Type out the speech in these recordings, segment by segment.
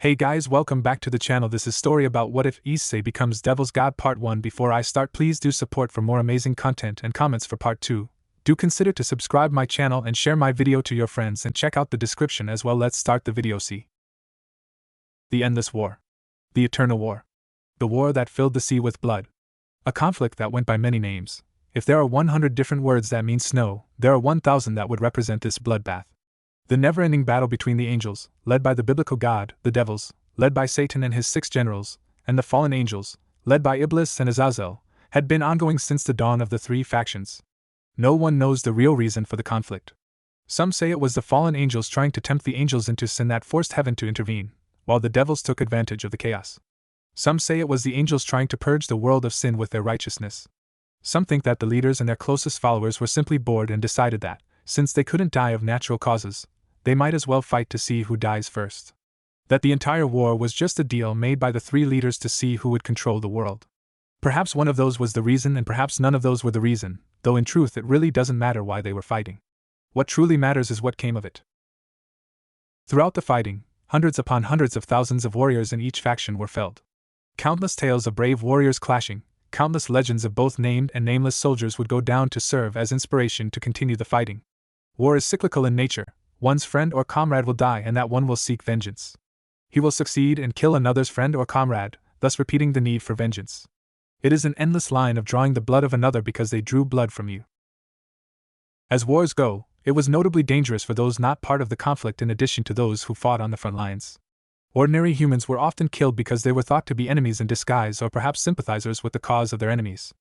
Hey guys, welcome back to the channel. This is story about what if Issei becomes Devil's God Part 1. Before I start, please do support for more amazing content and comments for Part 2. Do consider to subscribe my channel and share my video to your friends and check out the description as well. Let's start the video. See. The Endless War. The Eternal War. The war that filled the sea with blood. A conflict that went by many names. If there are 100 different words that mean snow, there are 1,000 that would represent this bloodbath. The never-ending battle between the angels, led by the biblical god, the devils, led by Satan and his 6 generals, and the fallen angels, led by Iblis and Azazel, had been ongoing since the dawn of the 3 factions. No one knows the real reason for the conflict. Some say it was the fallen angels trying to tempt the angels into sin that forced heaven to intervene, while the devils took advantage of the chaos. Some say it was the angels trying to purge the world of sin with their righteousness. Some think that the leaders and their closest followers were simply bored and decided that, since they couldn't die of natural causes, they might as well fight to see who dies first. That the entire war was just a deal made by the 3 leaders to see who would control the world. Perhaps one of those was the reason and perhaps none of those were the reason, though in truth it really doesn't matter why they were fighting. What truly matters is what came of it. Throughout the fighting, hundreds upon hundreds of thousands of warriors in each faction were felled. Countless tales of brave warriors clashing, countless legends of both named and nameless soldiers would go down to serve as inspiration to continue the fighting. War is cyclical in nature. One's friend or comrade will die and that one will seek vengeance. He will succeed and kill another's friend or comrade, thus repeating the need for vengeance. It is an endless line of drawing the blood of another because they drew blood from you. As wars go, it was notably dangerous for those not part of the conflict in addition to those who fought on the front lines. Ordinary humans were often killed because they were thought to be enemies in disguise or perhaps sympathizers with the cause of their enemies.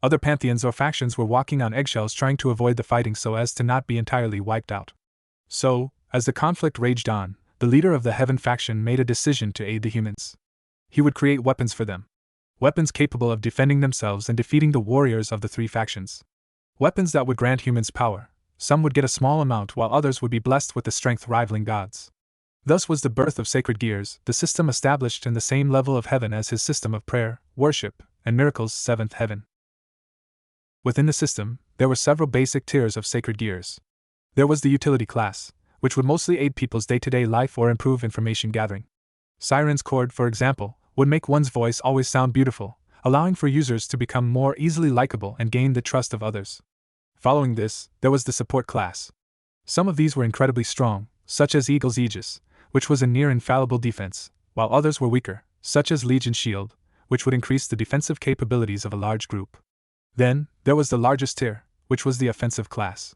Other pantheons or factions were walking on eggshells trying to avoid the fighting so as to not be entirely wiped out. So, as the conflict raged on, the leader of the Heaven faction made a decision to aid the humans. He would create weapons for them. Weapons capable of defending themselves and defeating the warriors of the 3 factions. Weapons that would grant humans power. Some would get a small amount while others would be blessed with the strength rivaling God's. Thus was the birth of Sacred Gears, the system established in the same level of heaven as his system of prayer, worship, and miracles, 7th heaven. Within the system, there were several basic tiers of Sacred Gears. There was the utility class, which would mostly aid people's day-to-day life or improve information gathering. Siren's chord, for example, would make one's voice always sound beautiful, allowing for users to become more easily likable and gain the trust of others. Following this, there was the support class. Some of these were incredibly strong, such as Eagle's Aegis, which was a near-infallible defense, while others were weaker, such as Legion's Shield, which would increase the defensive capabilities of a large group. Then, there was the largest tier, which was the offensive class.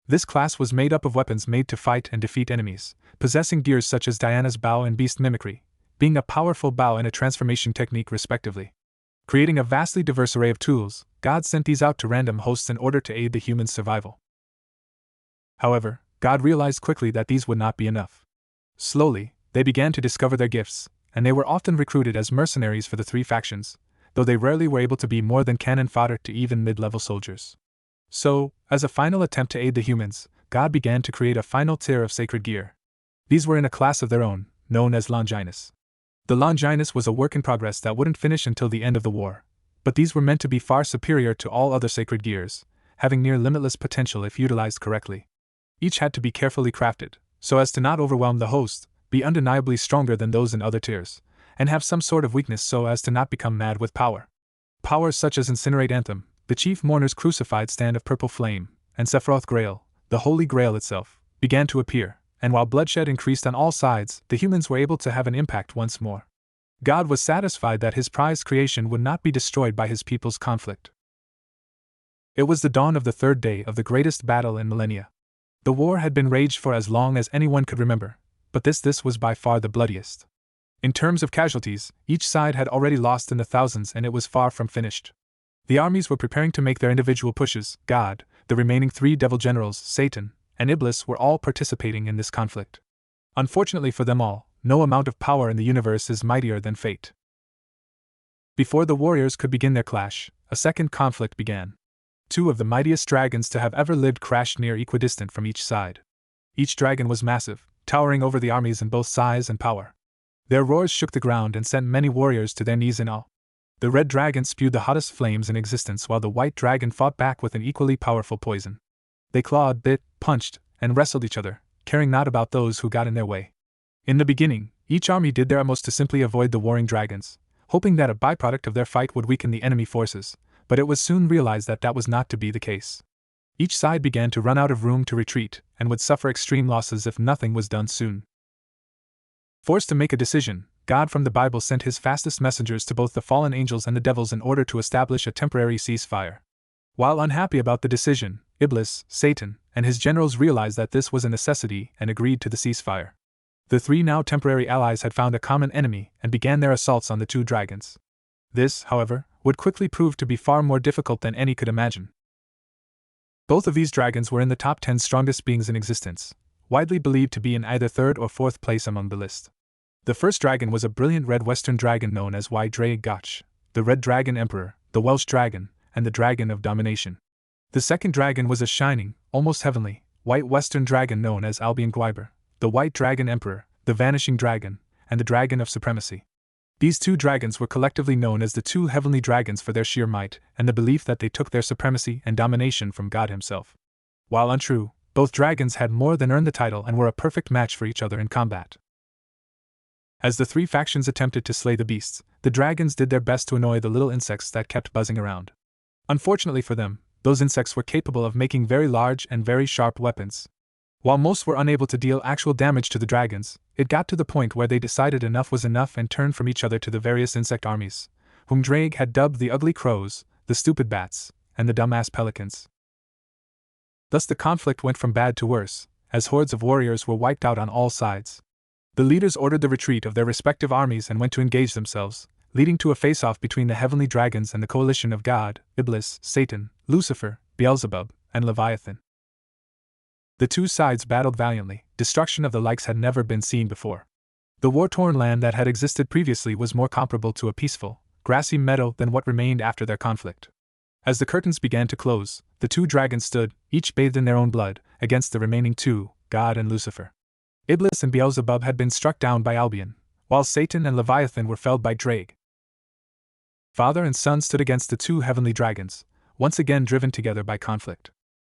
This class was made up of weapons made to fight and defeat enemies, possessing gears such as Diana's bow and beast mimicry, being a powerful bow and a transformation technique respectively. Creating a vastly diverse array of tools, God sent these out to random hosts in order to aid the human's survival. However, God realized quickly that these would not be enough. Slowly, they began to discover their gifts, and they were often recruited as mercenaries for the 3 factions, though they rarely were able to be more than cannon fodder to even mid-level soldiers. So, as a final attempt to aid the humans, God began to create a final tier of sacred gear. These were in a class of their own, known as Longinus. The Longinus was a work in progress that wouldn't finish until the end of the war, but these were meant to be far superior to all other sacred gears, having near limitless potential if utilized correctly. Each had to be carefully crafted, so as to not overwhelm the host, be undeniably stronger than those in other tiers, and have some sort of weakness so as to not become mad with power. Powers such as Incinerate Anthem, the Chief Mourner's crucified stand of purple flame, and Sephiroth Grail, the Holy Grail itself, began to appear, and while bloodshed increased on all sides, the humans were able to have an impact once more. God was satisfied that his prized creation would not be destroyed by his people's conflict. It was the dawn of the 3rd day of the greatest battle in millennia. The war had been raged for as long as anyone could remember, but this was by far the bloodiest. In terms of casualties, each side had already lost in the thousands and it was far from finished. The armies were preparing to make their individual pushes. God, the remaining 3 devil generals, Satan, and Iblis were all participating in this conflict. Unfortunately for them all, no amount of power in the universe is mightier than fate. Before the warriors could begin their clash, a second conflict began. 2 of the mightiest dragons to have ever lived crashed near equidistant from each side. Each dragon was massive, towering over the armies in both size and power. Their roars shook the ground and sent many warriors to their knees in awe. The red dragon spewed the hottest flames in existence while the white dragon fought back with an equally powerful poison. They clawed, bit, punched, and wrestled each other, caring not about those who got in their way. In the beginning, Each army did their utmost to simply avoid the warring dragons, hoping that a byproduct of their fight would weaken the enemy forces, but it was soon realized that that was not to be the case. Each side began to run out of room to retreat, and would suffer extreme losses if nothing was done soon. Forced to make a decision, God from the Bible sent his fastest messengers to both the fallen angels and the devils in order to establish a temporary ceasefire. While unhappy about the decision, Iblis, Satan, and his generals realized that this was a necessity and agreed to the ceasefire. The three now temporary allies had found a common enemy and began their assaults on the two dragons. This, however, would quickly prove to be far more difficult than any could imagine. Both of these dragons were in the top 10 strongest beings in existence, widely believed to be in either third or fourth place among the list. The first dragon was a brilliant red western dragon known as Gach, the Red Dragon Emperor, the Welsh Dragon, and the Dragon of Domination. The second dragon was a shining, almost heavenly, white western dragon known as Albion Gwyber, the White Dragon Emperor, the Vanishing Dragon, and the Dragon of Supremacy. These two dragons were collectively known as the two heavenly dragons for their sheer might and the belief that they took their supremacy and domination from God himself. While untrue, both dragons had more than earned the title and were a perfect match for each other in combat. As the three factions attempted to slay the beasts, the dragons did their best to annoy the little insects that kept buzzing around. Unfortunately for them, those insects were capable of making very large and very sharp weapons. While most were unable to deal actual damage to the dragons, it got to the point where they decided enough was enough and turned from each other to the various insect armies, whom Drake had dubbed the ugly crows, the stupid bats, and the dumbass pelicans. Thus the conflict went from bad to worse, as hordes of warriors were wiped out on all sides. The leaders ordered the retreat of their respective armies and went to engage themselves, leading to a face-off between the heavenly dragons and the coalition of God, Iblis, Satan, Lucifer, Beelzebub, and Leviathan. The two sides battled valiantly. Destruction of the likes had never been seen before. The war-torn land that had existed previously was more comparable to a peaceful, grassy meadow than what remained after their conflict. As the curtains began to close, the two dragons stood, each bathed in their own blood, against the remaining two, God and Lucifer. Iblis and Beelzebub had been struck down by Albion, while Satan and Leviathan were felled by Drake. Father and son stood against the two heavenly dragons, once again driven together by conflict.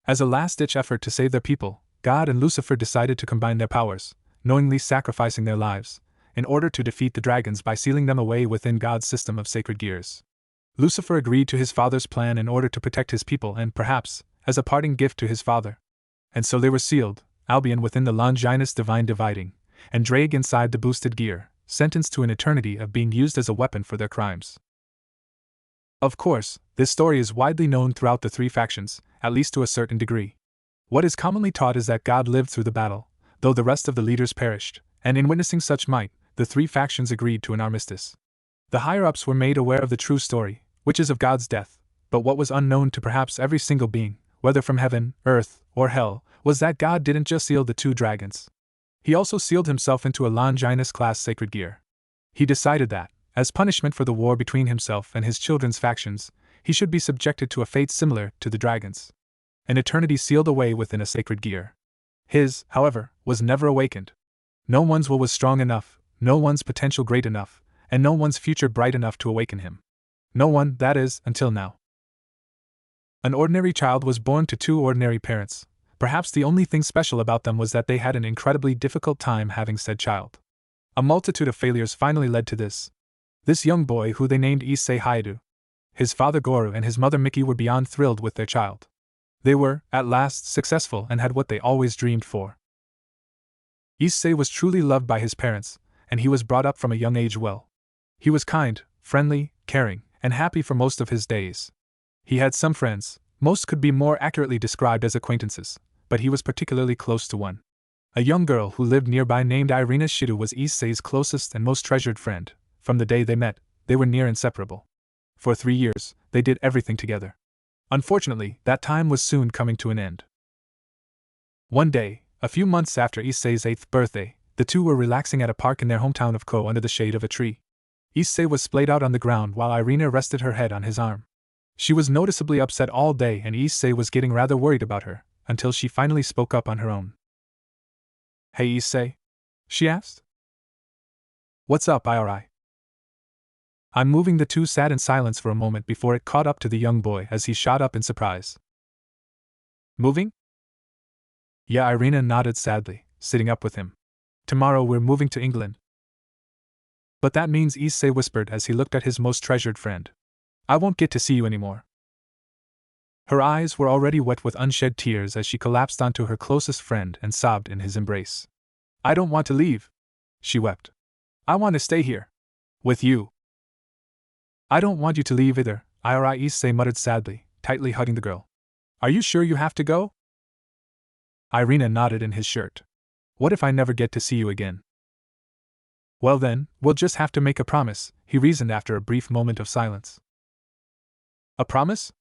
As a last-ditch effort to save their people, God and Lucifer decided to combine their powers, knowingly sacrificing their lives, in order to defeat the dragons by sealing them away within God's system of sacred gears. Lucifer agreed to his father's plan in order to protect his people and, perhaps, as a parting gift to his father. And so they were sealed, Albion within the Longinus divine dividing, and Drake inside the boosted gear, sentenced to an eternity of being used as a weapon for their crimes. Of course, this story is widely known throughout the three factions, at least to a certain degree. What is commonly taught is that God lived through the battle, though the rest of the leaders perished, and in witnessing such might, the three factions agreed to an armistice. The higher-ups were made aware of the true story, which is of God's death, but what was unknown to perhaps every single being, whether from heaven, earth, or hell, was that God didn't just seal the two dragons. He also sealed himself into a Longinus-class sacred gear. He decided that, as punishment for the war between himself and his children's factions, he should be subjected to a fate similar to the dragons. An eternity sealed away within a sacred gear. His, however, was never awakened. No one's will was strong enough, no one's potential great enough, and no one's future bright enough to awaken him. No one, that is, until now. An ordinary child was born to two ordinary parents. Perhaps the only thing special about them was that they had an incredibly difficult time having said child. A multitude of failures finally led to this. This young boy who they named Issei Haidu. His father Goru and his mother Miki were beyond thrilled with their child. They were, at last, successful and had what they always dreamed for. Issei was truly loved by his parents, and he was brought up from a young age well. He was kind, friendly, caring, and happy for most of his days. He had some friends, most could be more accurately described as acquaintances, but he was particularly close to one. A young girl who lived nearby named Irina Shido was Issei's closest and most treasured friend. From the day they met, they were near inseparable. For 3 years, they did everything together. Unfortunately, that time was soon coming to an end. One day, a few months after Issei's 8th birthday, the two were relaxing at a park in their hometown of Ko under the shade of a tree. Issei was splayed out on the ground while Irina rested her head on his arm. She was noticeably upset all day and Issei was getting rather worried about her, until she finally spoke up on her own. "Hey Issei?" she asked. "What's up, Iri?" I'm moving. The two sat in silence for a moment before it caught up to the young boy as he shot up in surprise. "Moving?" "Yeah," Irina nodded sadly, sitting up with him. "Tomorrow we're moving to England." But that means, Issei whispered as he looked at his most treasured friend. I won't get to see you anymore. Her eyes were already wet with unshed tears as she collapsed onto her closest friend and sobbed in his embrace. I don't want to leave, she wept. I want to stay here. With you. I don't want you to leave either, Issei muttered sadly, tightly hugging the girl. Are you sure you have to go? Irina nodded in his shirt. What if I never get to see you again? Well then, we'll just have to make a promise, he reasoned after a brief moment of silence. A promise?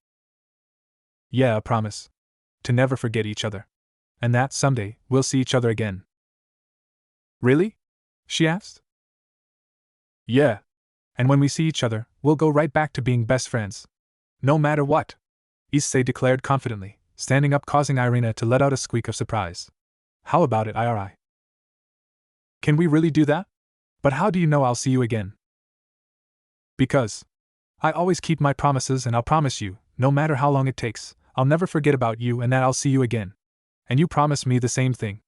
Yeah, a promise. To never forget each other. And that, someday, we'll see each other again. Really? She asked. Yeah. And when we see each other, we'll go right back to being best friends. No matter what, Issei declared confidently, standing up, causing Irina to let out a squeak of surprise. How about it, Iri? Can we really do that? But how do you know I'll see you again? Because I always keep my promises, and I'll promise you, no matter how long it takes, I'll never forget about you and that I'll see you again. And you promise me the same thing.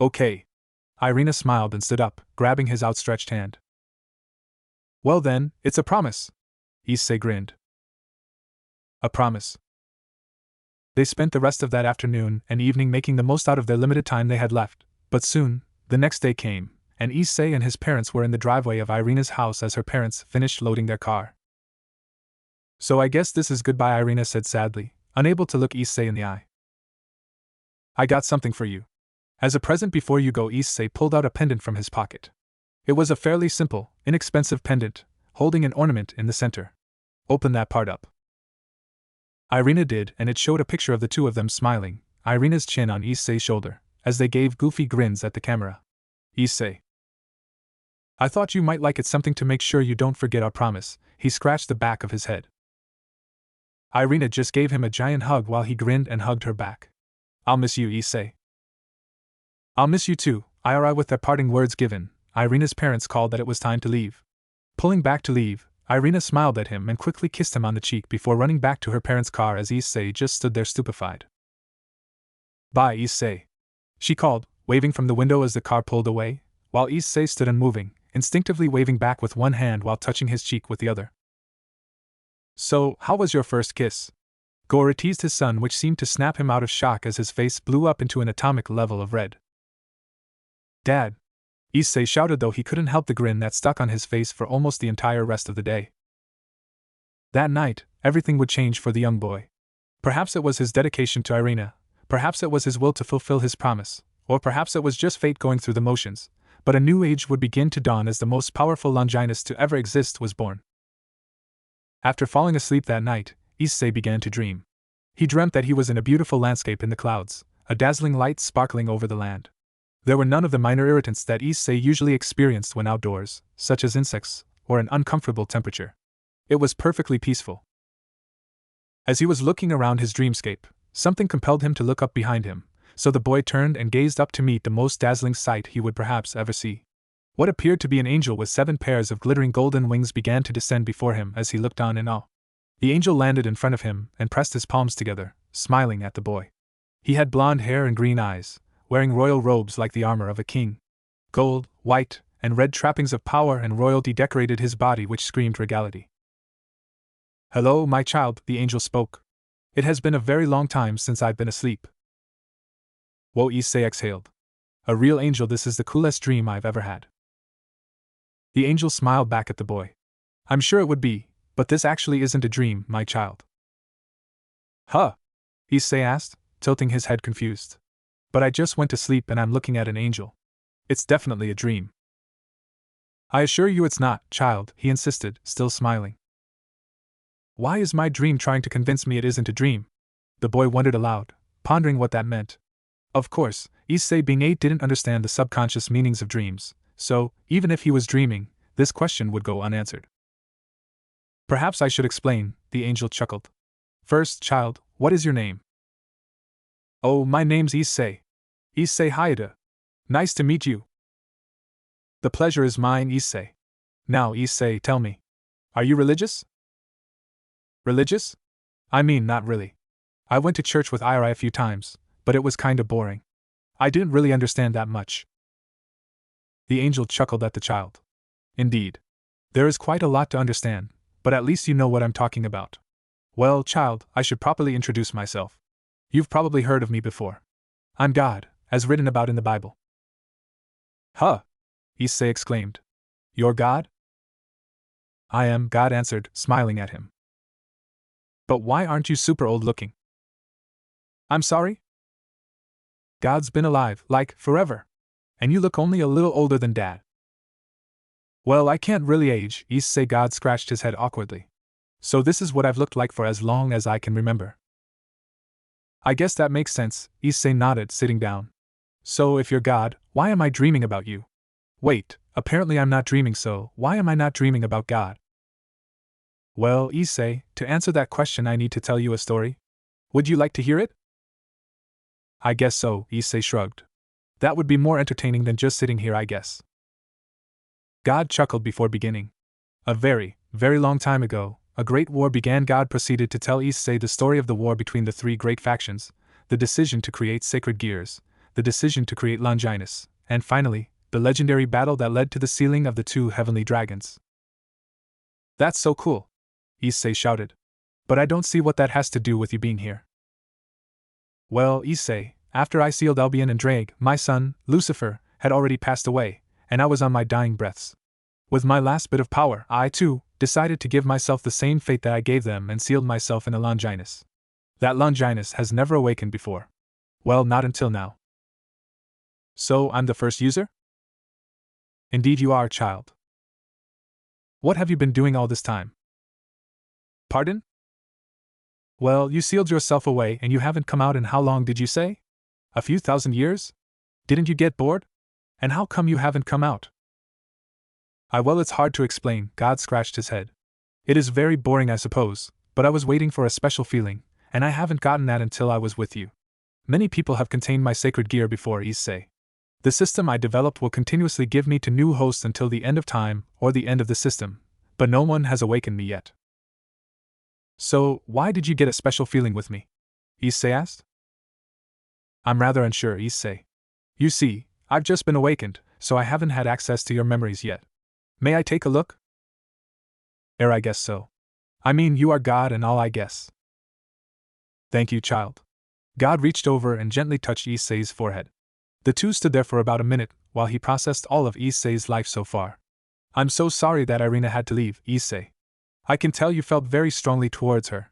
Okay. Irina smiled and stood up, grabbing his outstretched hand. Well then, it's a promise. Issei grinned. A promise. They spent the rest of that afternoon and evening making the most out of their limited time they had left, but soon, the next day came, and Issei and his parents were in the driveway of Irina's house as her parents finished loading their car. So I guess this is goodbye, Irina said sadly, unable to look Issei in the eye. I got something for you. As a present before you go, Issei pulled out a pendant from his pocket. It was a fairly simple, inexpensive pendant, holding an ornament in the center. Open that part up. Irina did, and it showed a picture of the two of them smiling, Irina's chin on Issei's shoulder, as they gave goofy grins at the camera. Issei. I thought you might like it, something to make sure you don't forget our promise. He scratched the back of his head. Irina just gave him a giant hug while he grinned and hugged her back. I'll miss you, Issei. I'll miss you too, Iri. With their parting words given, Irina's parents called that it was time to leave. Pulling back to leave, Irina smiled at him and quickly kissed him on the cheek before running back to her parents' car as Issei just stood there stupefied. Bye, Issei, she called, waving from the window as the car pulled away, while Issei stood unmoving, instinctively waving back with one hand while touching his cheek with the other. So, how was your first kiss? Gora teased his son, which seemed to snap him out of shock as his face blew up into an atomic level of red. Dad! Issei shouted, though he couldn't help the grin that stuck on his face for almost the entire rest of the day. That night, everything would change for the young boy. Perhaps it was his dedication to Irina, perhaps it was his will to fulfill his promise, or perhaps it was just fate going through the motions, but a new age would begin to dawn as the most powerful Longinus to ever exist was born. After falling asleep that night, Issei began to dream. He dreamt that he was in a beautiful landscape in the clouds, a dazzling light sparkling over the land. There were none of the minor irritants that Issei usually experienced when outdoors, such as insects, or an uncomfortable temperature. It was perfectly peaceful. As he was looking around his dreamscape, something compelled him to look up behind him, so the boy turned and gazed up to meet the most dazzling sight he would perhaps ever see. What appeared to be an angel with 7 pairs of glittering golden wings began to descend before him as he looked on in awe. The angel landed in front of him and pressed his palms together, smiling at the boy. He had blonde hair and green eyes, wearing royal robes like the armor of a king. Gold, white, and red trappings of power and royalty decorated his body, which screamed regality. Hello, my child, the angel spoke. It has been a very long time since I've been asleep. Whoa, Issei exhaled. A real angel, this is the coolest dream I've ever had. The angel smiled back at the boy. I'm sure it would be, but this actually isn't a dream, my child. Huh? Issei asked, tilting his head confused. But I just went to sleep and I'm looking at an angel. It's definitely a dream. I assure you it's not, child, he insisted, still smiling. Why is my dream trying to convince me it isn't a dream? The boy wondered aloud, pondering what that meant. Of course, Issei being 8 didn't understand the subconscious meanings of dreams, so, even if he was dreaming, this question would go unanswered. Perhaps I should explain, the angel chuckled. First, child, what is your name? Oh, my name's Issei. Issei Hayada. Nice to meet you. The pleasure is mine, Issei. Now, Issei, tell me. Are you religious? Religious? I mean, not really. I went to church with Ira a few times, but it was kinda boring. I didn't really understand that much. The angel chuckled at the child. Indeed. There is quite a lot to understand, but at least you know what I'm talking about. Well, child, I should properly introduce myself. You've probably heard of me before. I'm God, as written about in the Bible. Huh! Issei exclaimed. You're God? I am, God answered, smiling at him. But why aren't you super old looking? I'm sorry? God's been alive, like, forever. And you look only a little older than Dad. Well, I can't really age, Issei God scratched his head awkwardly. So this is what I've looked like for as long as I can remember. I guess that makes sense, Issei nodded, sitting down. So if you're God, why am I dreaming about you? Wait, apparently I'm not dreaming, so why am I not dreaming about God? Well, Issei, to answer that question I need to tell you a story. Would you like to hear it? I guess so, Issei shrugged. That would be more entertaining than just sitting here, I guess. God chuckled before beginning. A very, very long time ago, a great war began. God proceeded to tell Issei the story of the war between the three great factions, the decision to create sacred gears, the decision to create Longinus, and finally, the legendary battle that led to the sealing of the two heavenly dragons. That's so cool, Issei shouted. But I don't see what that has to do with you being here. Well, Issei, after I sealed Albion and Drake, my son, Lucifer, had already passed away, and I was on my dying breaths. With my last bit of power, I, too, decided to give myself the same fate that I gave them and sealed myself in a Longinus. That Longinus has never awakened before. Well, not until now. So, I'm the first user? Indeed you are, child. What have you been doing all this time? Pardon? Well, you sealed yourself away and you haven't come out in how long did you say? A few thousand years? Didn't you get bored? And how come you haven't come out? Well, it's hard to explain, God scratched his head. It is very boring, I suppose, but I was waiting for a special feeling, and I haven't gotten that until I was with you. Many people have contained my sacred gear before, Issei. The system I developed will continuously give me to new hosts until the end of time, or the end of the system, but no one has awakened me yet. So, why did you get a special feeling with me? Issei asked. I'm rather unsure, Issei. You see, I've just been awakened, so I haven't had access to your memories yet. May I take a look? I guess so. I mean, you are God and all, I guess. Thank you, child. God reached over and gently touched Issei's forehead. The two stood there for about a minute, while he processed all of Issei's life so far. I'm so sorry that Irina had to leave, Issei. I can tell you felt very strongly towards her.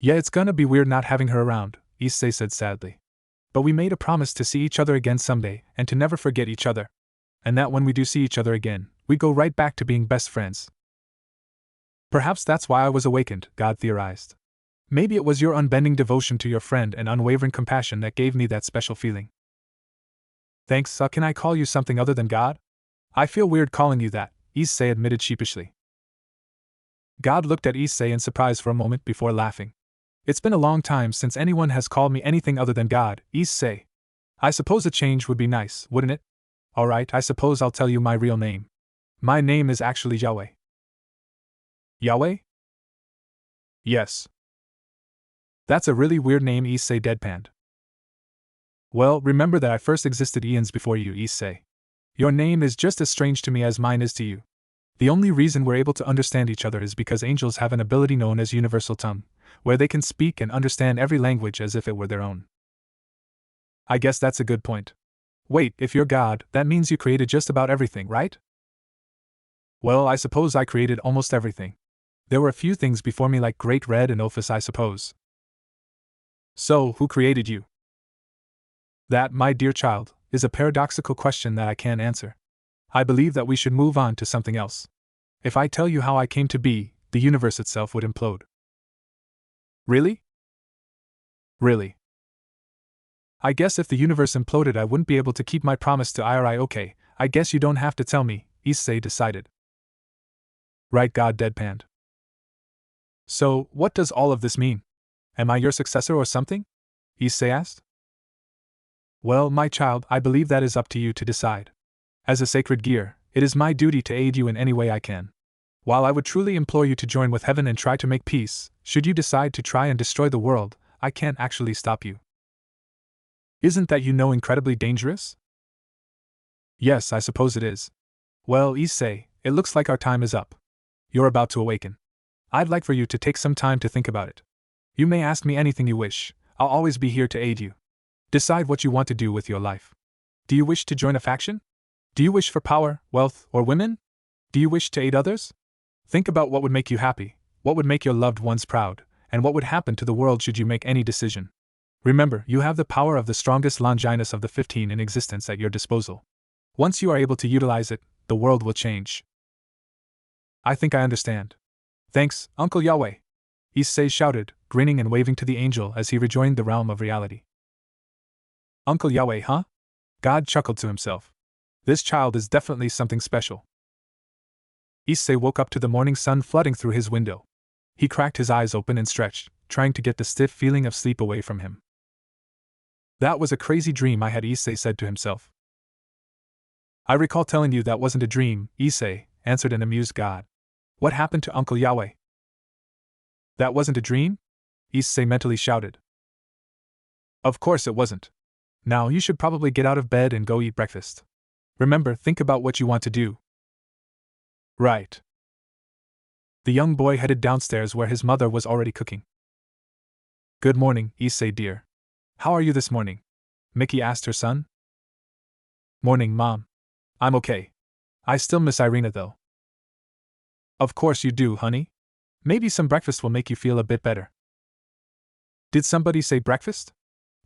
Yeah, it's gonna be weird not having her around, Issei said sadly. But we made a promise to see each other again someday, and to never forget each other. And that when we do see each other again, we go right back to being best friends. Perhaps that's why I was awakened, God theorized. Maybe it was your unbending devotion to your friend and unwavering compassion that gave me that special feeling. Thanks, can I call you something other than God? I feel weird calling you that, Issei admitted sheepishly. God looked at Issei in surprise for a moment before laughing. It's been a long time since anyone has called me anything other than God, Issei. I suppose a change would be nice, wouldn't it? Alright, I suppose I'll tell you my real name. My name is actually Yahweh. Yahweh? Yes. That's a really weird name, Issei deadpanned. Well, remember that I first existed eons before you, Issei. Your name is just as strange to me as mine is to you. The only reason we're able to understand each other is because angels have an ability known as universal tongue, where they can speak and understand every language as if it were their own. I guess that's a good point. Wait, if you're God, that means you created just about everything, right? Well, I suppose I created almost everything. There were a few things before me like Great Red and Ophis, I suppose. So, who created you? That, my dear child, is a paradoxical question that I can't answer. I believe that we should move on to something else. If I tell you how I came to be, the universe itself would implode. Really? Really. I guess if the universe imploded I wouldn't be able to keep my promise to Iri. Okay, I guess you don't have to tell me, Issei decided. Right, God deadpanned. So, what does all of this mean? Am I your successor or something? Issei asked. Well, my child, I believe that is up to you to decide. As a sacred gear, it is my duty to aid you in any way I can. While I would truly implore you to join with heaven and try to make peace, should you decide to try and destroy the world, I can't actually stop you. Isn't that incredibly dangerous? Yes, I suppose it is. Well, Issei, it looks like our time is up. You're about to awaken. I'd like for you to take some time to think about it. You may ask me anything you wish, I'll always be here to aid you. Decide what you want to do with your life. Do you wish to join a faction? Do you wish for power, wealth, or women? Do you wish to aid others? Think about what would make you happy, what would make your loved ones proud, and what would happen to the world should you make any decision. Remember, you have the power of the strongest Longinus of the 15 in existence at your disposal. Once you are able to utilize it, the world will change. I think I understand. Thanks, Uncle Yahweh. Issei shouted, grinning and waving to the angel as he rejoined the realm of reality. Uncle Yahweh, huh? God chuckled to himself. This child is definitely something special. Issei woke up to the morning sun flooding through his window. He cracked his eyes open and stretched, trying to get the stiff feeling of sleep away from him. That was a crazy dream I had, Issei said to himself. I recall telling you that wasn't a dream, Issei, answered an amused God. What happened to Uncle Yahweh? That wasn't a dream? Issei mentally shouted. Of course it wasn't. Now you should probably get out of bed and go eat breakfast. Remember, think about what you want to do. Right. The young boy headed downstairs where his mother was already cooking. Good morning, Issei dear. How are you this morning? Mickey asked her son. Morning, Mom. I'm okay. I still miss Irina though. Of course you do, honey. Maybe some breakfast will make you feel a bit better. Did somebody say breakfast?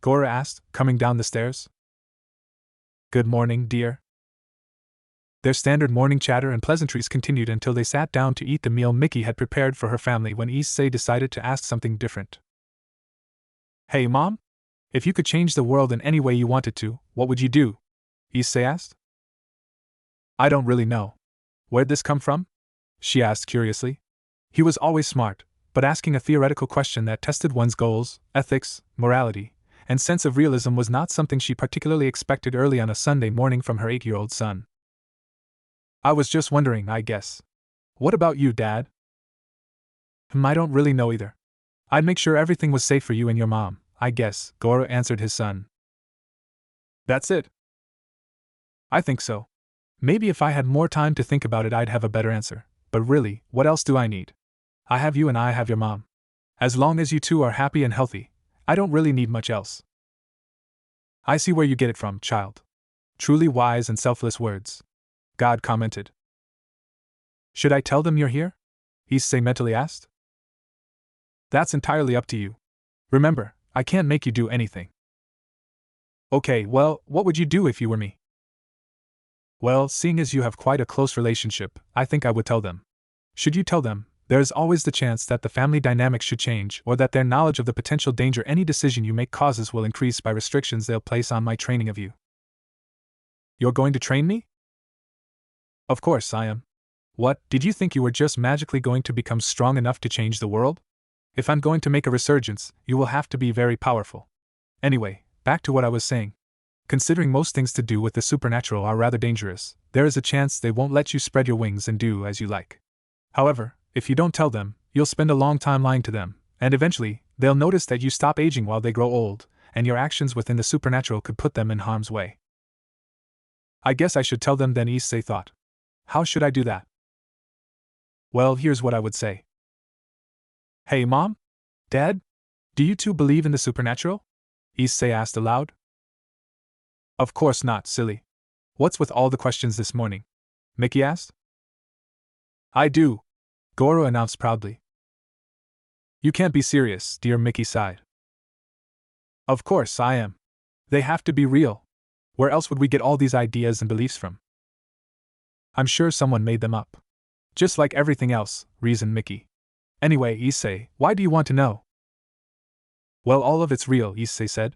Gora asked, coming down the stairs. Good morning, dear. Their standard morning chatter and pleasantries continued until they sat down to eat the meal Mickey had prepared for her family when Issei decided to ask something different. Hey, Mom? If you could change the world in any way you wanted to, what would you do? Issei asked. I don't really know. Where'd this come from? She asked curiously. He was always smart, but asking a theoretical question that tested one's goals, ethics, morality, and sense of realism was not something she particularly expected early on a Sunday morning from her 8-year-old son. I was just wondering, I guess. What about you, Dad? I don't really know either. I'd make sure everything was safe for you and your mom, I guess, Gora answered his son. That's it? I think so. Maybe if I had more time to think about it I'd have a better answer, but really, what else do I need? I have you and I have your mom. As long as you two are happy and healthy, I don't really need much else. I see where you get it from, child. Truly wise and selfless words. God commented. Should I tell them you're here? Issei mentally asked. That's entirely up to you. Remember, I can't make you do anything. Okay, well, what would you do if you were me? Well, seeing as you have quite a close relationship, I think I would tell them. Should you tell them, there is always the chance that the family dynamics should change or that their knowledge of the potential danger any decision you make causes will increase by restrictions they'll place on my training of you. You're going to train me? Of course I am. What, did you think you were just magically going to become strong enough to change the world? If I'm going to make a resurgence, you will have to be very powerful. Anyway, back to what I was saying. Considering most things to do with the supernatural are rather dangerous, there is a chance they won't let you spread your wings and do as you like. However, if you don't tell them, you'll spend a long time lying to them, and eventually, they'll notice that you stop aging while they grow old, and your actions within the supernatural could put them in harm's way. I guess I should tell them then, Issei thought. How should I do that? Well, here's what I would say. Hey, Mom? Dad? Do you two believe in the supernatural? Issei asked aloud. Of course not, silly. What's with all the questions this morning? Mickey asked. I do, Goro announced proudly. You can't be serious, dear, Mickey sighed. Of course I am. They have to be real. Where else would we get all these ideas and beliefs from? I'm sure someone made them up. Just like everything else, reasoned Mickey. Anyway, Issei, why do you want to know? Well, all of it's real, Issei said.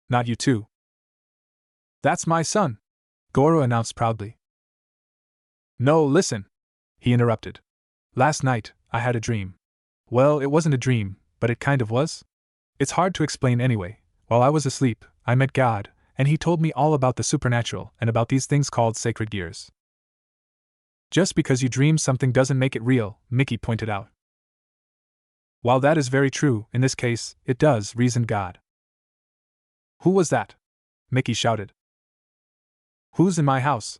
Not you too. That's my son, Goro announced proudly. No, listen, he interrupted. Last night, I had a dream. Well, it wasn't a dream, but it kind of was. It's hard to explain anyway. While I was asleep, I met God, and he told me all about the supernatural and about these things called sacred gears. Just because you dream something doesn't make it real, Mickey pointed out. While that is very true, in this case, it does, reasoned God. Who was that? Mickey shouted. Who's in my house?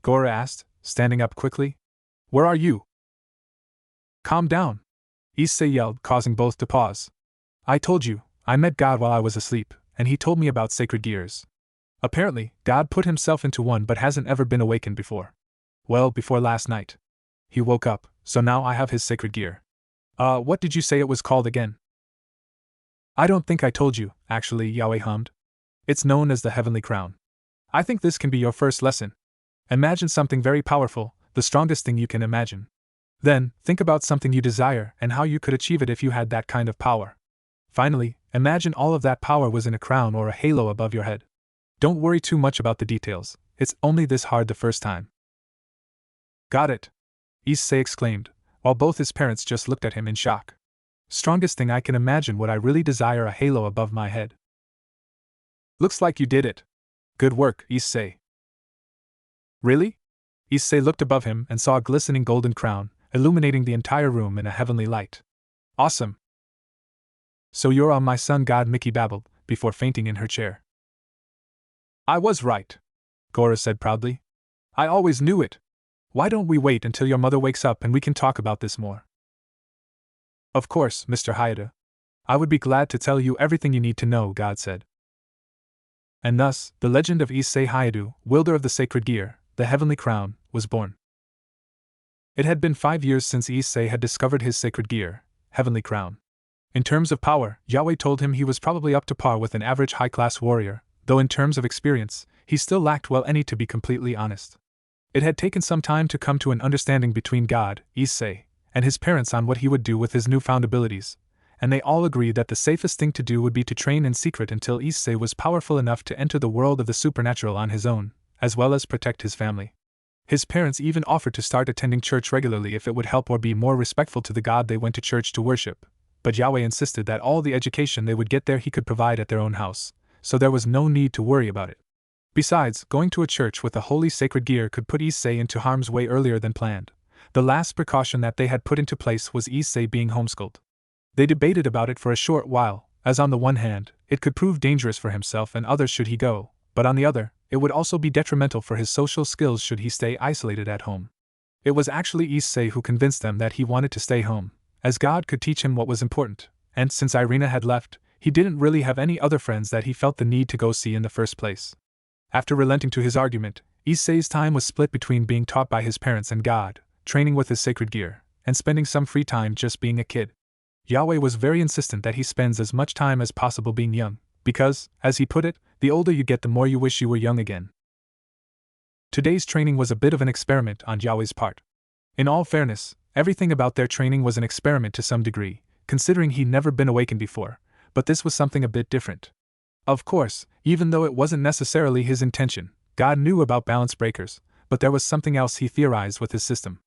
Gora asked, standing up quickly. Where are you? Calm down, Issei yelled, causing both to pause. I told you, I met God while I was asleep, and he told me about sacred gears. Apparently, God put himself into one but hasn't ever been awakened before. Well, before last night. He woke up, so now I have his sacred gear. What did you say it was called again? I don't think I told you, actually, Yahweh hummed. It's known as the Heavenly Crown. I think this can be your first lesson. Imagine something very powerful, the strongest thing you can imagine. Then, think about something you desire and how you could achieve it if you had that kind of power. Finally, imagine all of that power was in a crown or a halo above your head. Don't worry too much about the details, it's only this hard the first time. Got it! Issei exclaimed, while both his parents just looked at him in shock. Strongest thing I can imagine, would I really desire a halo above my head? Looks like you did it. Good work, Issei. Really? Issei looked above him and saw a glistening golden crown, illuminating the entire room in a heavenly light. Awesome! So you're on, my son, God, Mickey babbled, before fainting in her chair. I was right, Gora said proudly. I always knew it. Why don't we wait until your mother wakes up and we can talk about this more? Of course, Mr. Hayato. I would be glad to tell you everything you need to know, God said. And thus, the legend of Issei Hayato, wielder of the sacred gear, the heavenly crown, was born. It had been 5 years since Issei had discovered his sacred gear, heavenly crown. In terms of power, Yahweh told him he was probably up to par with an average high-class warrior, though in terms of experience, he still lacked well any, to be completely honest. It had taken some time to come to an understanding between God, Issei, and his parents on what he would do with his newfound abilities, and they all agreed that the safest thing to do would be to train in secret until Issei was powerful enough to enter the world of the supernatural on his own, as well as protect his family. His parents even offered to start attending church regularly if it would help or be more respectful to the God they went to church to worship, but Yahweh insisted that all the education they would get there he could provide at their own house, so there was no need to worry about it. Besides, going to a church with the holy sacred gear could put Issei into harm's way earlier than planned. The last precaution that they had put into place was Issei being homeschooled. They debated about it for a short while, as on the one hand, it could prove dangerous for himself and others should he go, but on the other, it would also be detrimental for his social skills should he stay isolated at home. It was actually Issei who convinced them that he wanted to stay home, as God could teach him what was important, and since Irina had left, he didn't really have any other friends that he felt the need to go see in the first place. After relenting to his argument, Issei's time was split between being taught by his parents and God, training with his sacred gear, and spending some free time just being a kid. Yahweh was very insistent that he spends as much time as possible being young, because, as he put it, the older you get the more you wish you were young again. Today's training was a bit of an experiment on Yahweh's part. In all fairness, everything about their training was an experiment to some degree, considering he'd never been awakened before, but this was something a bit different. Of course, even though it wasn't necessarily his intention, God knew about balance breakers, but there was something else he theorized with his system.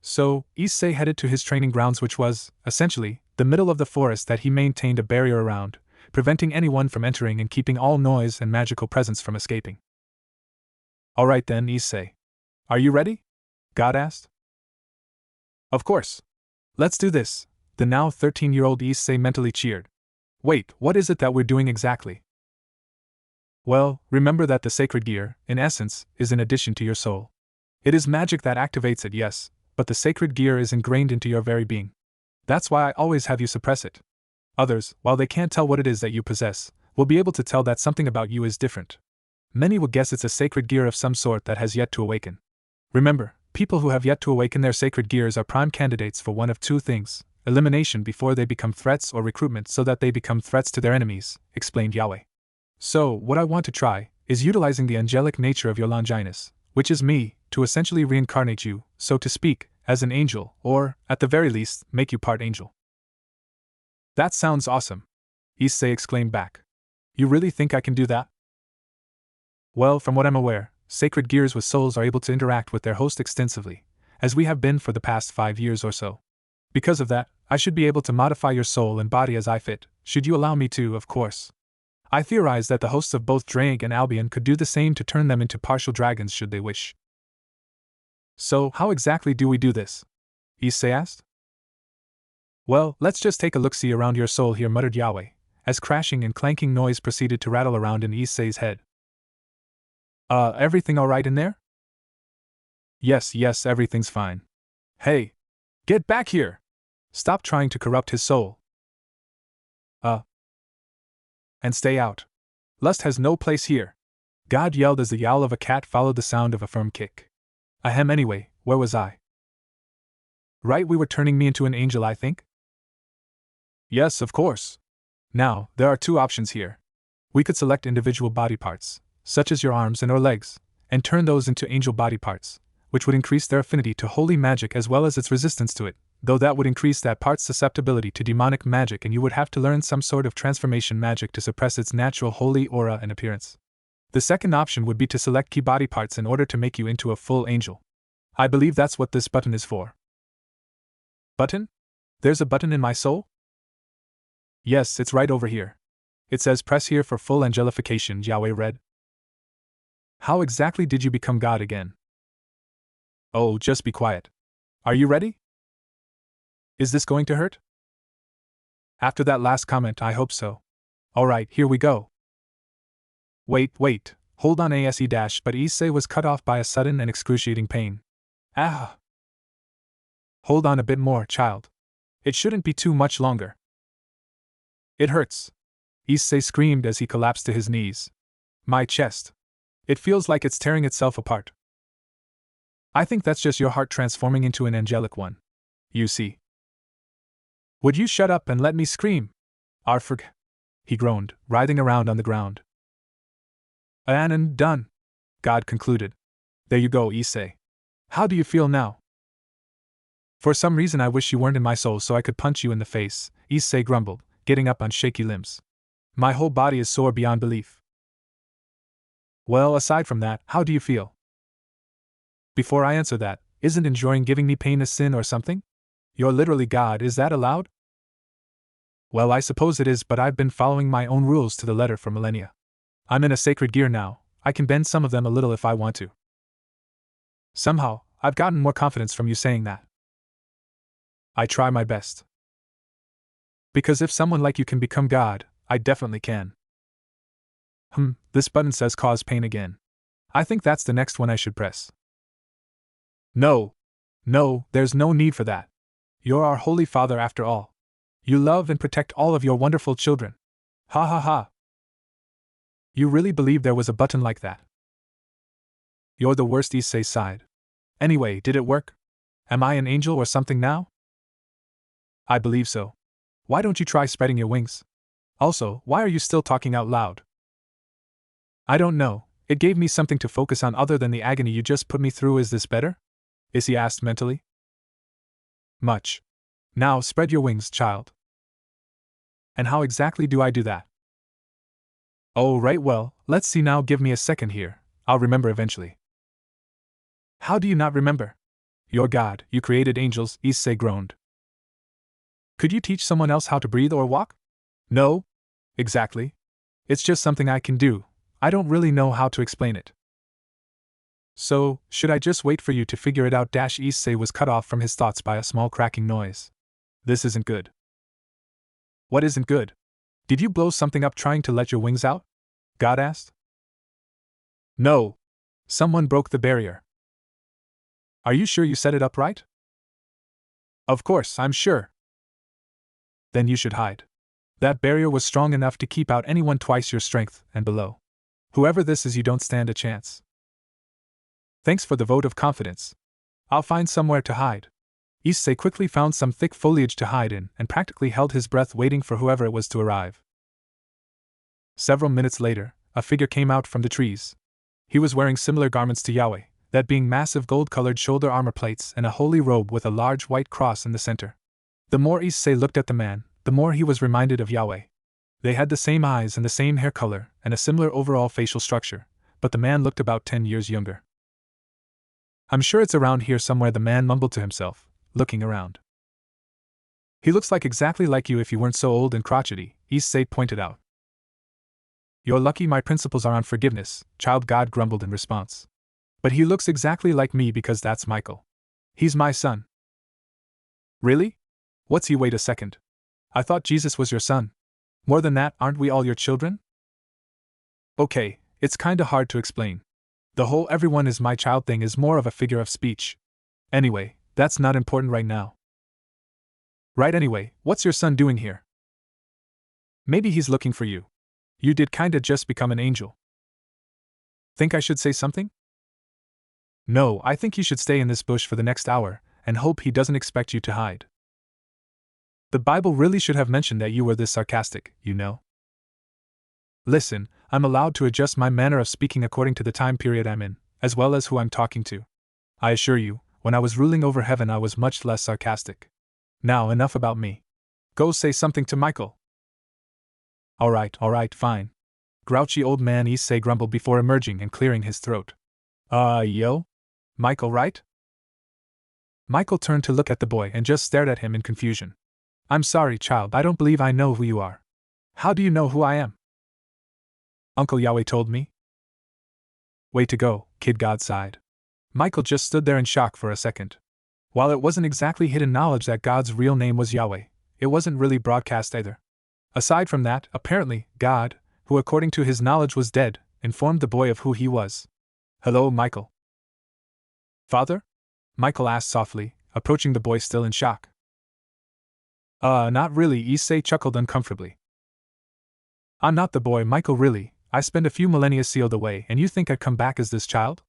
So, Issei headed to his training grounds, which was, essentially, the middle of the forest that he maintained a barrier around, preventing anyone from entering and keeping all noise and magical presence from escaping. Alright then, Issei. Are you ready? God asked. Of course. Let's do this, the now 13-year-old Issei mentally cheered. Wait, what is it that we're doing exactly? Well, remember that the sacred gear, in essence, is an addition to your soul. It is magic that activates it, yes, but the sacred gear is ingrained into your very being. That's why I always have you suppress it. Others, while they can't tell what it is that you possess, will be able to tell that something about you is different. Many will guess it's a sacred gear of some sort that has yet to awaken. Remember, people who have yet to awaken their sacred gears are prime candidates for one of two things: elimination before they become threats, or recruitment so that they become threats to their enemies, explained Yahweh. So, what I want to try is utilizing the angelic nature of your Longinus, which is me, to essentially reincarnate you, so to speak, as an angel, or, at the very least, make you part angel. That sounds awesome, Issei exclaimed back. You really think I can do that? Well, from what I'm aware, sacred gears with souls are able to interact with their host extensively, as we have been for the past 5 years or so. Because of that, I should be able to modify your soul and body as I fit, should you allow me to, of course. I theorize that the hosts of both Drang and Albion could do the same to turn them into partial dragons should they wish. So, how exactly do we do this? Issei asked. Well, let's just take a look-see around your soul here, muttered Yahweh, as crashing and clanking noise proceeded to rattle around in Issei's head. Everything alright in there? Yes, everything's fine. Hey! Get back here! Stop trying to corrupt his soul. And stay out. Lust has no place here. God yelled as the yowl of a cat followed the sound of a firm kick. Ahem, anyway, where was I? Right, we were turning me into an angel, I think? Yes, of course. Now, there are two options here. We could select individual body parts, such as your arms and or legs, and turn those into angel body parts, which would increase their affinity to holy magic as well as its resistance to it, though that would increase that part's susceptibility to demonic magic and you would have to learn some sort of transformation magic to suppress its natural holy aura and appearance. The second option would be to select key body parts in order to make you into a full angel. I believe that's what this button is for. Button? There's a button in my soul? Yes, it's right over here. It says press here for full angelification, Yahweh read. How exactly did you become God again? Oh, just be quiet. Are you ready? Is this going to hurt? After that last comment, I hope so. Alright, here we go. Wait, hold on but Issei was cut off by a sudden and excruciating pain. Ah! Hold on a bit more, child. It shouldn't be too much longer. It hurts. Issei screamed as he collapsed to his knees. My chest. It feels like it's tearing itself apart. I think that's just your heart transforming into an angelic one. You see. Would you shut up and let me scream? Arfrg. He groaned, writhing around on the ground. And done. God concluded. There you go, Issei. How do you feel now? For some reason I wish you weren't in my soul so I could punch you in the face, Issei grumbled, getting up on shaky limbs. My whole body is sore beyond belief. Well, aside from that, how do you feel? Before I answer that, isn't enjoying giving me pain a sin or something? You're literally God, is that allowed? Well, I suppose it is, but I've been following my own rules to the letter for millennia. I'm in a sacred gear now, I can bend some of them a little if I want to. Somehow, I've gotten more confidence from you saying that. I try my best. Because if someone like you can become God, I definitely can. This button says cause pain again. I think that's the next one I should press. No, there's no need for that. You're our Holy Father after all. You love and protect all of your wonderful children. Ha ha ha. You really believe there was a button like that? You're the worst, Issei sighed. Anyway, did it work? Am I an angel or something now? I believe so. Why don't you try spreading your wings? Also, why are you still talking out loud? I don't know, it gave me something to focus on other than the agony you just put me through. Is this better? Issei asked mentally. Much. Now spread your wings, child. And how exactly do I do that? Oh, right, well, let's see now, give me a second here, I'll remember eventually. How do you not remember? You're God, you created angels, Issei groaned. Could you teach someone else how to breathe or walk? No. Exactly. It's just something I can do. I don't really know how to explain it. So, should I just wait for you to figure it out? Issei was cut off from his thoughts by a small cracking noise. This isn't good. What isn't good? Did you blow something up trying to let your wings out? God asked. No. Someone broke the barrier. Are you sure you set it up right? Of course, I'm sure. Then you should hide. That barrier was strong enough to keep out anyone twice your strength and below. Whoever this is, you don't stand a chance. Thanks for the vote of confidence. I'll find somewhere to hide. Issei quickly found some thick foliage to hide in and practically held his breath waiting for whoever it was to arrive. Several minutes later, a figure came out from the trees. He was wearing similar garments to Yahweh, that being massive gold-colored shoulder armor plates and a holy robe with a large white cross in the center. The more Issei looked at the man, the more he was reminded of Yahweh. They had the same eyes and the same hair color and a similar overall facial structure, but the man looked about 10 years younger. I'm sure it's around here somewhere, the man mumbled to himself, looking around. He looks exactly like you if you weren't so old and crotchety, Issei pointed out. You're lucky my principles are on forgiveness, child, God grumbled in response. But he looks exactly like me because that's Michael. He's my son. Really? What's he? Wait a second. I thought Jesus was your son. More than that, aren't we all your children? Okay, it's kinda hard to explain. The whole everyone is my child thing is more of a figure of speech. Anyway, that's not important right now. Right anyway, what's your son doing here? Maybe he's looking for you. You did kinda just become an angel. Think I should say something? No, I think you should stay in this bush for the next hour, and hope he doesn't expect you to hide. The Bible really should have mentioned that you were this sarcastic, you know. Listen, I'm allowed to adjust my manner of speaking according to the time period I'm in, as well as who I'm talking to. I assure you, when I was ruling over heaven I was much less sarcastic. Now enough about me. Go say something to Michael. Alright, fine. Grouchy old man Issei grumbled before emerging and clearing his throat. Yo? Michael, right? Michael turned to look at the boy and just stared at him in confusion. I'm sorry, child, I don't believe I know who you are. How do you know who I am? Uncle Yahweh told me. Way to go, Kid God sighed. Michael just stood there in shock for a second. While it wasn't exactly hidden knowledge that God's real name was Yahweh, it wasn't really broadcast either. Aside from that, apparently, God, who according to his knowledge was dead, informed the boy of who he was. Hello, Michael. Father? Michael asked softly, approaching the boy still in shock. Not really, Issei chuckled uncomfortably. I'm not the boy, Michael, really. I spent a few millennia sealed away, and you think I'd come back as this child?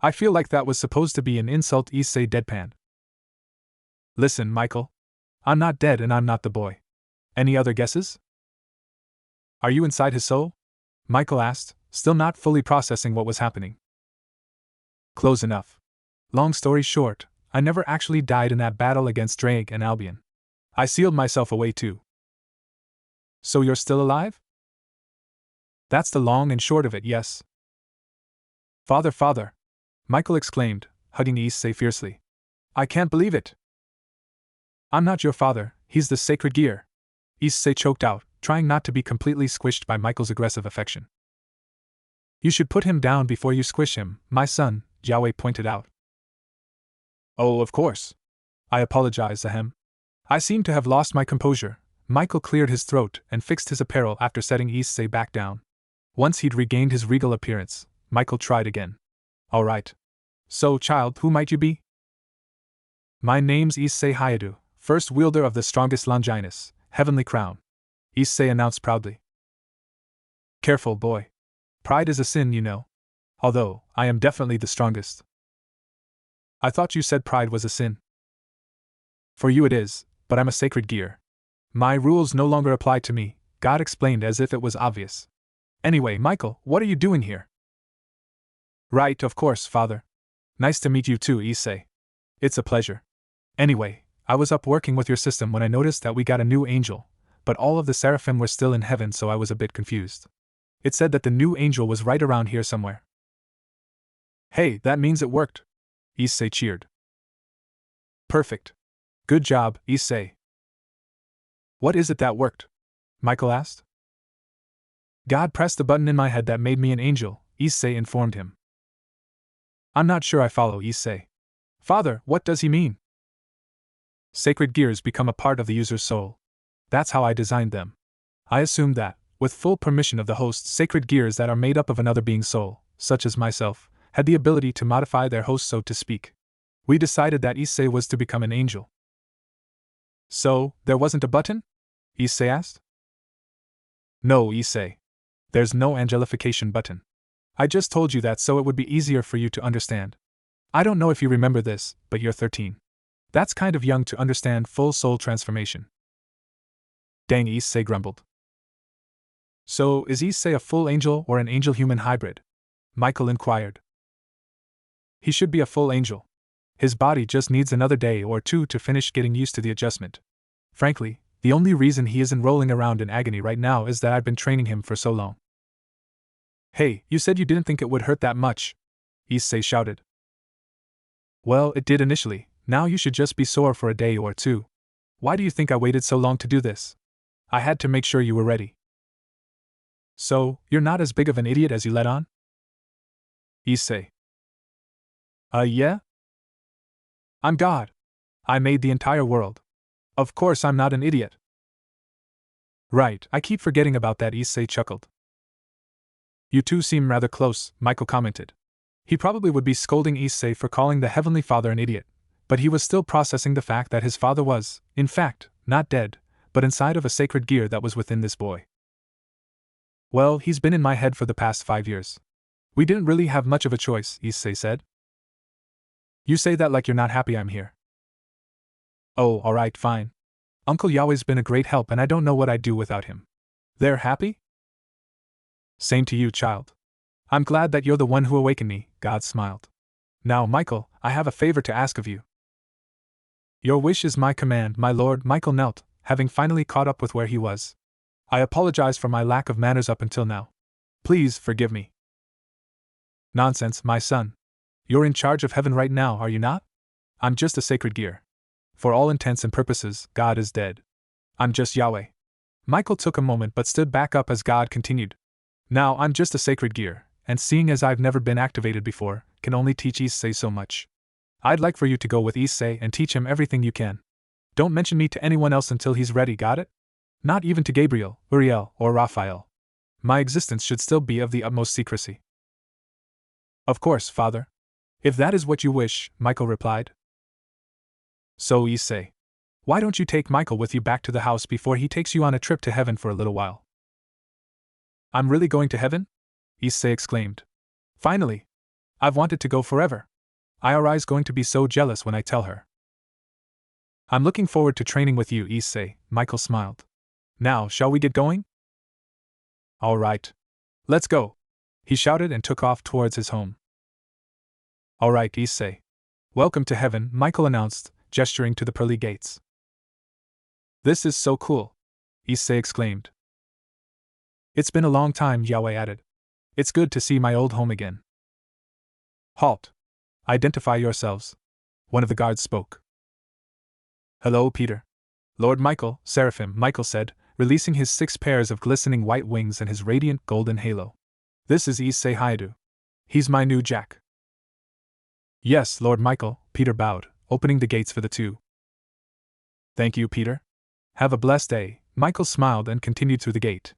I feel like that was supposed to be an insult, Issei deadpan. Listen, Michael. I'm not dead and I'm not the boy. Any other guesses? Are you inside his soul? Michael asked, still not fully processing what was happening. Close enough. Long story short, I never actually died in that battle against Drake and Albion. I sealed myself away too. So you're still alive? That's the long and short of it, yes. Father, Michael exclaimed, hugging Issei fiercely. I can't believe it. I'm not your father, he's the sacred gear. Issei choked out, trying not to be completely squished by Michael's aggressive affection. You should put him down before you squish him, my son, Yahweh pointed out. Oh, of course. I apologize, ahem. I seem to have lost my composure. Michael cleared his throat and fixed his apparel after setting Issei back down. Once he'd regained his regal appearance, Michael tried again. All right. So, child, who might you be? My name's Issei Hayadu, first wielder of the strongest Longinus, heavenly crown, Issei announced proudly. Careful, boy. Pride is a sin, you know. Although, I am definitely the strongest. I thought you said pride was a sin. For you it is, but I'm a sacred gear. My rules no longer apply to me, God explained as if it was obvious. Anyway, Michael, what are you doing here? Right, of course, father. Nice to meet you too, Issei. It's a pleasure. Anyway, I was up working with your system when I noticed that we got a new angel, but all of the seraphim were still in heaven, so I was a bit confused. It said that the new angel was right around here somewhere. Hey, that means it worked. Issei cheered. Perfect. Good job, Issei. What is it that worked? Michael asked. God pressed the button in my head that made me an angel, Issei informed him. I'm not sure I follow, Issei. Father, what does he mean? Sacred gears become a part of the user's soul. That's how I designed them. I assumed that, with full permission of the host, sacred gears that are made up of another being's soul, such as myself, had the ability to modify their host, so to speak. We decided that Issei was to become an angel. So, there wasn't a button? Issei asked. No, Issei. There's no angelification button. I just told you that so it would be easier for you to understand. I don't know if you remember this, but you're 13. That's kind of young to understand full soul transformation. Dang, Issei grumbled. So, is Issei a full angel or an angel-human hybrid? Michael inquired. He should be a full angel. His body just needs another day or two to finish getting used to the adjustment. Frankly, the only reason he isn't rolling around in agony right now is that I've been training him for so long. Hey, you said you didn't think it would hurt that much, Issei shouted. Well, it did initially. Now you should just be sore for a day or two. Why do you think I waited so long to do this? I had to make sure you were ready. So, you're not as big of an idiot as you let on? Issei. Yeah? I'm God. I made the entire world. Of course I'm not an idiot. Right, I keep forgetting about that, Issei chuckled. You two seem rather close, Michael commented. He probably would be scolding Issei for calling the Heavenly Father an idiot, but he was still processing the fact that his father was, in fact, not dead, but inside of a sacred gear that was within this boy. Well, he's been in my head for the past 5 years. We didn't really have much of a choice, Issei said. You say that like you're not happy I'm here. Oh, alright, fine. Uncle Yahweh's been a great help and I don't know what I'd do without him. They're happy? Same to you, child. I'm glad that you're the one who awakened me, God smiled. Now, Michael, I have a favor to ask of you. Your wish is my command, my lord. Michael knelt, having finally caught up with where he was. I apologize for my lack of manners up until now. Please forgive me. Nonsense, my son. You're in charge of heaven right now, are you not? I'm just a sacred gear. For all intents and purposes, God is dead. I'm just Yahweh. Michael took a moment but stood back up as God continued. Now I'm just a sacred gear, and seeing as I've never been activated before, can only teach Issei so much. I'd like for you to go with Issei and teach him everything you can. Don't mention me to anyone else until he's ready, got it? Not even to Gabriel, Uriel, or Raphael. My existence should still be of the utmost secrecy. Of course, father. If that is what you wish, Michael replied. So Issei, why don't you take Michael with you back to the house before he takes you on a trip to heaven for a little while? I'm really going to heaven? Issei exclaimed. Finally! I've wanted to go forever. Iori's going to be so jealous when I tell her. I'm looking forward to training with you, Issei, Michael smiled. Now, shall we get going? All right. Let's go, he shouted and took off towards his home. All right, Issei. Welcome to heaven, Michael announced, gesturing to the pearly gates. This is so cool, Issei exclaimed. It's been a long time, Yahweh added. It's good to see my old home again. Halt. Identify yourselves. One of the guards spoke. Hello, Peter. Lord Michael, Seraphim, Michael said, releasing his 6 pairs of glistening white wings and his radiant golden halo. This is Issei Hayato. He's my new Jack. Yes, Lord Michael, Peter bowed, opening the gates for the two. Thank you, Peter. Have a blessed day, Michael smiled and continued through the gate.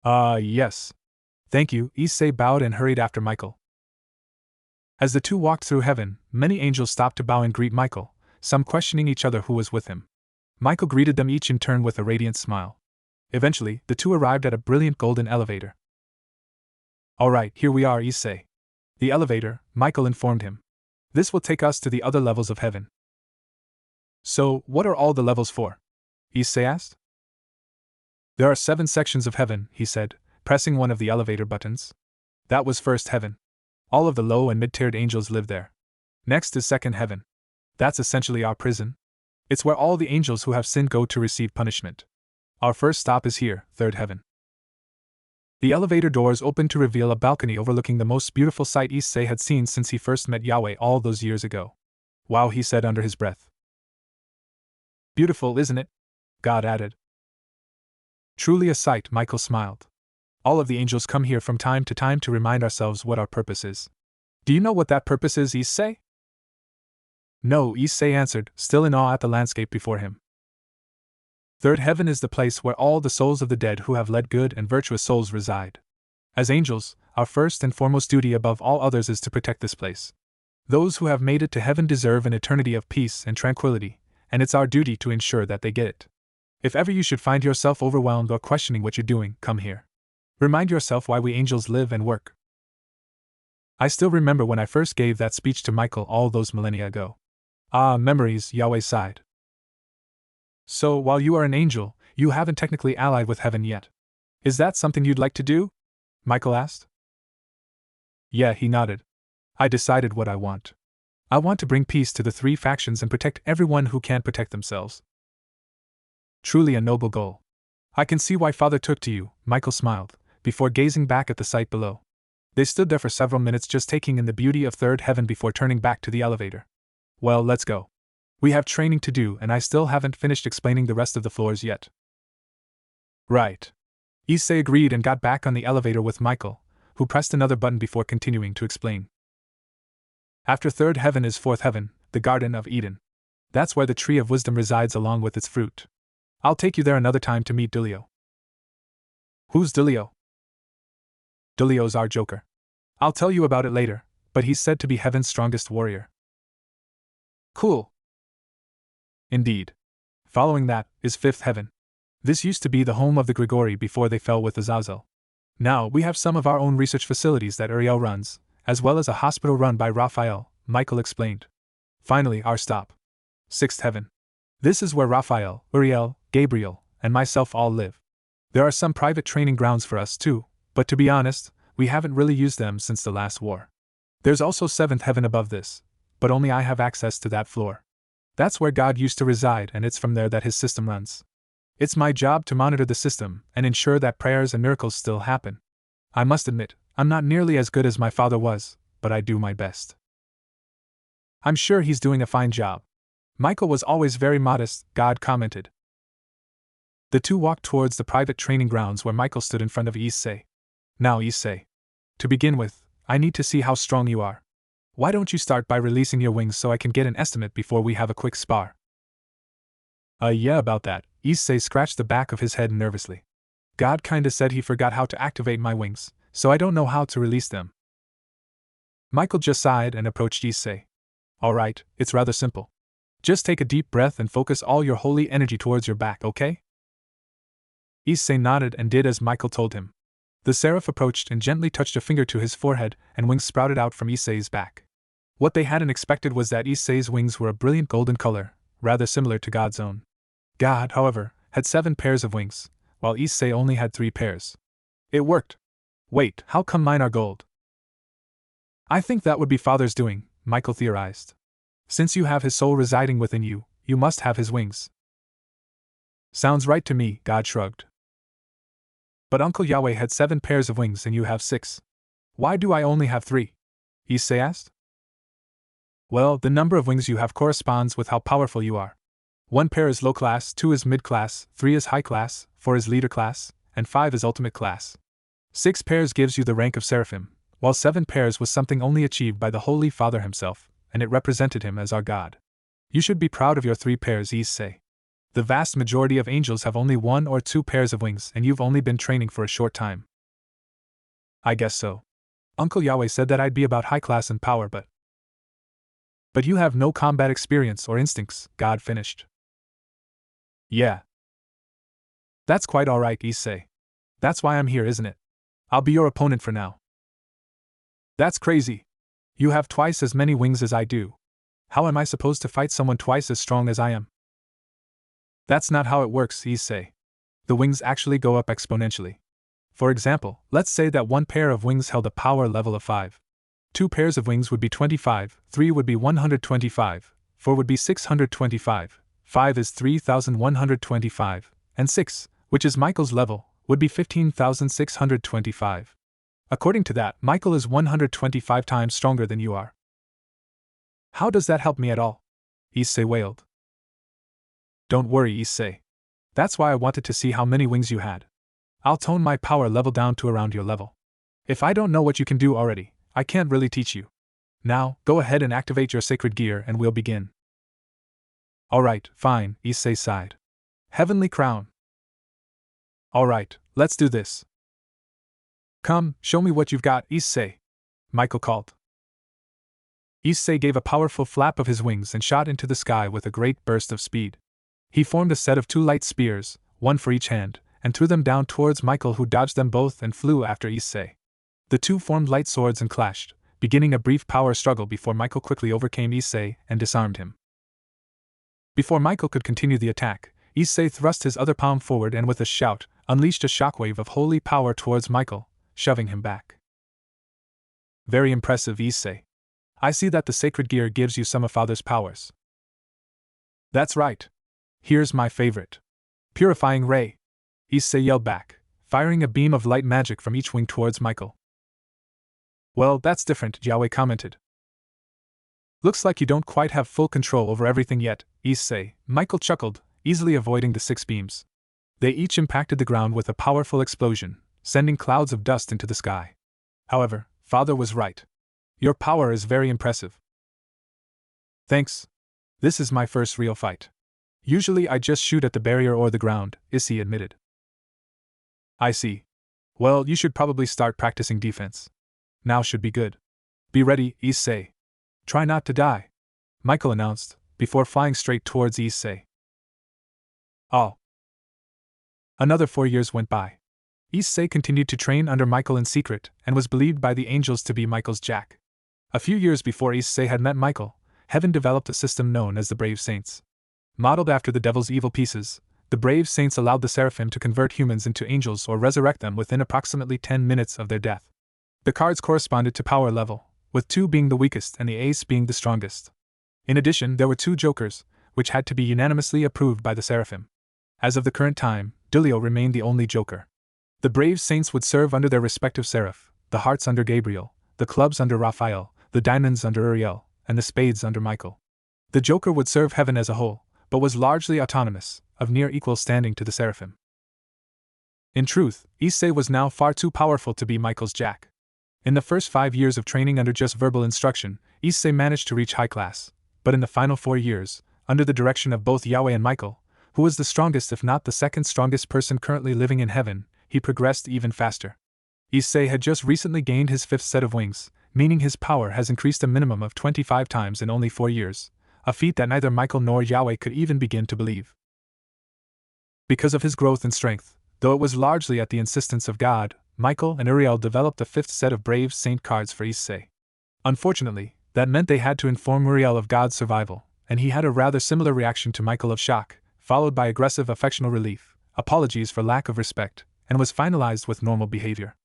Yes. Thank you, Issei bowed and hurried after Michael. As the two walked through heaven, many angels stopped to bow and greet Michael, some questioning each other who was with him. Michael greeted them each in turn with a radiant smile. Eventually, the two arrived at a brilliant golden elevator. All right, here we are, Issei. The elevator, Michael informed him. This will take us to the other levels of heaven. So, what are all the levels for? Issei asked. There are 7 sections of heaven, he said, pressing one of the elevator buttons. That was first heaven. All of the low and mid-tiered angels live there. Next is second heaven. That's essentially our prison. It's where all the angels who have sinned go to receive punishment. Our first stop is here, third heaven. The elevator doors opened to reveal a balcony overlooking the most beautiful sight Issei had seen since he first met Yahweh all those years ago. Wow, he said under his breath. Beautiful, isn't it? God added. Truly a sight, Michael smiled. All of the angels come here from time to time to remind ourselves what our purpose is. Do you know what that purpose is, Issei? No, Issei answered, still in awe at the landscape before him. Third heaven is the place where all the souls of the dead who have led good and virtuous souls reside. As angels, our first and foremost duty above all others is to protect this place. Those who have made it to heaven deserve an eternity of peace and tranquility, and it's our duty to ensure that they get it. If ever you should find yourself overwhelmed or questioning what you're doing, come here. Remind yourself why we angels live and work. I still remember when I first gave that speech to Michael all those millennia ago. Ah, memories, Yahweh sighed. So, while you are an angel, you haven't technically allied with heaven yet. Is that something you'd like to do? Michael asked. Yeah, he nodded. I decided what I want. I want to bring peace to the 3 factions and protect everyone who can't protect themselves. Truly a noble goal. I can see why Father took to you, Michael smiled, before gazing back at the sight below. They stood there for several minutes just taking in the beauty of third heaven before turning back to the elevator. Well, let's go. We have training to do and I still haven't finished explaining the rest of the floors yet. Right. Issei agreed and got back on the elevator with Michael, who pressed another button before continuing to explain. After third heaven is fourth heaven, the Garden of Eden. That's where the tree of wisdom resides along with its fruit. I'll take you there another time to meet Dulio. Who's Dulio? Dulio's our joker. I'll tell you about it later, but he's said to be heaven's strongest warrior. Cool. Indeed. Following that is Fifth Heaven. This used to be the home of the Grigori before they fell with Azazel. Now we have some of our own research facilities that Uriel runs, as well as a hospital run by Raphael, Michael explained. Finally, our stop. Sixth Heaven. This is where Raphael, Uriel, Gabriel, and myself all live. There are some private training grounds for us too, but to be honest, we haven't really used them since the last war. There's also Seventh Heaven above this, but only I have access to that floor. That's where God used to reside, and it's from there that his system runs. It's my job to monitor the system and ensure that prayers and miracles still happen. I must admit, I'm not nearly as good as my father was, but I do my best. I'm sure he's doing a fine job. Michael was always very modest, God commented. The two walked towards the private training grounds where Michael stood in front of Issei. Now Issei. To begin with, I need to see how strong you are. Why don't you start by releasing your wings so I can get an estimate before we have a quick spar? Yeah, about that. Issei scratched the back of his head nervously. God kinda said he forgot how to activate my wings, so I don't know how to release them. Michael just sighed and approached Issei. Alright, it's rather simple. Just take a deep breath and focus all your holy energy towards your back, okay? Issei nodded and did as Michael told him. The seraph approached and gently touched a finger to his forehead, and wings sprouted out from Issei's back. What they hadn't expected was that Issei's wings were a brilliant golden color, rather similar to God's own. God, however, had 7 pairs of wings, while Issei only had 3 pairs. It worked. Wait, how come mine are gold? I think that would be Father's doing, Michael theorized. Since you have his soul residing within you, you must have his wings. Sounds right to me, God shrugged. But Uncle Yahweh had 7 pairs of wings and you have 6. Why do I only have 3? Issei asked. Well, the number of wings you have corresponds with how powerful you are. 1 pair is low class, 2 is mid class, 3 is high class, 4 is leader class, and 5 is ultimate class. 6 pairs gives you the rank of seraphim, while 7 pairs was something only achieved by the Holy Father himself, and it represented him as our God. You should be proud of your 3 pairs, Issei. The vast majority of angels have only 1 or 2 pairs of wings, and you've only been training for a short time. I guess so. Uncle Yahweh said that I'd be about high class in power, but you have no combat experience or instincts, God finished. Yeah. That's quite alright, Issei. That's why I'm here, isn't it? I'll be your opponent for now. That's crazy. You have twice as many wings as I do. How am I supposed to fight someone twice as strong as I am? That's not how it works, Issei. The wings actually go up exponentially. For example, let's say that 1 pair of wings held a power level of 5. 2 pairs of wings would be 25, 3 would be 125, 4 would be 625, 5 is 3125, and 6, which is Michael's level, would be 15,625. According to that, Michael is 125 times stronger than you are. How does that help me at all? Issei wailed. Don't worry, Issei. That's why I wanted to see how many wings you had. I'll tone my power level down to around your level. If I don't know what you can do already, I can't really teach you. Now, go ahead and activate your sacred gear and we'll begin. Alright, fine, Issei sighed. Heavenly crown. Alright, let's do this. Come, show me what you've got, Issei, Michael called. Issei gave a powerful flap of his wings and shot into the sky with a great burst of speed. He formed a set of 2 light spears, 1 for each hand, and threw them down towards Michael, who dodged them both and flew after Issei. The 2 formed light swords and clashed, beginning a brief power struggle before Michael quickly overcame Issei and disarmed him. Before Michael could continue the attack, Issei thrust his other palm forward and with a shout, unleashed a shockwave of holy power towards Michael, shoving him back. Very impressive, Issei. I see that the sacred gear gives you some of Father's powers. That's right. Here's my favorite. Purifying ray. Issei yelled back, firing a beam of light magic from each wing towards Michael. Well, that's different, Yahweh commented. Looks like you don't quite have full control over everything yet, Issei, Michael chuckled, easily avoiding the 6 beams. They each impacted the ground with a powerful explosion, sending clouds of dust into the sky. However, Father was right. Your power is very impressive. Thanks. This is my first real fight. Usually I just shoot at the barrier or the ground, Issei admitted. I see. Well, you should probably start practicing defense. Now should be good. Be ready, Issei. Try not to die, Michael announced, before flying straight towards Issei. Oh. Another 4 years went by. Issei continued to train under Michael in secret and was believed by the angels to be Michael's Jack. A few years before Issei had met Michael, heaven developed a system known as the Brave Saints. Modeled after the devil's evil pieces, the Brave Saints allowed the Seraphim to convert humans into angels or resurrect them within approximately 10 minutes of their death. The cards corresponded to power level, with 2 being the weakest and the ace being the strongest. In addition, there were 2 jokers, which had to be unanimously approved by the Seraphim. As of the current time, Dulio remained the only joker. The Brave Saints would serve under their respective seraph, the hearts under Gabriel, the clubs under Raphael, the diamonds under Uriel, and the spades under Michael. The joker would serve heaven as a whole, but was largely autonomous, of near equal standing to the Seraphim. In truth, Issei was now far too powerful to be Michael's Jack. In the first 5 years of training under just verbal instruction, Issei managed to reach high class, but in the final 4 years, under the direction of both Yahweh and Michael, who was the strongest if not the second strongest person currently living in heaven, he progressed even faster. Issei had just recently gained his 5th set of wings, meaning his power has increased a minimum of 25 times in only 4 years, a feat that neither Michael nor Yahweh could even begin to believe. Because of his growth and strength, though it was largely at the insistence of God, Michael and Uriel developed a 5th set of Brave Saint cards for Issei. Unfortunately, that meant they had to inform Uriel of God's survival, and he had a rather similar reaction to Michael of shock, followed by aggressive affectional relief, apologies for lack of respect, and was finalized with normal behavior.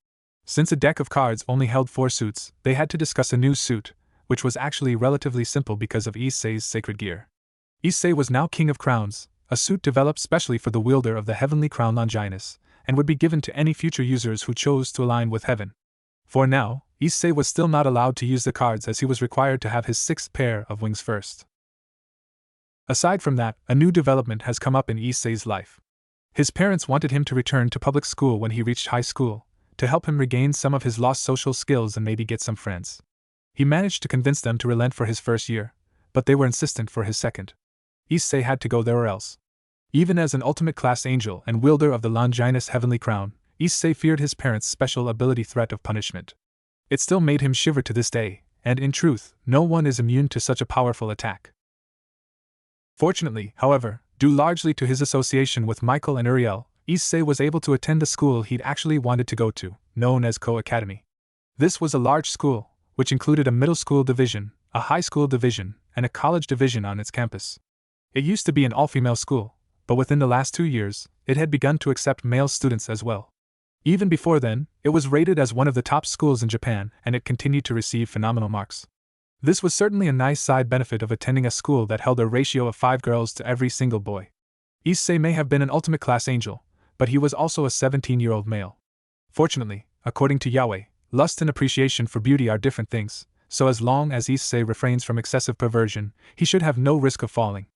Since a deck of cards only held 4 suits, they had to discuss a new suit, which was actually relatively simple because of Issei's sacred gear. Issei was now King of Crowns, a suit developed specially for the wielder of the heavenly crown Longinus, and would be given to any future users who chose to align with heaven. For now, Issei was still not allowed to use the cards as he was required to have his 6th pair of wings first. Aside from that, a new development has come up in Issei's life. His parents wanted him to return to public school when he reached high school, to help him regain some of his lost social skills and maybe get some friends. He managed to convince them to relent for his first year, but they were insistent for his second. Issei had to go there or else. Even as an ultimate class angel and wielder of the Longinus heavenly crown, Issei feared his parents' special ability threat of punishment. It still made him shiver to this day, and in truth, no one is immune to such a powerful attack. Fortunately, however, due largely to his association with Michael and Uriel, Issei was able to attend the school he'd actually wanted to go to, known as Co-Academy. This was a large school, which included a middle school division, a high school division, and a college division on its campus. It used to be an all-female school, but within the last 2 years, it had begun to accept male students as well. Even before then, it was rated as one of the top schools in Japan, and it continued to receive phenomenal marks. This was certainly a nice side benefit of attending a school that held a ratio of 5 girls to every single boy. Issei may have been an ultimate class angel, but he was also a 17-year-old male. Fortunately, according to Yahweh, lust and appreciation for beauty are different things, so as long as Issei refrains from excessive perversion, he should have no risk of falling.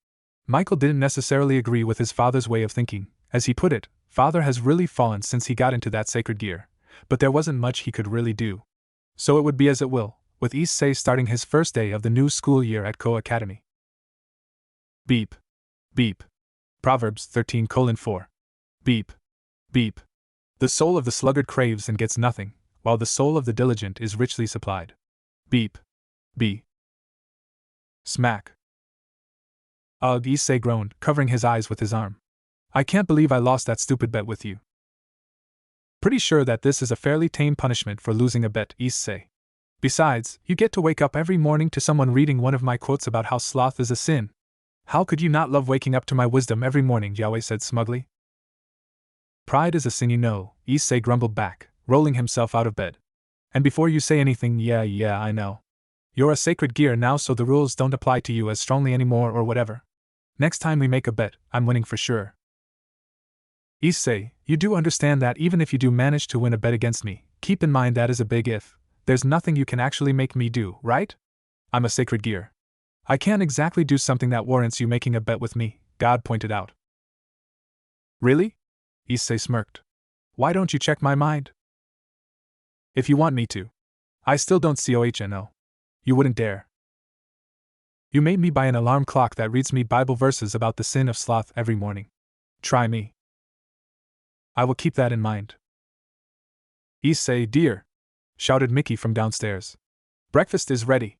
Michael didn't necessarily agree with his father's way of thinking. As he put it, father has really fallen since he got into that sacred gear, but there wasn't much he could really do. So it would be as it will, with Issei starting his first day of the new school year at Co-Academy. Beep. Beep. Proverbs 13:4. Beep. Beep. The soul of the sluggard craves and gets nothing, while the soul of the diligent is richly supplied. Beep. Beep. Smack. Ugh, Issei groaned, covering his eyes with his arm. I can't believe I lost that stupid bet with you. Pretty sure that this is a fairly tame punishment for losing a bet, Issei. Besides, you get to wake up every morning to someone reading one of my quotes about how sloth is a sin. How could you not love waking up to my wisdom every morning, Yahweh said smugly. Pride is a sin, you know, Issei grumbled back, rolling himself out of bed. And before you say anything, yeah, I know. You're a sacred gear now, so the rules don't apply to you as strongly anymore or whatever. Next time we make a bet, I'm winning for sure. Issei, you do understand that even if you do manage to win a bet against me, keep in mind that is a big if. There's nothing you can actually make me do, right? I'm a sacred gear. I can't exactly do something that warrants you making a bet with me, God pointed out. Really? Issei smirked. Why don't you check my mind? If you want me to. I still don't COHNO. You wouldn't dare. You made me buy an alarm clock that reads me Bible verses about the sin of sloth every morning. Try me. I will keep that in mind. Issei, dear! Shouted Mickey from downstairs. Breakfast is ready.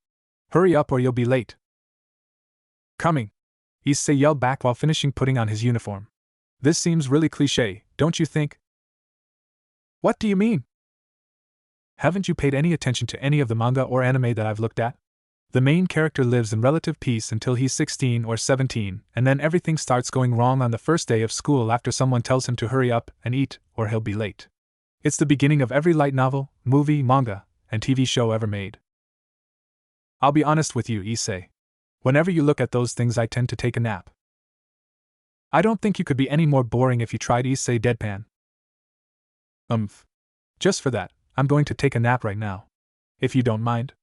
Hurry up or you'll be late. Coming! Issei yelled back while finishing putting on his uniform. This seems really cliché, don't you think? What do you mean? Haven't you paid any attention to any of the manga or anime that I've looked at? The main character lives in relative peace until he's 16 or 17, and then everything starts going wrong on the first day of school after someone tells him to hurry up and eat, or he'll be late. It's the beginning of every light novel, movie, manga, and TV show ever made. I'll be honest with you, Issei. Whenever you look at those things, I tend to take a nap. I don't think you could be any more boring if you tried, Issei deadpan. Just for that, I'm going to take a nap right now. If you don't mind.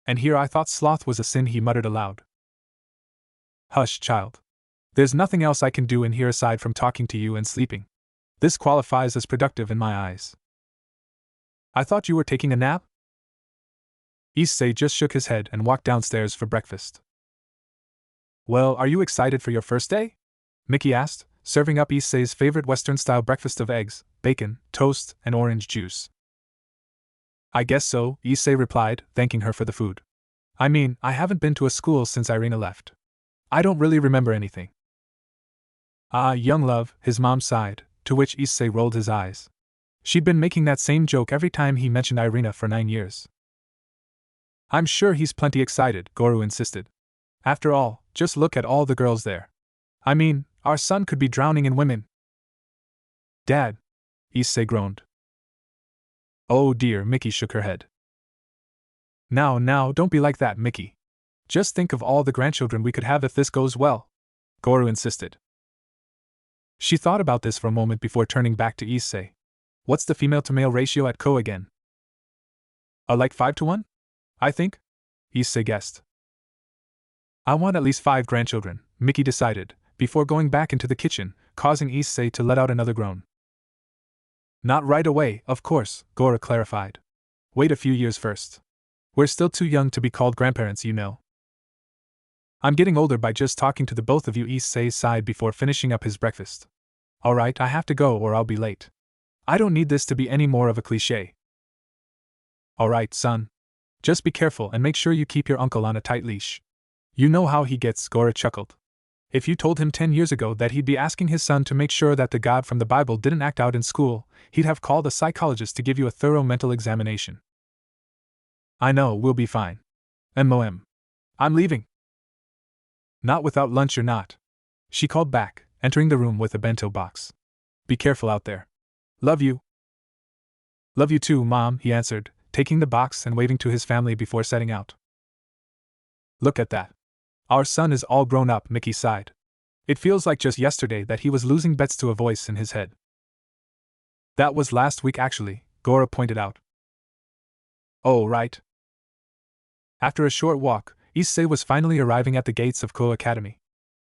And here I thought sloth was a sin, he muttered aloud. Hush, child. There's nothing else I can do in here aside from talking to you and sleeping. This qualifies as productive in my eyes. I thought you were taking a nap? Issei just shook his head and walked downstairs for breakfast. Well, are you excited for your first day? Mickey asked, serving up Issei's favorite Western-style breakfast of eggs, bacon, toast, and orange juice. I guess so, Issei replied, thanking her for the food. I mean, I haven't been to a school since Irina left. I don't really remember anything. Ah, young love, his mom sighed, to which Issei rolled his eyes. She'd been making that same joke every time he mentioned Irina for 9 years. I'm sure he's plenty excited, Goru insisted. After all, just look at all the girls there. I mean, our son could be drowning in women. Dad, Issei groaned. Oh dear, Mickey shook her head. Now, don't be like that, Mickey. Just think of all the grandchildren we could have if this goes well, Goru insisted. She thought about this for a moment before turning back to Issei. What's the female-to-male ratio at Ko again? Like 5-to-1? I think? Issei guessed. I want at least 5 grandchildren, Mickey decided, before going back into the kitchen, causing Issei to let out another groan. Not right away, of course, Goru clarified. Wait a few years first. We're still too young to be called grandparents, you know. I'm getting older by just talking to the both of you, Issei sighed before finishing up his breakfast. Alright, I have to go or I'll be late. I don't need this to be any more of a cliché. Alright, son. Just be careful and make sure you keep your uncle on a tight leash. You know how he gets, Goru chuckled. If you told him 10 years ago that he'd be asking his son to make sure that the God from the Bible didn't act out in school, he'd have called a psychologist to give you a thorough mental examination. I know, we'll be fine. MOM. I'm leaving. Not without lunch you're not. She called back, entering the room with a bento box. Be careful out there. Love you. Love you too, Mom, he answered, taking the box and waving to his family before setting out. Look at that. Our son is all grown up, Mickey sighed. It feels like just yesterday that he was losing bets to a voice in his head. That was last week actually, Goru pointed out. Oh, right. After a short walk, Issei was finally arriving at the gates of Ko Academy.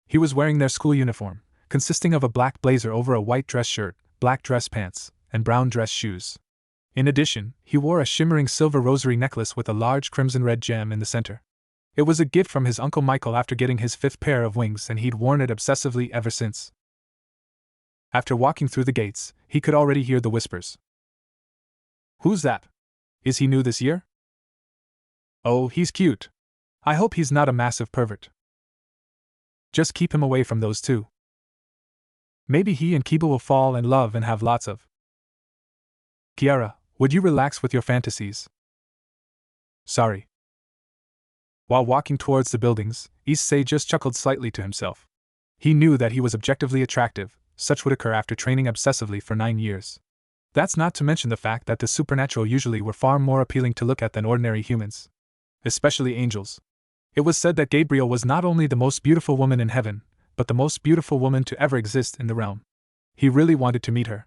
He was wearing their school uniform, consisting of a black blazer over a white dress shirt, black dress pants, and brown dress shoes. In addition, he wore a shimmering silver rosary necklace with a large crimson-red gem in the center. It was a gift from his Uncle Michael after getting his 5th pair of wings, and he'd worn it obsessively ever since. After walking through the gates, he could already hear the whispers. Who's that? Is he new this year? Oh, he's cute. I hope he's not a massive pervert. Just keep him away from those two. Maybe he and Kiba will fall in love and have lots of. Kiara, would you relax with your fantasies? Sorry. While walking towards the buildings, Issei just chuckled slightly to himself. He knew that he was objectively attractive, such would occur after training obsessively for 9 years. That's not to mention the fact that the supernatural usually were far more appealing to look at than ordinary humans. Especially angels. It was said that Gabriel was not only the most beautiful woman in heaven, but the most beautiful woman to ever exist in the realm. He really wanted to meet her.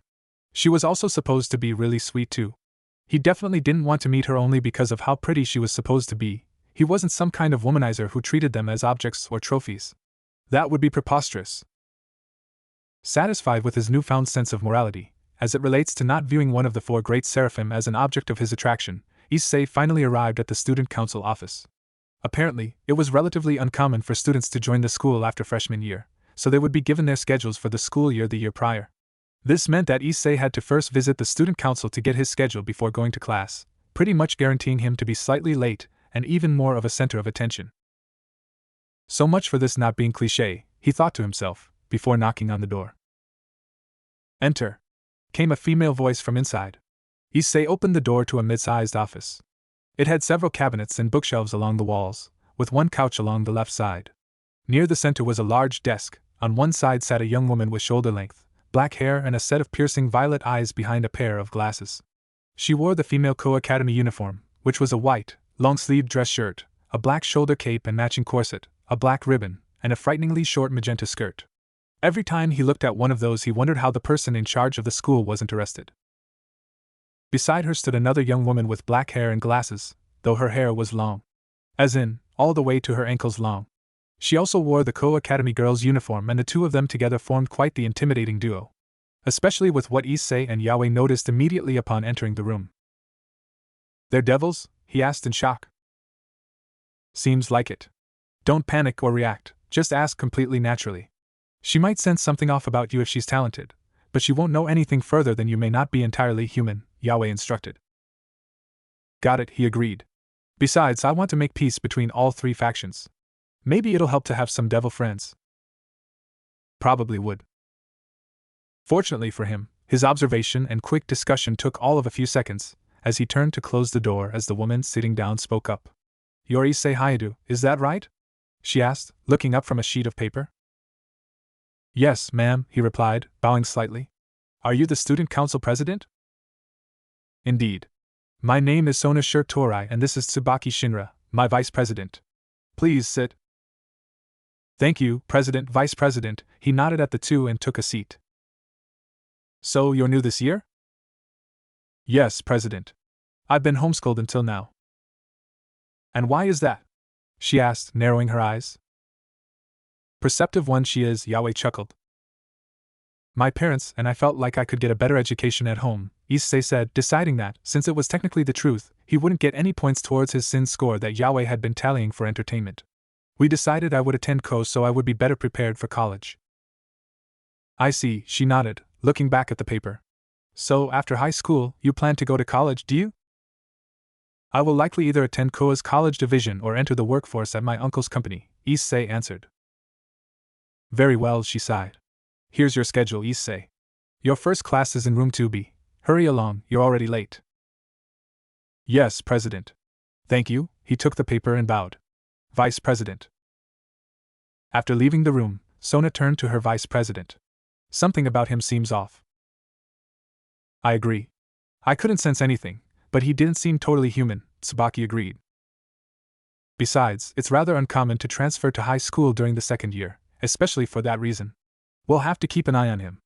She was also supposed to be really sweet too. He definitely didn't want to meet her only because of how pretty she was supposed to be. He wasn't some kind of womanizer who treated them as objects or trophies. That would be preposterous. Satisfied with his newfound sense of morality, as it relates to not viewing one of the 4 great seraphim as an object of his attraction, Issei finally arrived at the student council office. Apparently, it was relatively uncommon for students to join the school after freshman year, so they would be given their schedules for the school year the year prior. This meant that Issei had to first visit the student council to get his schedule before going to class, pretty much guaranteeing him to be slightly late and even more of a center of attention. So much for this not being cliché, he thought to himself, before knocking on the door. Enter, came a female voice from inside. Issei opened the door to a mid-sized office. It had several cabinets and bookshelves along the walls, with one couch along the left side. Near the center was a large desk. On one side sat a young woman with shoulder-length, black hair and a set of piercing violet eyes behind a pair of glasses. She wore the female co-academy uniform, which was a white, long-sleeved dress shirt, a black shoulder cape and matching corset, a black ribbon, and a frighteningly short magenta skirt. Every time he looked at one of those, he wondered how the person in charge of the school wasn't arrested. Beside her stood another young woman with black hair and glasses, though her hair was long. As in, all the way to her ankles long. She also wore the co-academy girls' uniform, and the two of them together formed quite the intimidating duo. Especially with what Issei and Yaoi noticed immediately upon entering the room. "They're devils?" he asked in shock. "Seems like it. Don't panic or react, just ask completely naturally. She might sense something off about you if she's talented, but she won't know anything further than you may not be entirely human," Yaoi instructed. "Got it," he agreed. "Besides, I want to make peace between all three factions. Maybe it'll help to have some devil friends." Probably would. Fortunately for him, his observation and quick discussion took all of a few seconds, as he turned to close the door as the woman sitting down spoke up. "You're Issei Hayato, is that right?" she asked, looking up from a sheet of paper. "Yes, ma'am," he replied, bowing slightly. "Are you the student council president?" "Indeed. My name is Sona Torai and this is Tsubaki Shinra, my vice president. Please sit." "Thank you, President, Vice President," he nodded at the two and took a seat. "So you're new this year?" "Yes, President. I've been homeschooled until now." "And why is that?" she asked, narrowing her eyes. "Perceptive one she is," Yaoi chuckled. "My parents and I felt like I could get a better education at home," Issei said, deciding that, since it was technically the truth, he wouldn't get any points towards his sin score that Yaoi had been tallying for entertainment. "We decided I would attend Co so I would be better prepared for college." "I see," she nodded, looking back at the paper. "So, after high school, you plan to go to college, do you?" "I will likely either attend Koa's college division or enter the workforce at my uncle's company," Issei answered. "Very well," she sighed. "Here's your schedule, Issei. Your first class is in room 2B. Hurry along, you're already late." "Yes, President." "Thank you," he took the paper and bowed. "Vice President." After leaving the room, Sona turned to her vice president. "Something about him seems off." "I agree. I couldn't sense anything, but he didn't seem totally human," Tsubaki agreed. "Besides, it's rather uncommon to transfer to high school during the second year, especially for that reason. We'll have to keep an eye on him."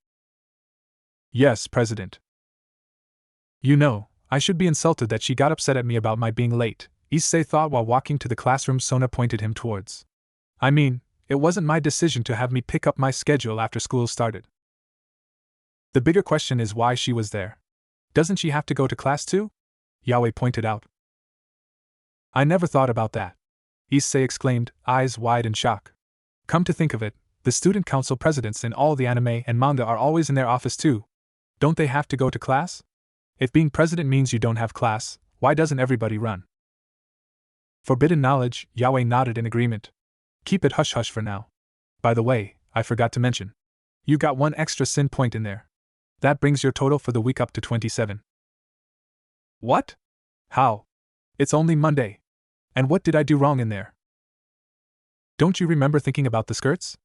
"Yes, President." "You know, I should be insulted that she got upset at me about my being late," Issei thought while walking to the classroom Sona pointed him towards. "I mean, it wasn't my decision to have me pick up my schedule after school started. The bigger question is why she was there. Doesn't she have to go to class too?" Yaoi pointed out. "I never thought about that," Issei exclaimed, eyes wide in shock. "Come to think of it, the student council presidents in all the anime and manga are always in their office too. Don't they have to go to class? If being president means you don't have class, why doesn't everybody run?" "Forbidden knowledge," Yaoi nodded in agreement. "Keep it hush-hush for now. By the way, I forgot to mention. You got one extra sin point in there. That brings your total for the week up to 27. "What? How? It's only Monday. And what did I do wrong in there?" "Don't you remember thinking about the skirts?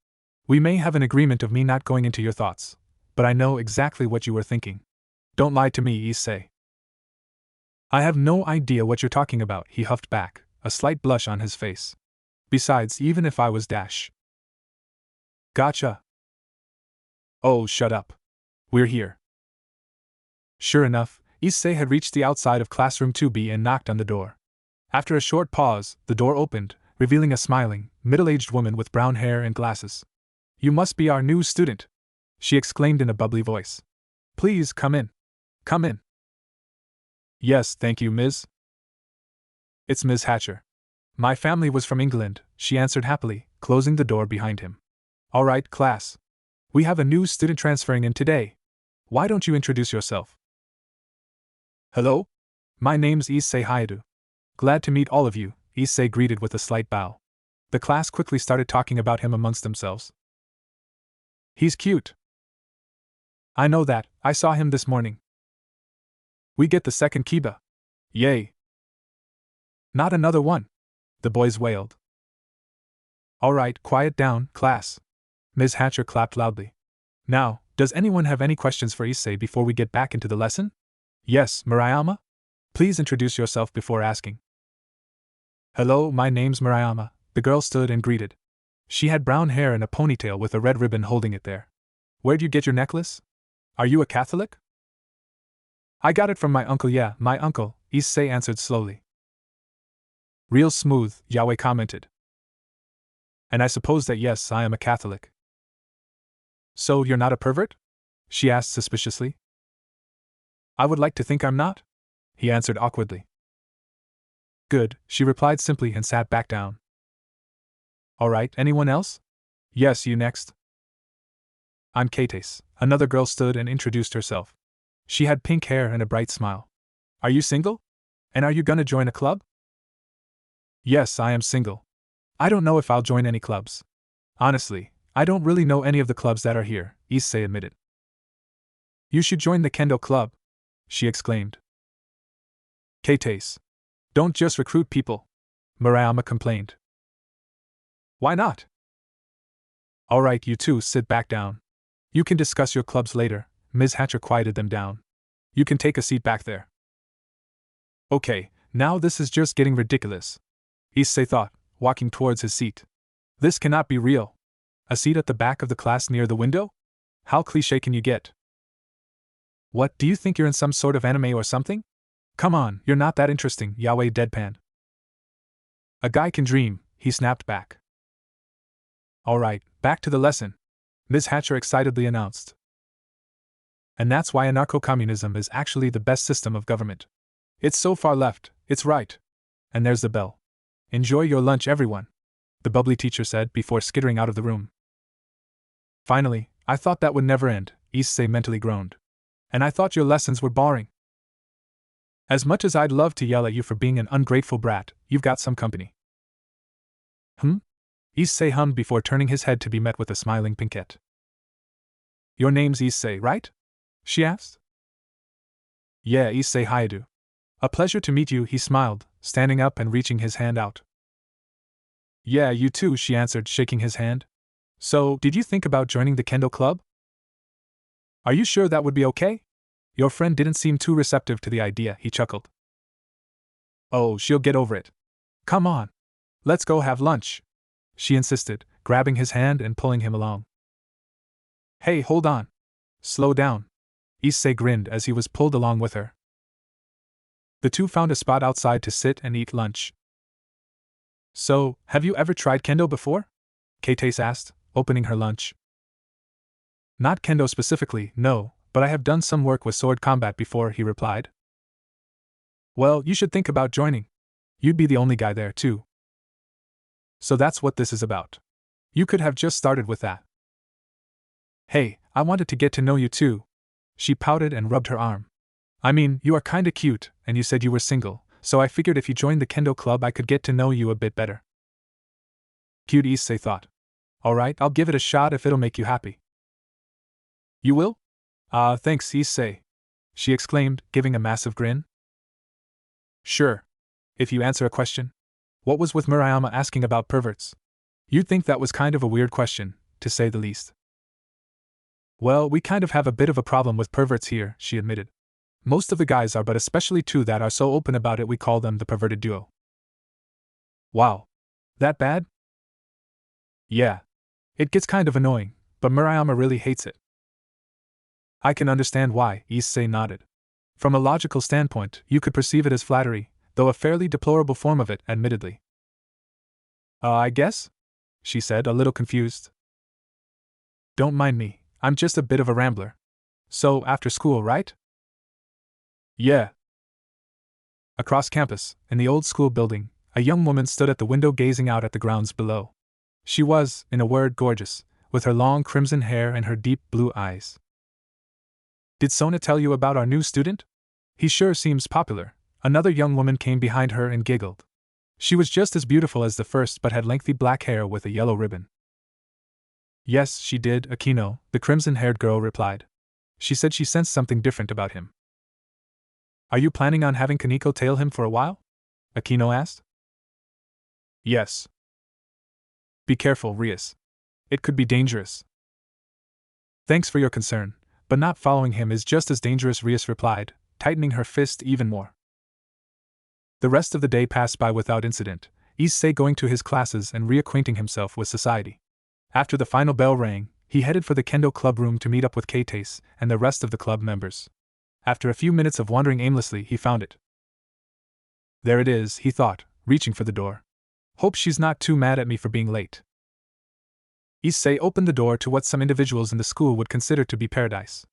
We may have an agreement of me not going into your thoughts, but I know exactly what you were thinking. Don't lie to me, Issei." "I have no idea what you're talking about," he huffed back, a slight blush on his face. "Besides, even if I was dash." "Gotcha." "Oh, shut up. We're here." Sure enough, Issei had reached the outside of classroom 2B and knocked on the door. After a short pause, the door opened, revealing a smiling, middle-aged woman with brown hair and glasses. "You must be our new student," she exclaimed in a bubbly voice. "Please come in. Come in." "Yes, thank you, Ms. It's Ms. Hatcher. My family was from England," she answered happily, closing the door behind him. "All right, class. We have a new student transferring in today. Why don't you introduce yourself? Hello? My name's Issei Hayadu. Glad to meet all of you, Issei greeted with a slight bow. The class quickly started talking about him amongst themselves. He's cute. I know that, I saw him this morning. We get the second kiba. Yay. Not another one. The boys wailed. All right, quiet down, class. Ms. Hatcher clapped loudly. Now, does anyone have any questions for Issei before we get back into the lesson? Yes, Murayama? Please introduce yourself before asking. Hello, my name's Murayama, the girl stood and greeted. She had brown hair and a ponytail with a red ribbon holding it there. Where'd you get your necklace? Are you a Catholic? I got it from my uncle, yeah, my uncle, Issei answered slowly. Real smooth, Yahweh commented. And I suppose that yes, I am a Catholic. So you're not a pervert? She asked suspiciously. I would like to think I'm not, he answered awkwardly. Good, she replied simply and sat back down. All right, anyone else? Yes, you next. I'm Kates, another girl stood and introduced herself. She had pink hair and a bright smile. Are you single? And are you gonna join a club? Yes, I am single. I don't know if I'll join any clubs. Honestly, I don't really know any of the clubs that are here, Issei admitted. You should join the Kendo Club, she exclaimed. Kates. Don't just recruit people, Murayama complained. Why not? All right, you two sit back down. You can discuss your clubs later, Ms. Hatcher quieted them down. You can take a seat back there. Okay, now this is just getting ridiculous, Issei thought, walking towards his seat. This cannot be real. A seat at the back of the class near the window? How cliché can you get? What, do you think you're in some sort of anime or something? Come on, you're not that interesting, Yahweh deadpanned. A guy can dream, he snapped back. All right, back to the lesson, Ms. Hatcher excitedly announced. And that's why anarcho-communism is actually the best system of government. It's so far left, it's right. And there's the bell. Enjoy your lunch, everyone, the bubbly teacher said before skittering out of the room. Finally, I thought that would never end, Issei mentally groaned. And I thought your lessons were boring. As much as I'd love to yell at you for being an ungrateful brat, you've got some company. Issei hummed before turning his head to be met with a smiling Pinkette. Your name's Issei, right? She asked. Yeah, Issei Hayadu. A pleasure to meet you, he smiled, standing up and reaching his hand out. Yeah, you too, she answered, shaking his hand. So, did you think about joining the Kendo Club? Are you sure that would be okay? Your friend didn't seem too receptive to the idea, he chuckled. Oh, she'll get over it. Come on. Let's go have lunch, she insisted, grabbing his hand and pulling him along. Hey, hold on. Slow down. Issei grinned as he was pulled along with her. The two found a spot outside to sit and eat lunch. So, have you ever tried Kendo before? Kates asked, opening her lunch. Not Kendo specifically, no, but I have done some work with sword combat before, he replied. Well, you should think about joining. You'd be the only guy there, too. So that's what this is about. You could have just started with that. Hey, I wanted to get to know you too. She pouted and rubbed her arm. I mean, you are kinda cute, and you said you were single, so I figured if you joined the Kendo Club I could get to know you a bit better. Cute, Issei thought. Alright, I'll give it a shot if it'll make you happy. You will? Thanks, Issei, she exclaimed, giving a massive grin. Sure. If you answer a question. What was with Murayama asking about perverts? You'd think that was kind of a weird question, to say the least. Well, we kind of have a bit of a problem with perverts here, she admitted. Most of the guys are, but especially two that are so open about it we call them the perverted duo. Wow. That bad? Yeah. It gets kind of annoying, but Murayama really hates it. I can understand why, Issei nodded. From a logical standpoint, you could perceive it as flattery, though a fairly deplorable form of it, admittedly. I guess? She said, a little confused. Don't mind me, I'm just a bit of a rambler. So, after school, right? Yeah. Across campus, in the old school building, a young woman stood at the window gazing out at the grounds below. She was, in a word, gorgeous, with her long crimson hair and her deep blue eyes. Did Sona tell you about our new student? He sure seems popular. Another young woman came behind her and giggled. She was just as beautiful as the first but had lengthy black hair with a yellow ribbon. Yes, she did, Akino, the crimson-haired girl replied. She said she sensed something different about him. Are you planning on having Kaneko tail him for a while? Akino asked. Yes. Be careful, Rias. It could be dangerous. Thanks for your concern, but not following him is just as dangerous, Rias replied, tightening her fist even more. The rest of the day passed by without incident, Issei going to his classes and reacquainting himself with society. After the final bell rang, he headed for the Kendo club room to meet up with Keitase and the rest of the club members. After a few minutes of wandering aimlessly, he found it. There it is, he thought, reaching for the door. Hope she's not too mad at me for being late. Issei opened the door to what some individuals in the school would consider to be paradise.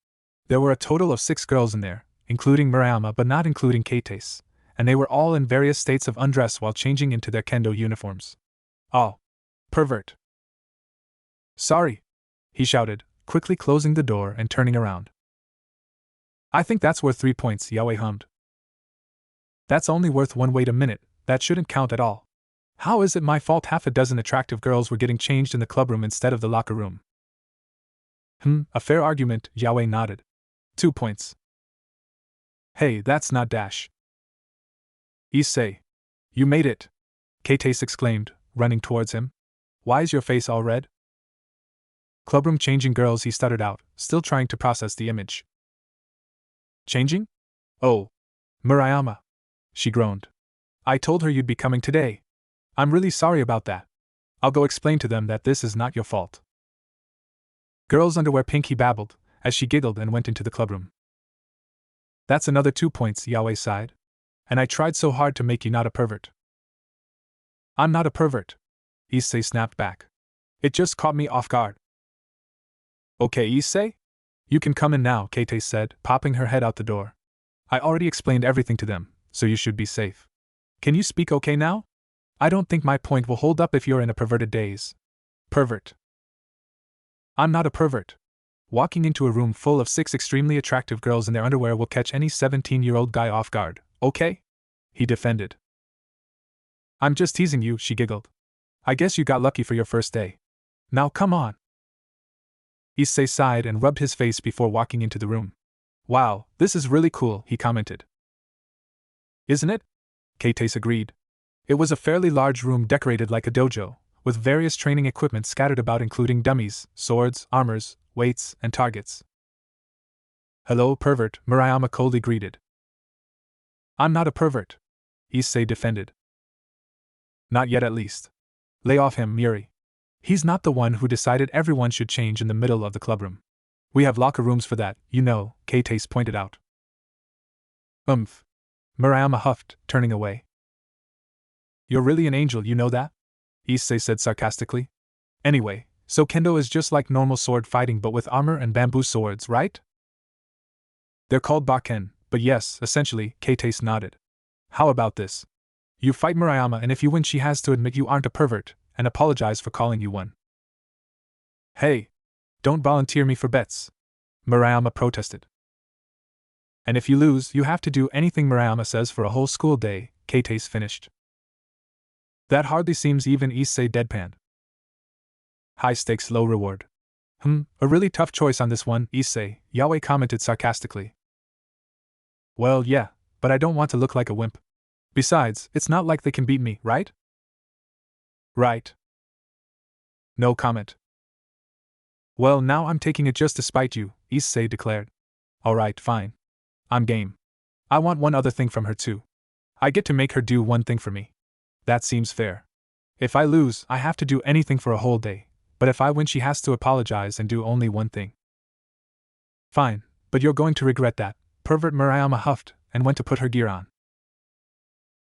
There were a total of 6 girls in there, including Murayama but not including Keitase, and they were all in various states of undress while changing into their Kendo uniforms. Oh. Pervert. Sorry, he shouted, quickly closing the door and turning around. I think that's worth 3 points, Yaoi hummed. That's only worth 1. Wait a minute, that shouldn't count at all. How is it my fault half a dozen attractive girls were getting changed in the clubroom instead of the locker room? A fair argument, Yaoi nodded. 2 points. Hey, that's not dash. Issei. You made it, Keitase exclaimed, running towards him. Why is your face all red? Clubroom changing girls, he stuttered out, still trying to process the image. Changing? Oh. Murayama. She groaned. I told her you'd be coming today. I'm really sorry about that. I'll go explain to them that this is not your fault. Girls' underwear pink, he babbled, as she giggled and went into the clubroom. That's another 2 points, Yaoi sighed. And I tried so hard to make you not a pervert. I'm not a pervert, Issei snapped back. It just caught me off guard. Okay, Issei? You can come in now, Keitase said, popping her head out the door. I already explained everything to them, so you should be safe. Can you speak okay now? I don't think my point will hold up if you're in a perverted daze. Pervert. I'm not a pervert. Walking into a room full of 6 extremely attractive girls in their underwear will catch any 17-year-old guy off guard, okay? He defended. I'm just teasing you, she giggled. I guess you got lucky for your first day. Now come on. Issei sighed and rubbed his face before walking into the room. Wow, this is really cool, he commented. Isn't it? Keitase agreed. It was a fairly large room decorated like a dojo, with various training equipment scattered about including dummies, swords, armors, weights, and targets. Hello, pervert, Murayama coldly greeted. I'm not a pervert, Issei defended. Not yet at least. Lay off him, Miri. He's not the one who decided everyone should change in the middle of the clubroom. We have locker rooms for that, you know, Keitase pointed out. Murayama huffed, turning away. You're really an angel, you know that? Issei said sarcastically. Anyway, so Kendo is just like normal sword fighting but with armor and bamboo swords, right? They're called Bakken, but yes, essentially, Keitase nodded. How about this? You fight Murayama and if you win she has to admit you aren't a pervert, and apologize for calling you one. Hey! Don't volunteer me for bets, Murayama protested. And if you lose, you have to do anything Murayama says for a whole school day, Keitase finished. That hardly seems even, Issei deadpanned. High stakes, low reward. A really tough choice on this one, Issei, Yaoi commented sarcastically. Well, yeah, but I don't want to look like a wimp. Besides, it's not like they can beat me, right? Right. No comment. Well, now I'm taking it just to spite you, Issei declared. Alright, fine. I'm game. I want one other thing from her too. I get to make her do one thing for me. That seems fair. If I lose, I have to do anything for a whole day, but if I win she has to apologize and do only one thing. Fine, but you're going to regret that, pervert, Murayama huffed, and went to put her gear on.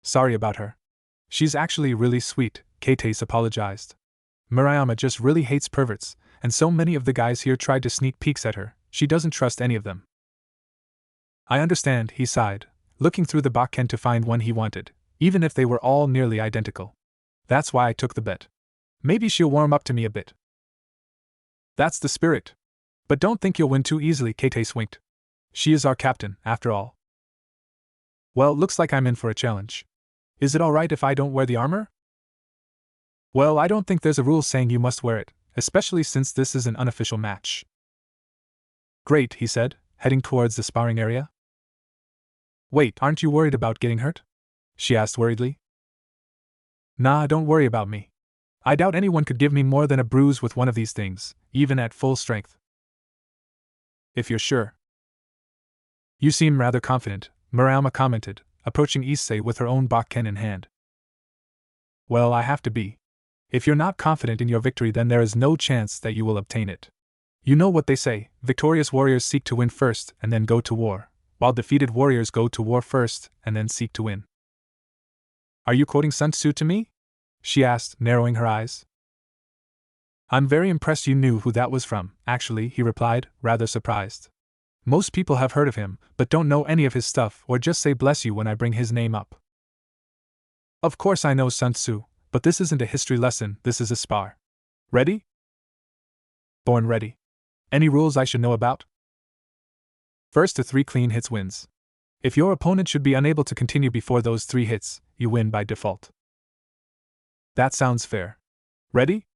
Sorry about her. She's actually really sweet, Keitase apologized. Murayama just really hates perverts, and so many of the guys here tried to sneak peeks at her, she doesn't trust any of them. I understand, he sighed, looking through the Bakken to find one he wanted, even if they were all nearly identical. That's why I took the bet. Maybe she'll warm up to me a bit. That's the spirit. But don't think you'll win too easily, Keitase winked. She is our captain, after all. Well, looks like I'm in for a challenge. Is it alright if I don't wear the armor? Well, I don't think there's a rule saying you must wear it, especially since this is an unofficial match. Great, he said, heading towards the sparring area. Wait, aren't you worried about getting hurt? She asked worriedly. Nah, don't worry about me. I doubt anyone could give me more than a bruise with one of these things, even at full strength. If you're sure. You seem rather confident, Murayama commented, approaching Issei with her own bakken in hand. Well, I have to be. If you're not confident in your victory, then there is no chance that you will obtain it. You know what they say, victorious warriors seek to win first and then go to war, while defeated warriors go to war first and then seek to win. Are you quoting Sun Tzu to me? She asked, narrowing her eyes. I'm very impressed you knew who that was from, actually, he replied, rather surprised. Most people have heard of him, but don't know any of his stuff or just say bless you when I bring his name up. Of course I know Sun Tzu, but this isn't a history lesson, this is a spar. Ready? Born ready. Any rules I should know about? First to 3 clean hits wins. If your opponent should be unable to continue before those 3 hits, you win by default. That sounds fair. Ready?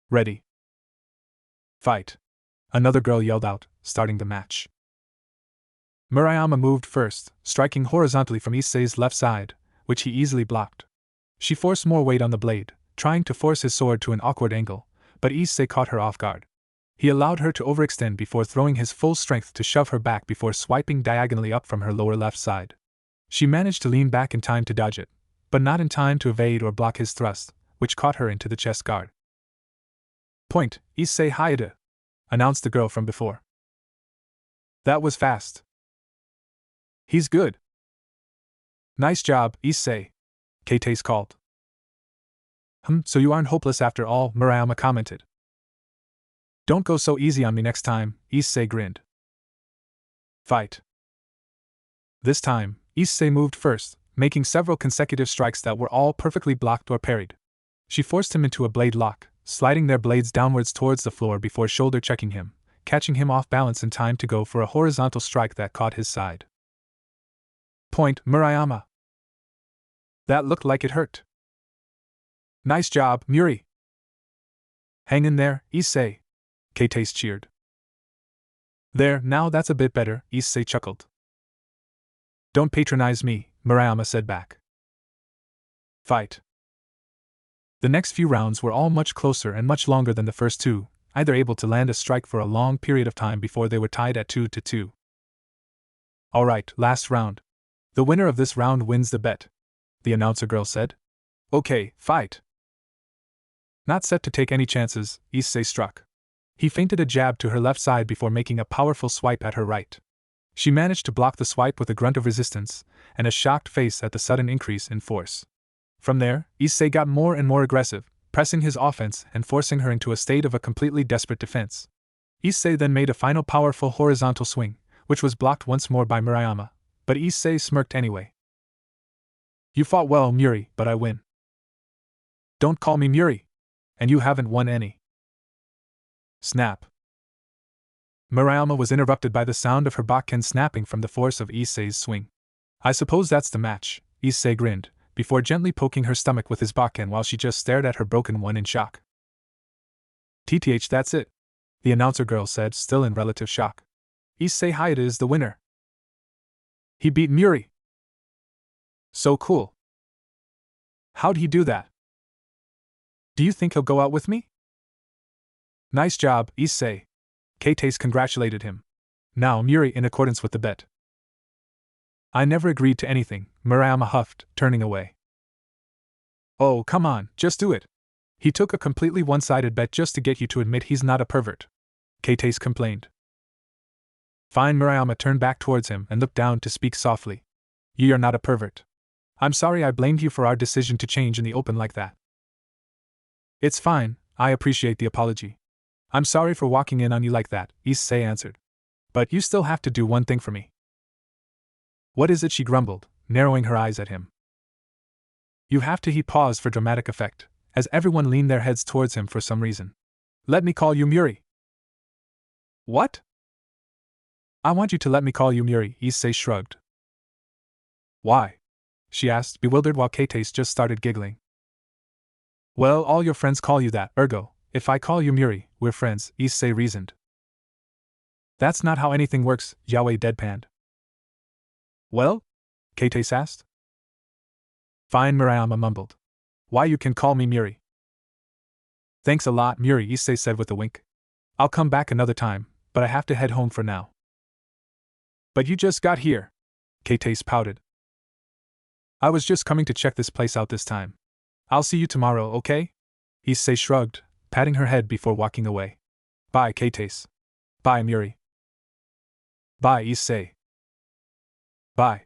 Ready. Fight. Another girl yelled out, starting the match. Murayama moved first, striking horizontally from Issei's left side, which he easily blocked. She forced more weight on the blade, trying to force his sword to an awkward angle, but Issei caught her off guard. He allowed her to overextend before throwing his full strength to shove her back before swiping diagonally up from her lower left side. She managed to lean back in time to dodge it, but not in time to evade or block his thrust, which caught her into the chest guard. Point, Issei Haida, announced the girl from before. That was fast. He's good. Nice job, Issei, Keitei's called. So you aren't hopeless after all, Murayama commented. Don't go so easy on me next time, Issei grinned. Fight. This time, Issei moved first, making several consecutive strikes that were all perfectly blocked or parried. She forced him into a blade lock, sliding their blades downwards towards the floor before shoulder checking him, catching him off balance in time to go for a horizontal strike that caught his side. Point, Murayama. That looked like it hurt. Nice job, Muri. Hang in there, Issei, Keitei cheered. There, now that's a bit better, Issei chuckled. Don't patronize me, Murayama said back. Fight. The next few rounds were all much closer and much longer than the first 2, either able to land a strike for a long period of time before they were tied at 2-2. Alright, last round. The winner of this round wins the bet, the announcer girl said. Okay, fight. Not set to take any chances, Issei struck. He feinted a jab to her left side before making a powerful swipe at her right. She managed to block the swipe with a grunt of resistance, and a shocked face at the sudden increase in force. From there, Issei got more and more aggressive, pressing his offense and forcing her into a state of a completely desperate defense. Issei then made a final powerful horizontal swing, which was blocked once more by Murayama, but Issei smirked anyway. You fought well, Muri, but I win. Don't call me Muri. And you haven't won any. Snap. Murayama was interrupted by the sound of her bakken snapping from the force of Issei's swing. I suppose that's the match, Issei grinned, before gently poking her stomach with his bakken while she just stared at her broken one in shock. TTH, that's it, the announcer girl said, still in relative shock. Issei Haida is the winner. He beat Muri. So cool. How'd he do that? Do you think he'll go out with me? Nice job, Issei. Keitei congratulated him. Now, Muri, in accordance with the bet. I never agreed to anything, Murayama huffed, turning away. Oh, come on, just do it. He took a completely one-sided bet just to get you to admit he's not a pervert, Keitei complained. Fine, Murayama turned back towards him and looked down to speak softly. You're not a pervert. I'm sorry I blamed you for our decision to change in the open like that. It's fine, I appreciate the apology. I'm sorry for walking in on you like that, Issei answered. But you still have to do one thing for me. What is it, she grumbled, narrowing her eyes at him. You have to. He paused for dramatic effect, as everyone leaned their heads towards him for some reason. Let me call you Muri. What? I want you to let me call you Muri, Issei shrugged. Why? She asked, bewildered while Kate just started giggling. Well, all your friends call you that, ergo, if I call you Muri, we're friends, Issei reasoned. That's not how anything works, Yaoi deadpanned. Well? Kate asked. Fine, Murayama mumbled. Why, you can call me Muri. Thanks a lot, Muri, Issei said with a wink. I'll come back another time, but I have to head home for now. But you just got here, Kate pouted. I was just coming to check this place out this time. I'll see you tomorrow, okay? Issei shrugged, patting her head before walking away. Bye, Kate. Bye, Muri. Bye, Issei. Bye.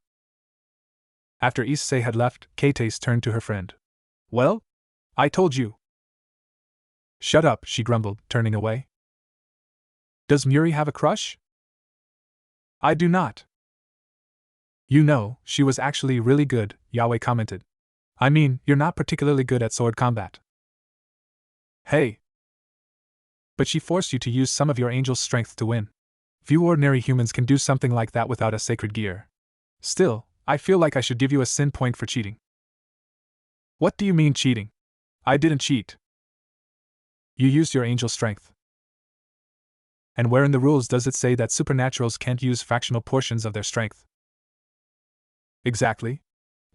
After Issei had left, Kate turned to her friend. Well? I told you. Shut up, she grumbled, turning away. Does Muri have a crush? I do not. You know, she was actually really good, Yaoi commented. I mean, you're not particularly good at sword combat. Hey. But she forced you to use some of your angel's strength to win. Few ordinary humans can do something like that without a sacred gear. Still, I feel like I should give you a sin point for cheating. What do you mean cheating? I didn't cheat. You used your angel strength. And where in the rules does it say that supernaturals can't use fractional portions of their strength? Exactly.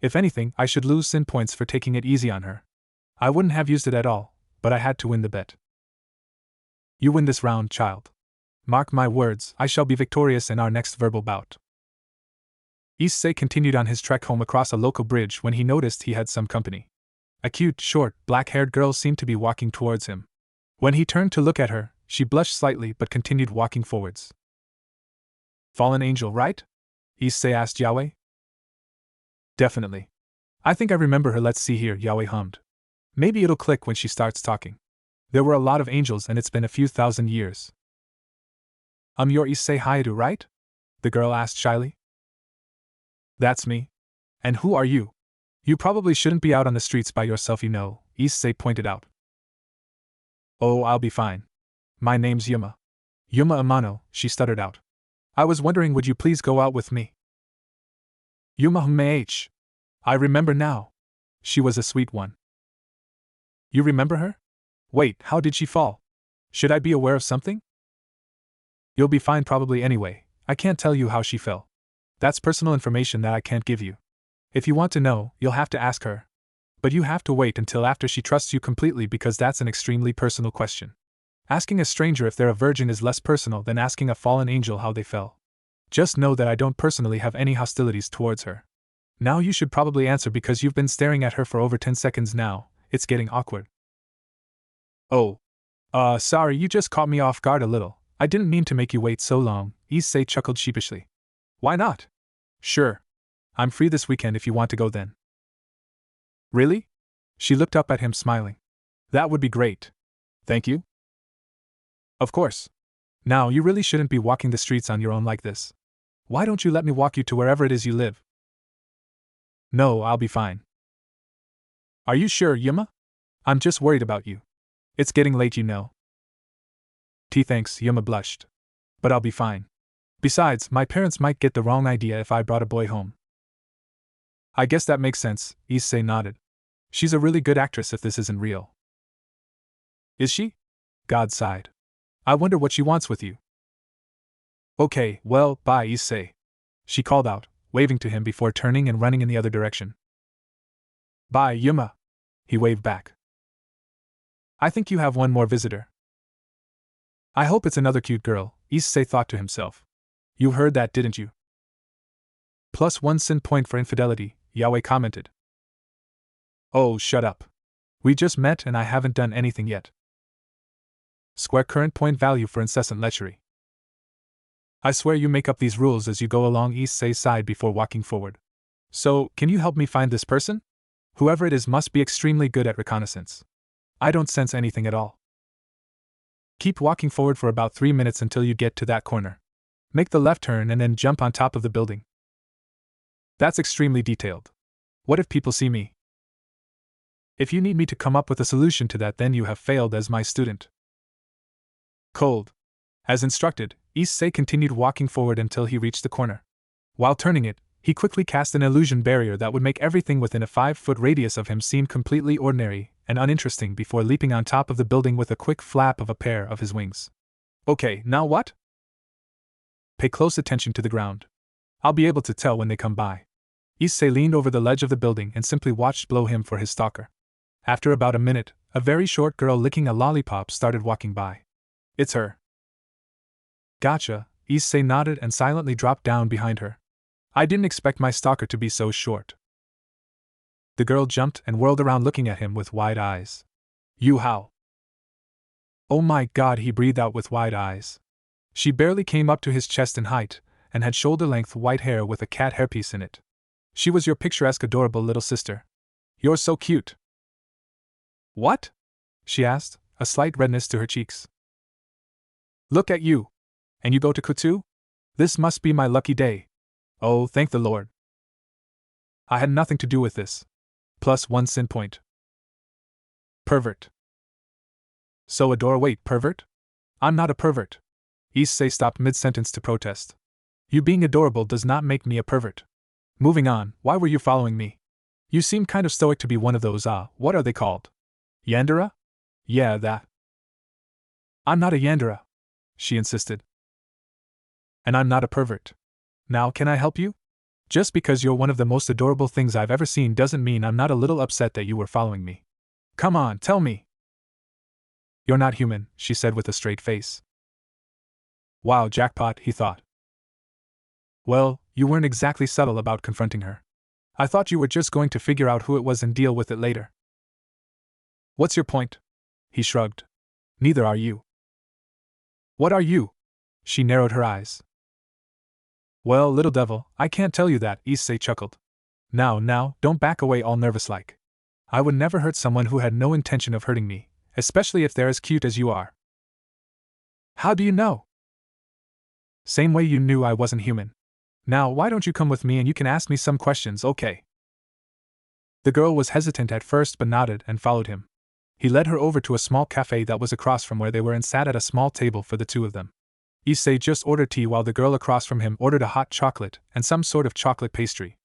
If anything, I should lose sin points for taking it easy on her. I wouldn't have used it at all, but I had to win the bet. You win this round, child. Mark my words, I shall be victorious in our next verbal bout. Issei continued on his trek home across a local bridge when he noticed he had some company. A cute, short, black-haired girl seemed to be walking towards him. When he turned to look at her, she blushed slightly but continued walking forwards. Fallen angel, right? Issei asked Yaoi. Definitely. I think I remember her. Let's see here, Yaoi hummed. Maybe it'll click when she starts talking. There were a lot of angels and it's been a few thousand years. You're Issei Hayato, right? The girl asked shyly. That's me. And who are you? You probably shouldn't be out on the streets by yourself, you know, Issei pointed out. Oh, I'll be fine. My name's Yuma. Yuma Amano, she stuttered out. I was wondering, would you please go out with me? Yuma H. I remember now. She was a sweet one. You remember her? Wait, how did she fall? Should I be aware of something? You'll be fine probably anyway. I can't tell you how she fell. That's personal information that I can't give you. If you want to know, you'll have to ask her. But you have to wait until after she trusts you completely because that's an extremely personal question. Asking a stranger if they're a virgin is less personal than asking a fallen angel how they fell. Just know that I don't personally have any hostilities towards her. Now you should probably answer because you've been staring at her for over 10 seconds now. It's getting awkward. Oh. Sorry, you just caught me off guard a little. I didn't mean to make you wait so long, Issei chuckled sheepishly. Why not? Sure. I'm free this weekend if you want to go then. Really? She looked up at him smiling. That would be great. Thank you. Of course. Now, you really shouldn't be walking the streets on your own like this. Why don't you let me walk you to wherever it is you live? No, I'll be fine. Are you sure, Yuma? I'm just worried about you. It's getting late, you know. Thanks, Yuma blushed. But I'll be fine. Besides, my parents might get the wrong idea if I brought a boy home. I guess that makes sense, Issei nodded. She's a really good actress if this isn't real. Is she? God sighed. I wonder what she wants with you. Okay, well, bye, Issei. She called out, waving to him before turning and running in the other direction. Bye, Yuma. He waved back. I think you have one more visitor. I hope it's another cute girl, Issei thought to himself. You heard that, didn't you? +1 sin point for infidelity, Yaoi commented. Oh, shut up. We just met and I haven't done anything yet. Square current point value for incessant lechery. I swear you make up these rules as you go along, Issei sighed before walking forward. So, can you help me find this person? Whoever it is must be extremely good at reconnaissance. I don't sense anything at all. Keep walking forward for about 3 minutes until you get to that corner. Make the left turn and then jump on top of the building. That's extremely detailed. What if people see me? If you need me to come up with a solution to that, then you have failed as my student. Cold. As instructed, Issei continued walking forward until he reached the corner. While turning it, he quickly cast an illusion barrier that would make everything within a 5-foot radius of him seem completely ordinary and uninteresting before leaping on top of the building with a quick flap of a pair of his wings. Okay, now what? Pay close attention to the ground. I'll be able to tell when they come by. Issei leaned over the ledge of the building and simply watched below him for his stalker. After about a minute, a very short girl licking a lollipop started walking by. It's her. Gotcha, Issei nodded and silently dropped down behind her. I didn't expect my stalker to be so short. The girl jumped and whirled around looking at him with wide eyes. You how? Oh my god, he breathed out with wide eyes. She barely came up to his chest in height, and had shoulder-length white hair with a cat hairpiece in it. She was your picturesque adorable little sister. You're so cute. What? She asked, a slight redness to her cheeks. Look at you. And you go to Kutu? This must be my lucky day. Oh, thank the Lord. I had nothing to do with this. +1 sin point. Pervert. So wait, pervert? I'm not a pervert. Issei stopped mid-sentence to protest. You being adorable does not make me a pervert. Moving on, why were you following me? You seem kind of stoic to be one of those, what are they called? Yandere? Yeah, that. I'm not a yandere, she insisted. And I'm not a pervert. Now, can I help you? Just because you're one of the most adorable things I've ever seen doesn't mean I'm not a little upset that you were following me. Come on, tell me. You're not human, she said with a straight face. Wow, jackpot, he thought. Well, you weren't exactly subtle about confronting her. I thought you were just going to figure out who it was and deal with it later. What's your point? He shrugged. Neither are you. What are you? She narrowed her eyes. Well, little devil, I can't tell you that, Issei chuckled. Now, don't back away all nervous like. I would never hurt someone who had no intention of hurting me, especially if they're as cute as you are. How do you know? Same way you knew I wasn't human. Now, why don't you come with me and you can ask me some questions, okay? The girl was hesitant at first but nodded and followed him. He led her over to a small cafe that was across from where they were and sat at a small table for the two of them. Issei just ordered tea while the girl across from him ordered a hot chocolate and some sort of chocolate pastry.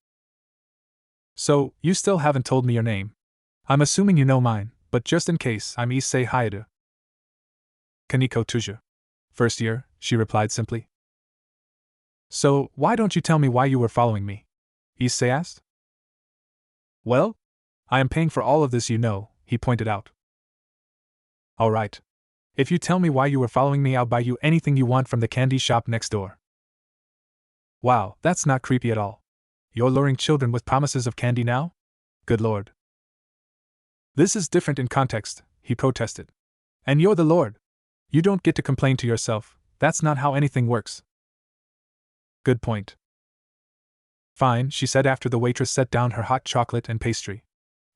So, you still haven't told me your name. I'm assuming you know mine, but just in case, I'm Issei Hayato. Kaneko Tuja. First year, she replied simply. So, why don't you tell me why you were following me? Issei asked. Well, I am paying for all of this, you know, he pointed out. All right. If you tell me why you were following me, I'll buy you anything you want from the candy shop next door. Wow, that's not creepy at all. You're luring children with promises of candy now? Good lord. This is different in context, he protested. And you're the lord. You don't get to complain to yourself, that's not how anything works. Good point. Fine, she said after the waitress set down her hot chocolate and pastry.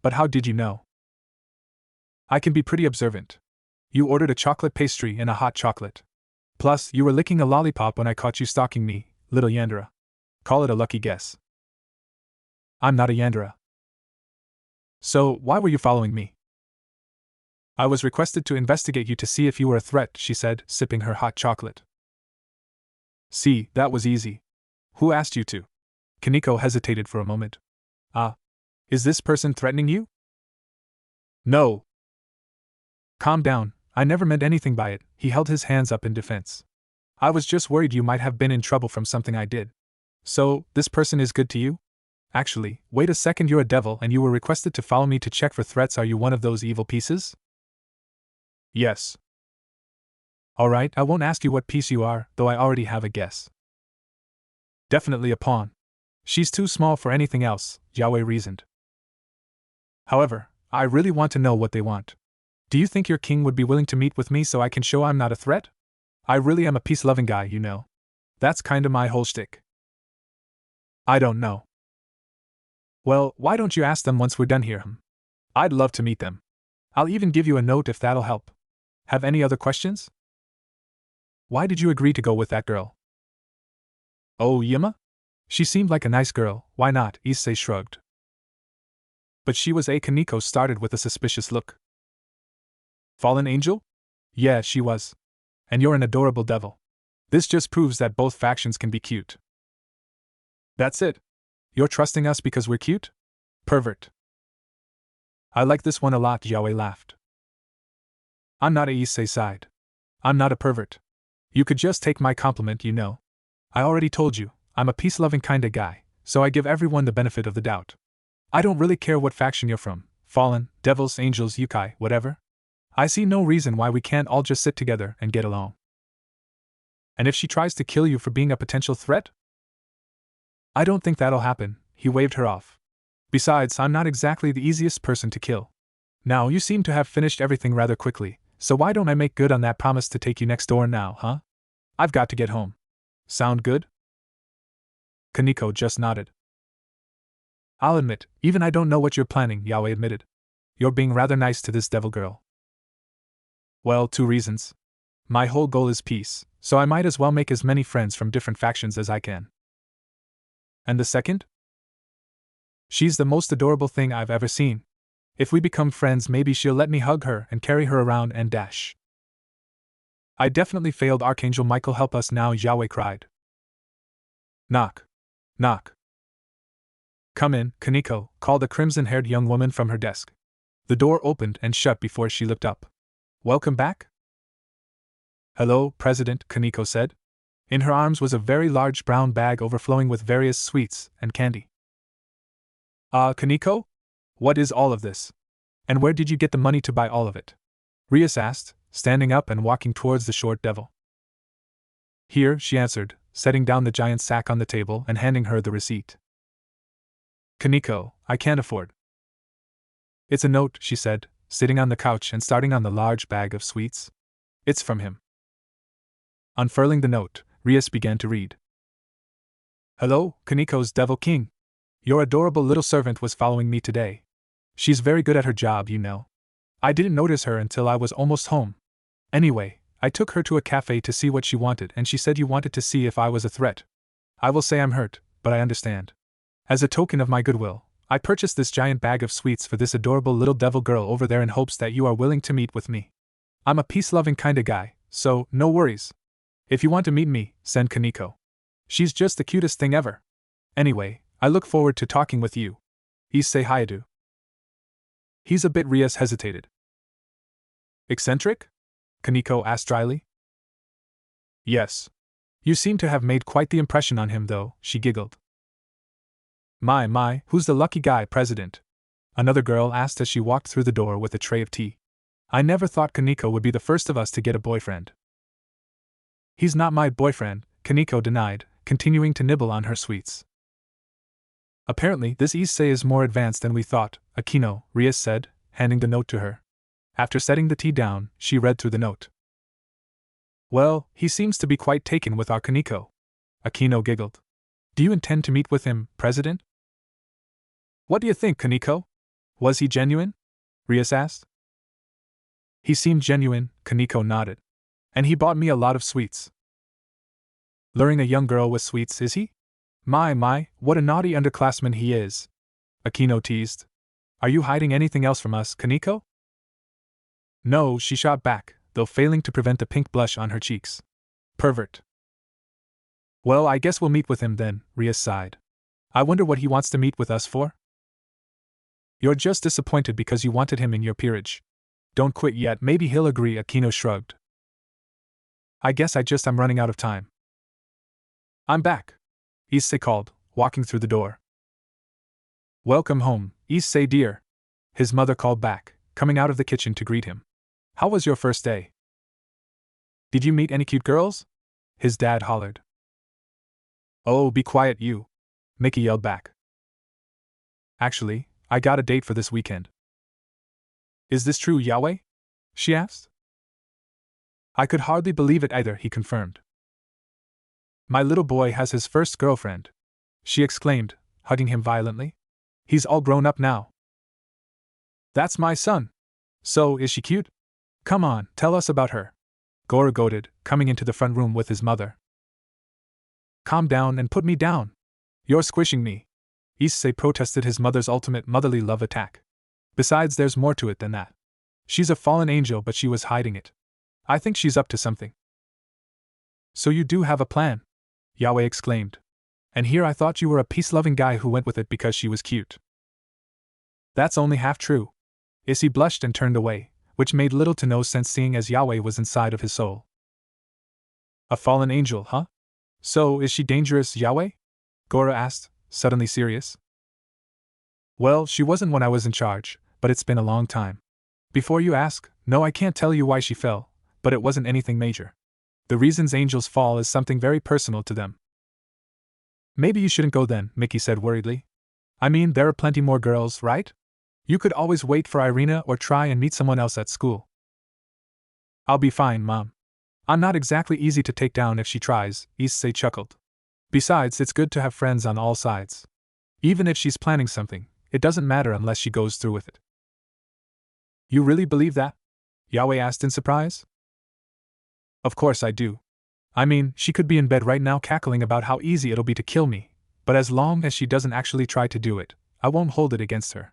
But how did you know? I can be pretty observant. You ordered a chocolate pastry and a hot chocolate. Plus, you were licking a lollipop when I caught you stalking me, little yandere. Call it a lucky guess. I'm not a yandere. So, why were you following me? I was requested to investigate you to see if you were a threat, she said, sipping her hot chocolate. See, that was easy. Who asked you to? Kaneko hesitated for a moment. Is this person threatening you? No. Calm down, I never meant anything by it, he held his hands up in defense. I was just worried you might have been in trouble from something I did. So, this person is good to you? Actually, wait a second, you're a devil and you were requested to follow me to check for threats. Are you one of those evil pieces? Yes. Alright, I won't ask you what piece you are, though I already have a guess. Definitely a pawn. She's too small for anything else, Yahweh reasoned. However, I really want to know what they want. Do you think your king would be willing to meet with me so I can show I'm not a threat? I really am a peace-loving guy, you know. That's kinda my whole shtick. I don't know. Well, why don't you ask them once we're done here? I'd love to meet them. I'll even give you a note if that'll help. Have any other questions? Why did you agree to go with that girl? Oh, Yima? She seemed like a nice girl, why not? Issei shrugged. But she was Kaneko started with a suspicious look. Fallen angel? Yeah, she was. And you're an adorable devil. This just proves that both factions can be cute. That's it? You're trusting us because we're cute? Pervert. I like this one a lot, Yahweh laughed. I'm not a Issei sighed. I'm not a pervert. You could just take my compliment, you know. I already told you, I'm a peace-loving kinda guy, so I give everyone the benefit of the doubt. I don't really care what faction you're from, fallen, devils, angels, yokai, whatever. I see no reason why we can't all just sit together and get along. And if she tries to kill you for being a potential threat? I don't think that'll happen, he waved her off. Besides, I'm not exactly the easiest person to kill. Now, you seem to have finished everything rather quickly, so why don't I make good on that promise to take you next door now, huh? I've got to get home. Sound good? Kaneko just nodded. I'll admit, even I don't know what you're planning, Yahweh admitted. You're being rather nice to this devil girl. Well, 2 reasons. My whole goal is peace, so I might as well make as many friends from different factions as I can. And the second? She's the most adorable thing I've ever seen. If we become friends, maybe she'll let me hug her and carry her around and dash. I definitely failed, Archangel Michael, help us now, Yahweh cried. Knock. Knock. Come in, Kaneko, called a crimson-haired young woman from her desk. The door opened and shut before she looked up. Welcome back? Hello, President, Kaneko said. In her arms was a very large brown bag overflowing with various sweets and candy. Kaneko? What is all of this? And where did you get the money to buy all of it? Rias asked, standing up and walking towards the short devil. Here, she answered, setting down the giant sack on the table and handing her the receipt. Kaneko, I can't afford. It's a note, she said, sitting on the couch and starting on the large bag of sweets. It's from him. Unfurling the note, Rias began to read. Hello, Kaneko's Devil King. Your adorable little servant was following me today. She's very good at her job, you know. I didn't notice her until I was almost home. Anyway, I took her to a cafe to see what she wanted, and she said you wanted to see if I was a threat. I will say I'm hurt, but I understand. As a token of my goodwill, I purchased this giant bag of sweets for this adorable little devil girl over there in hopes that you are willing to meet with me. I'm a peace-loving kinda guy, so no worries. If you want to meet me, send Kaneko. She's just the cutest thing ever. Anyway, I look forward to talking with you. Issei Hayadu. He's a bit. Rias hesitated. Eccentric? Kaneko asked dryly. Yes. You seem to have made quite the impression on him, though, she giggled. My, who's the lucky guy, President? Another girl asked as she walked through the door with a tray of tea. I never thought Kaneko would be the first of us to get a boyfriend. He's not my boyfriend, Kaneko denied, continuing to nibble on her sweets. Apparently, this Issei is more advanced than we thought, Akino, Rias said, handing the note to her. After setting the tea down, she read through the note. Well, he seems to be quite taken with our Kaneko. Akino giggled. Do you intend to meet with him, President? What do you think, Kaneko? Was he genuine? Rias asked. He seemed genuine, Kaneko nodded. And he bought me a lot of sweets. Luring a young girl with sweets, is he? My, what a naughty underclassman he is. Akino teased. Are you hiding anything else from us, Kaneko? No, she shot back, though failing to prevent the pink blush on her cheeks. Pervert. Well, I guess we'll meet with him then, Rias sighed. I wonder what he wants to meet with us for? You're just disappointed because you wanted him in your peerage. Don't quit yet, maybe he'll agree, Akino shrugged. I guess I'm running out of time. I'm back, Issei called, walking through the door. Welcome home, Issei dear, his mother called back, coming out of the kitchen to greet him. How was your first day? Did you meet any cute girls? His dad hollered. Oh, be quiet, you, Mickey yelled back. Actually, I got a date for this weekend. Is this true, Yahweh? She asked. I could hardly believe it either, he confirmed. My little boy has his first girlfriend, she exclaimed, hugging him violently. He's all grown up now. That's my son. So, is she cute? Come on, tell us about her. Goro goaded, coming into the front room with his mother. Calm down and put me down. You're squishing me. Issei protested his mother's ultimate motherly love attack. Besides, there's more to it than that. She's a fallen angel, but she was hiding it. I think she's up to something. So you do have a plan? Yahweh exclaimed. And here I thought you were a peace-loving guy who went with it because she was cute. That's only half true. Issei blushed and turned away, which made little to no sense seeing as Yahweh was inside of his soul. A fallen angel, huh? So, is she dangerous, Yahweh? Gora asked, suddenly serious. Well, she wasn't when I was in charge, but it's been a long time. Before you ask, no, I can't tell you why she fell, but it wasn't anything major. The reasons angels fall is something very personal to them. Maybe you shouldn't go then, Mickey said worriedly. I mean, there are plenty more girls, right? You could always wait for Irina or try and meet someone else at school. I'll be fine, Mom. I'm not exactly easy to take down if she tries, Issei chuckled. Besides, it's good to have friends on all sides. Even if she's planning something, it doesn't matter unless she goes through with it. You really believe that? Yahweh asked in surprise. Of course I do. I mean, she could be in bed right now cackling about how easy it'll be to kill me, but as long as she doesn't actually try to do it, I won't hold it against her.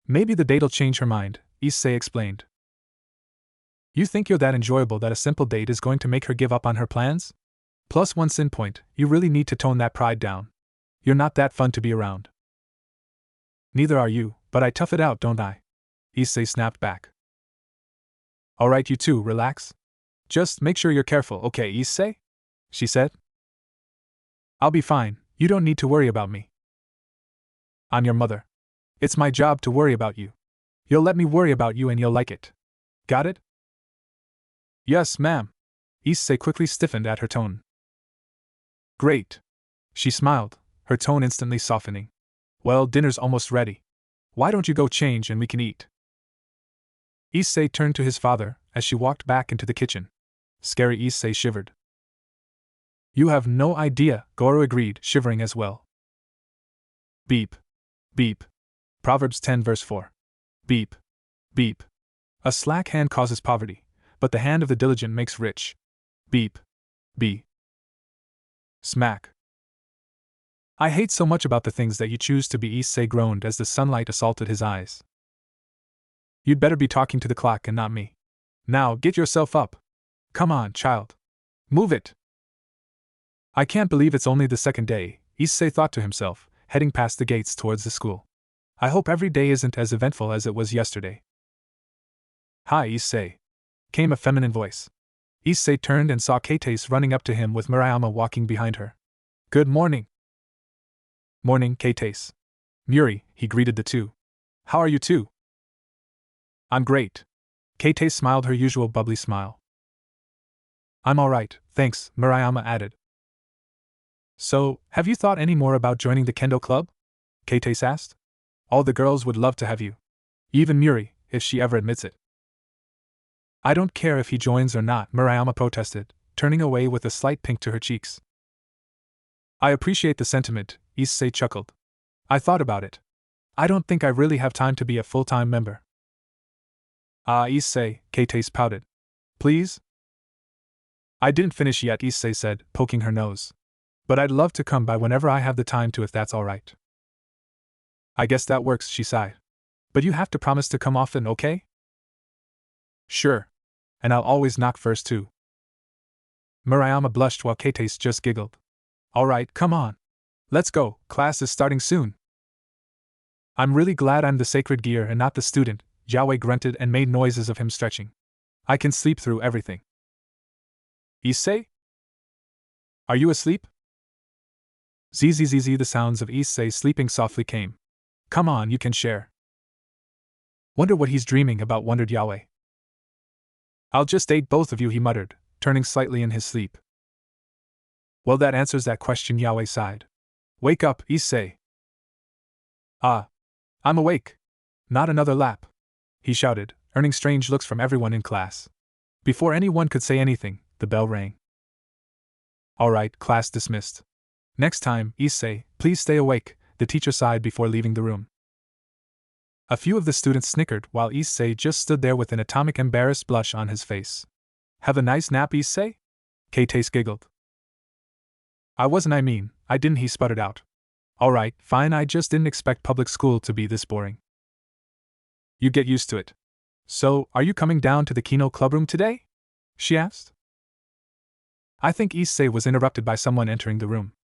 Maybe the date'll change her mind, Issei explained. You think you're that enjoyable that a simple date is going to make her give up on her plans? Plus one sin point, you really need to tone that pride down. You're not that fun to be around. Neither are you, but I tough it out, don't I? Issei snapped back. Alright, you two, relax. Just make sure you're careful, okay, Issei? She said. I'll be fine, you don't need to worry about me. I'm your mother. It's my job to worry about you. You'll let me worry about you and you'll like it. Got it? Yes, ma'am. Issei quickly stiffened at her tone. Great. She smiled, her tone instantly softening. Well, dinner's almost ready. Why don't you go change and we can eat? Issei turned to his father as she walked back into the kitchen. Scary Issei shivered. You have no idea, Goro agreed, shivering as well. Beep. Beep. Proverbs 10 verse 4. Beep. Beep. A slack hand causes poverty, but the hand of the diligent makes rich. Beep. Beep. Smack. I hate so much about the things that you choose to be, Issei groaned as the sunlight assaulted his eyes. You'd better be talking to the clock and not me. Now, get yourself up. Come on, child. Move it. I can't believe it's only the second day, Issei thought to himself, heading past the gates towards the school. I hope every day isn't as eventful as it was yesterday. Hi, Issei. Came a feminine voice. Issei turned and saw Keitase running up to him with Murayama walking behind her. Good morning. Morning, Keitase. Muri, he greeted the two. How are you two? I'm great. Keitase smiled her usual bubbly smile. I'm alright, thanks, Murayama added. So, have you thought any more about joining the Kendo Club? Keitase asked. All the girls would love to have you. Even Muri, if she ever admits it. I don't care if he joins or not, Murayama protested, turning away with a slight pink to her cheeks. I appreciate the sentiment, Issei chuckled. I thought about it. I don't think I really have time to be a full-time member. Ah, Issei, Keitase pouted. Please? I didn't finish yet, Issei said, poking her nose. But I'd love to come by whenever I have the time to if that's alright. I guess that works, she sighed. But you have to promise to come often, okay? Sure. And I'll always knock first too. Murayama blushed while Keitase just giggled. Alright, come on. Let's go, class is starting soon. I'm really glad I'm the sacred gear and not the student, Yahweh grunted and made noises of him stretching. I can sleep through everything. Issei? Are you asleep? Zzz, the sounds of Issei sleeping softly came. Come on, you can share. Wonder what he's dreaming about, wondered Yahweh. I'll just date both of you, he muttered, turning slightly in his sleep. Well, that answers that question, Yahweh sighed. Wake up, Issei. Ah. I'm awake. Not another lap, he shouted, earning strange looks from everyone in class. Before anyone could say anything, the bell rang. Alright, class dismissed. Next time, Issei, please stay awake, the teacher sighed before leaving the room. A few of the students snickered while Issei just stood there with an atomic embarrassed blush on his face. Have a nice nap, Issei? Keitase giggled. I didn't, he sputtered out. Alright, fine, I just didn't expect public school to be this boring. You get used to it. So, are you coming down to the Kino clubroom today? She asked. I think Issei was interrupted by someone entering the room.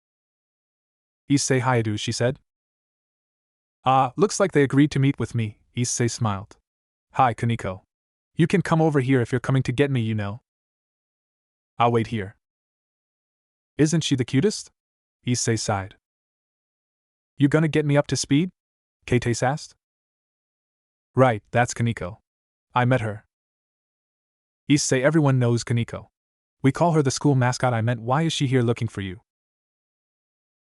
Issei Hayadu, she said. Looks like they agreed to meet with me, Issei smiled. Hi, Kaneko. You can come over here if you're coming to get me, you know. I'll wait here. Isn't she the cutest? Issei sighed. You gonna get me up to speed? Keitase asked. Right, that's Kaneko. I met her. Issei, everyone knows Kaneko. We call her the school mascot. I meant, why is she here looking for you?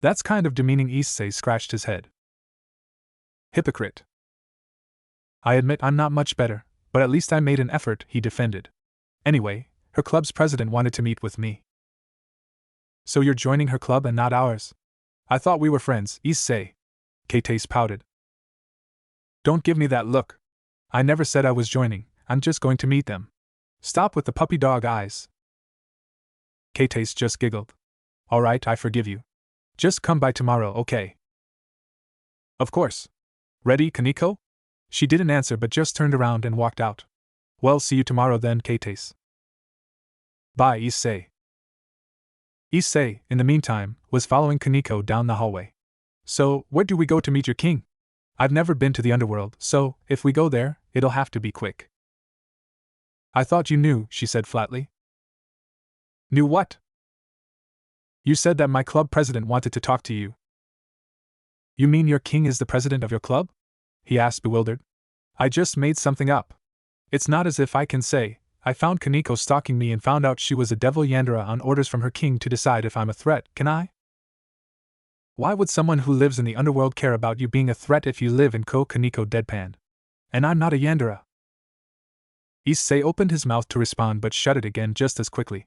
That's kind of demeaning. Issei scratched his head. Hypocrite. I admit I'm not much better, but at least I made an effort, he defended. Anyway, her club's president wanted to meet with me. So you're joining her club and not ours? I thought we were friends, Issei. Keitase pouted. Don't give me that look. I never said I was joining, I'm just going to meet them. Stop with the puppy dog eyes. Keitase just giggled. Alright, I forgive you. Just come by tomorrow, okay? Of course. Ready, Kaneko? She didn't answer but just turned around and walked out. Well, see you tomorrow then, Keitase. Bye, Issei. Issei, in the meantime, was following Kaneko down the hallway. So, where do we go to meet your king? I've never been to the underworld, so, if we go there, it'll have to be quick. I thought you knew, she said flatly. Knew what? You said that my club president wanted to talk to you. You mean your king is the president of your club? He asked, bewildered. I just made something up. It's not as if I can say, I found Kaneko stalking me and found out she was a devil Yandere on orders from her king to decide if I'm a threat, can I? Why would someone who lives in the underworld care about you being a threat if you live in Kaneko deadpanned? And I'm not a Yandere. Issei opened his mouth to respond but shut it again just as quickly.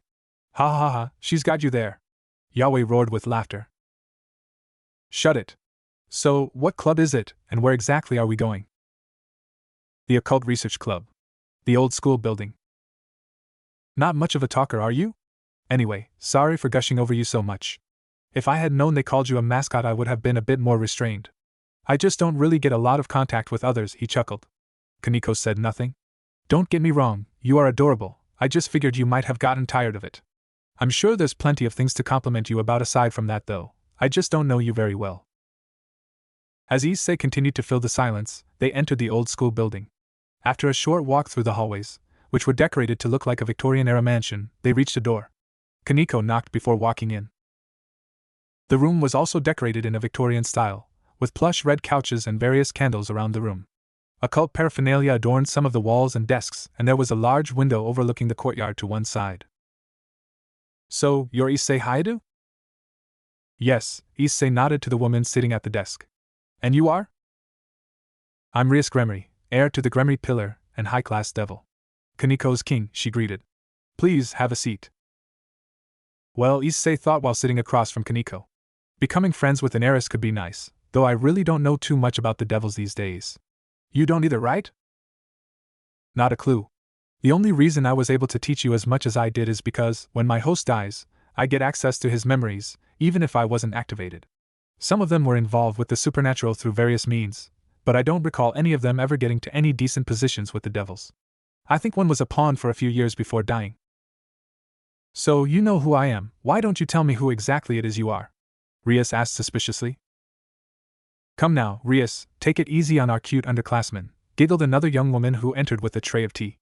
Ha ha ha, she's got you there. Yahweh roared with laughter. Shut it. So, what club is it, and where exactly are we going? The Occult Research Club. The old school building. Not much of a talker, are you? Anyway, sorry for gushing over you so much. If I had known they called you a mascot, I would have been a bit more restrained. I just don't really get a lot of contact with others, he chuckled. Kaneko said nothing. Don't get me wrong, you are adorable, I just figured you might have gotten tired of it. I'm sure there's plenty of things to compliment you about aside from that though, I just don't know you very well. As Issei continued to fill the silence, they entered the old school building. After a short walk through the hallways, which were decorated to look like a Victorian-era mansion, they reached a door. Kaneko knocked before walking in. The room was also decorated in a Victorian style, with plush red couches and various candles around the room. Occult paraphernalia adorned some of the walls and desks, and there was a large window overlooking the courtyard to one side. So, you're Issei Hayadu? Yes, Issei nodded to the woman sitting at the desk. And you are? I'm Rias Gremory, heir to the Gremory pillar, and high-class devil. Kaneko's king, she greeted. Please have a seat. Well, Issei thought while sitting across from Kaneko. Becoming friends with an heiress could be nice, though I really don't know too much about the devils these days. You don't either, right? Not a clue. The only reason I was able to teach you as much as I did is because, when my host dies, I get access to his memories, even if I wasn't activated. Some of them were involved with the supernatural through various means, but I don't recall any of them ever getting to any decent positions with the devils. I think one was a pawn for a few years before dying. So, you know who I am, why don't you tell me who exactly it is you are? Rias asked suspiciously. Come now, Rias, take it easy on our cute underclassman, giggled another young woman who entered with a tray of tea.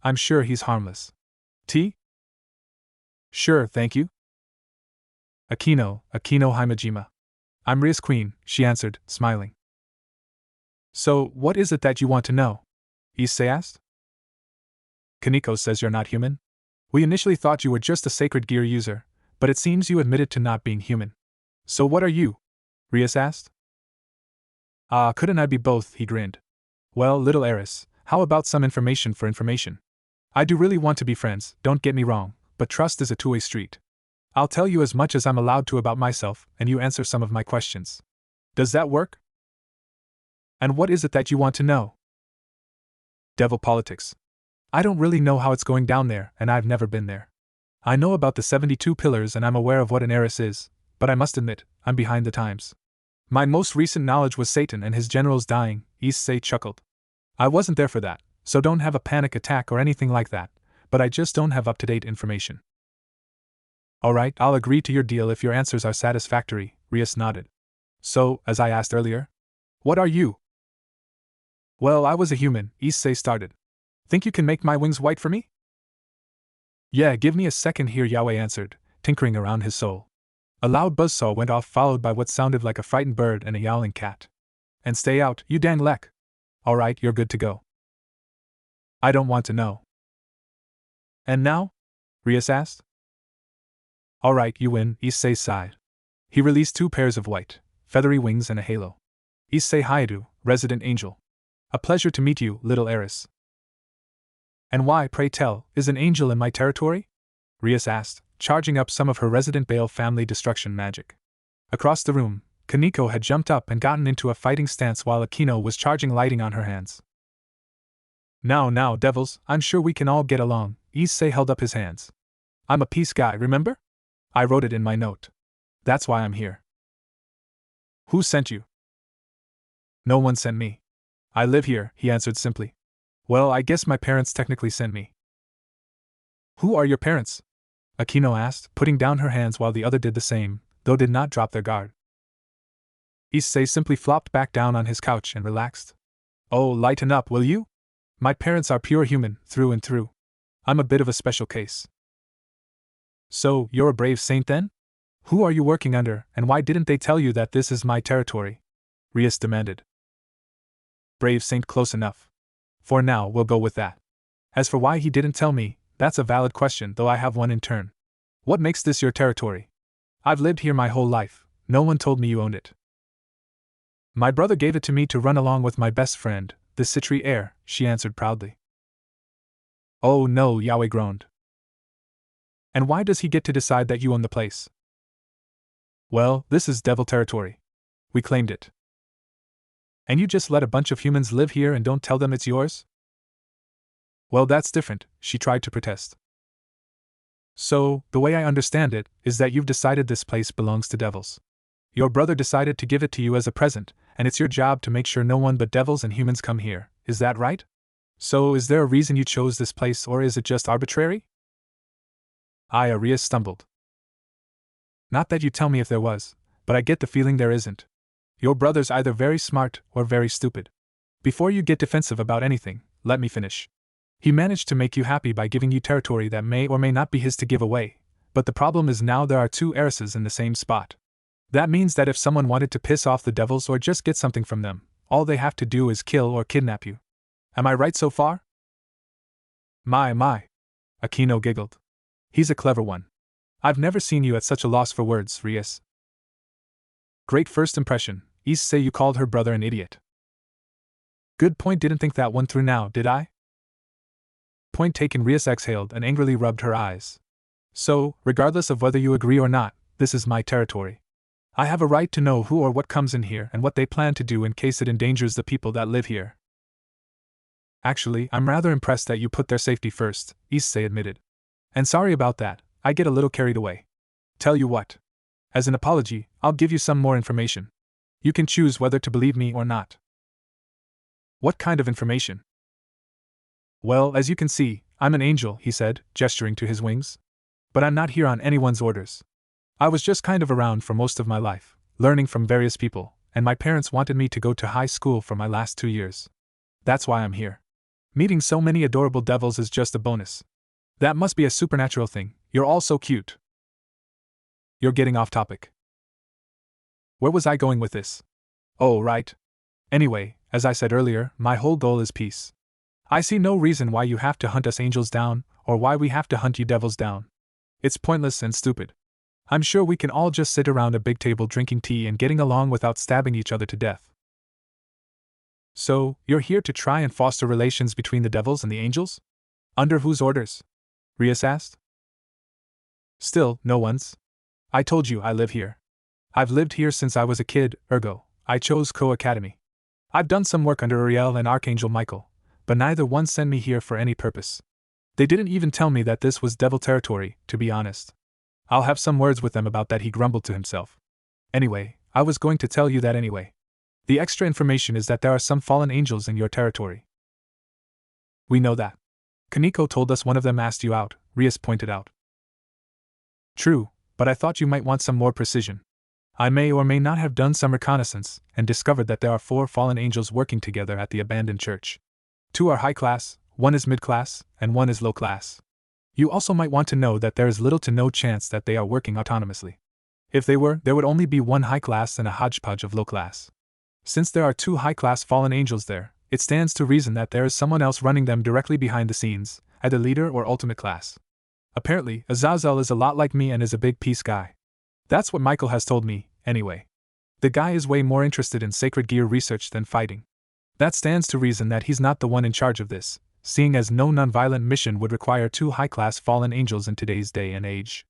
I'm sure he's harmless. Tea? Sure, thank you. Akino Himejima. I'm Rias Queen, she answered, smiling. So, what is it that you want to know? Issei asked. Kaneko says you're not human? We initially thought you were just a sacred gear user, but it seems you admitted to not being human. So what are you? Rias asked. Couldn't I be both, he grinned. Well, little heiress, how about some information for information? I do really want to be friends, don't get me wrong, but trust is a two-way street. I'll tell you as much as I'm allowed to about myself, and you answer some of my questions. Does that work? And what is it that you want to know? Devil politics. I don't really know how it's going down there, and I've never been there. I know about the 72 pillars and I'm aware of what an heiress is, but I must admit, I'm behind the times. My most recent knowledge was Satan and his generals dying, Issei chuckled. I wasn't there for that, so don't have a panic attack or anything like that, but I just don't have up-to-date information. Alright, I'll agree to your deal if your answers are satisfactory, Rias nodded. So, as I asked earlier, what are you? Well, I was a human, Issei started. Think you can make my wings white for me? Yeah, give me a second here, Yahweh answered, tinkering around his soul. A loud buzzsaw went off, followed by what sounded like a frightened bird and a yowling cat. And stay out, you dang lek. Alright, you're good to go. I don't want to know. And now? Rias asked. Alright, you win, Issei sighed. He released 2 pairs of white, feathery wings and a halo. Issei Haidu, resident angel. A pleasure to meet you, little heiress. And why, pray tell, is an angel in my territory? Rias asked, charging up some of her resident Bale family destruction magic. Across the room, Kaneko had jumped up and gotten into a fighting stance while Akino was charging lighting on her hands. Now, devils, I'm sure we can all get along, Issei held up his hands. I'm a peace guy, remember? I wrote it in my note. That's why I'm here. Who sent you? No one sent me. I live here, he answered simply. Well, I guess my parents technically sent me. Who are your parents? Akino asked, putting down her hands while the other did the same, though did not drop their guard. Issei simply flopped back down on his couch and relaxed. Oh, lighten up, will you? My parents are pure human, through and through. I'm a bit of a special case. So, you're a brave saint then? Who are you working under, and why didn't they tell you that this is my territory? Rias demanded. Brave saint, close enough. For now, we'll go with that. As for why he didn't tell me, that's a valid question, though I have one in turn. What makes this your territory? I've lived here my whole life, no one told me you owned it. My brother gave it to me to run along with my best friend, the Citri heir, she answered proudly. Oh no, Yahweh groaned. And why does he get to decide that you own the place? Well, this is devil territory. We claimed it. And you just let a bunch of humans live here and don't tell them it's yours? Well, that's different, she tried to protest. So, the way I understand it, is that you've decided this place belongs to devils. Your brother decided to give it to you as a present, and it's your job to make sure no one but devils and humans come here, is that right? So, is there a reason you chose this place, or is it just arbitrary? Arias stumbled. Not that you tell me if there was, but I get the feeling there isn't. Your brother's either very smart or very stupid. Before you get defensive about anything, let me finish. He managed to make you happy by giving you territory that may or may not be his to give away, but the problem is now there are 2 heiresses in the same spot. That means that if someone wanted to piss off the devils or just get something from them, all they have to do is kill or kidnap you. Am I right so far? My. Akino giggled. He's a clever one. I've never seen you at such a loss for words, Rias. Great first impression. Issei, you called her brother an idiot. Good point, didn't think that one through now, did I? Point taken, Rias exhaled and angrily rubbed her eyes. So, regardless of whether you agree or not, this is my territory. I have a right to know who or what comes in here and what they plan to do in case it endangers the people that live here. Actually, I'm rather impressed that you put their safety first, Issei admitted. And sorry about that, I get a little carried away. Tell you what. As an apology, I'll give you some more information. You can choose whether to believe me or not. What kind of information? Well, as you can see, I'm an angel, he said, gesturing to his wings. But I'm not here on anyone's orders. I was just kind of around for most of my life, learning from various people, and my parents wanted me to go to high school for my last 2 years. That's why I'm here. Meeting so many adorable devils is just a bonus. That must be a supernatural thing, you're all so cute. You're getting off topic. Where was I going with this? Oh, right. Anyway, as I said earlier, my whole goal is peace. I see no reason why you have to hunt us angels down, or why we have to hunt you devils down. It's pointless and stupid. I'm sure we can all just sit around a big table drinking tea and getting along without stabbing each other to death. So, you're here to try and foster relations between the devils and the angels? Under whose orders? Rias asked. Still, no one's. I told you I live here. I've lived here since I was a kid, ergo, I chose Co-Academy. I've done some work under Uriel and Archangel Michael, but neither one sent me here for any purpose. They didn't even tell me that this was devil territory, to be honest. I'll have some words with them about that, he grumbled to himself. Anyway, I was going to tell you that anyway. The extra information is that there are some fallen angels in your territory. We know that. Kaneko told us one of them asked you out, Rias pointed out. True, but I thought you might want some more precision. I may or may not have done some reconnaissance and discovered that there are 4 fallen angels working together at the abandoned church. 2 are high class, 1 is mid class, and 1 is low class. You also might want to know that there is little to no chance that they are working autonomously. If they were, there would only be 1 high class and a hodgepodge of low class. Since there are 2 high class fallen angels there, it stands to reason that there is someone else running them directly behind the scenes, either leader or ultimate class. Apparently, Azazel is a lot like me and is a big peace guy. That's what Michael has told me, anyway. The guy is way more interested in sacred gear research than fighting. That stands to reason that he's not the one in charge of this, seeing as no nonviolent mission would require 2 high-class fallen angels in today's day and age.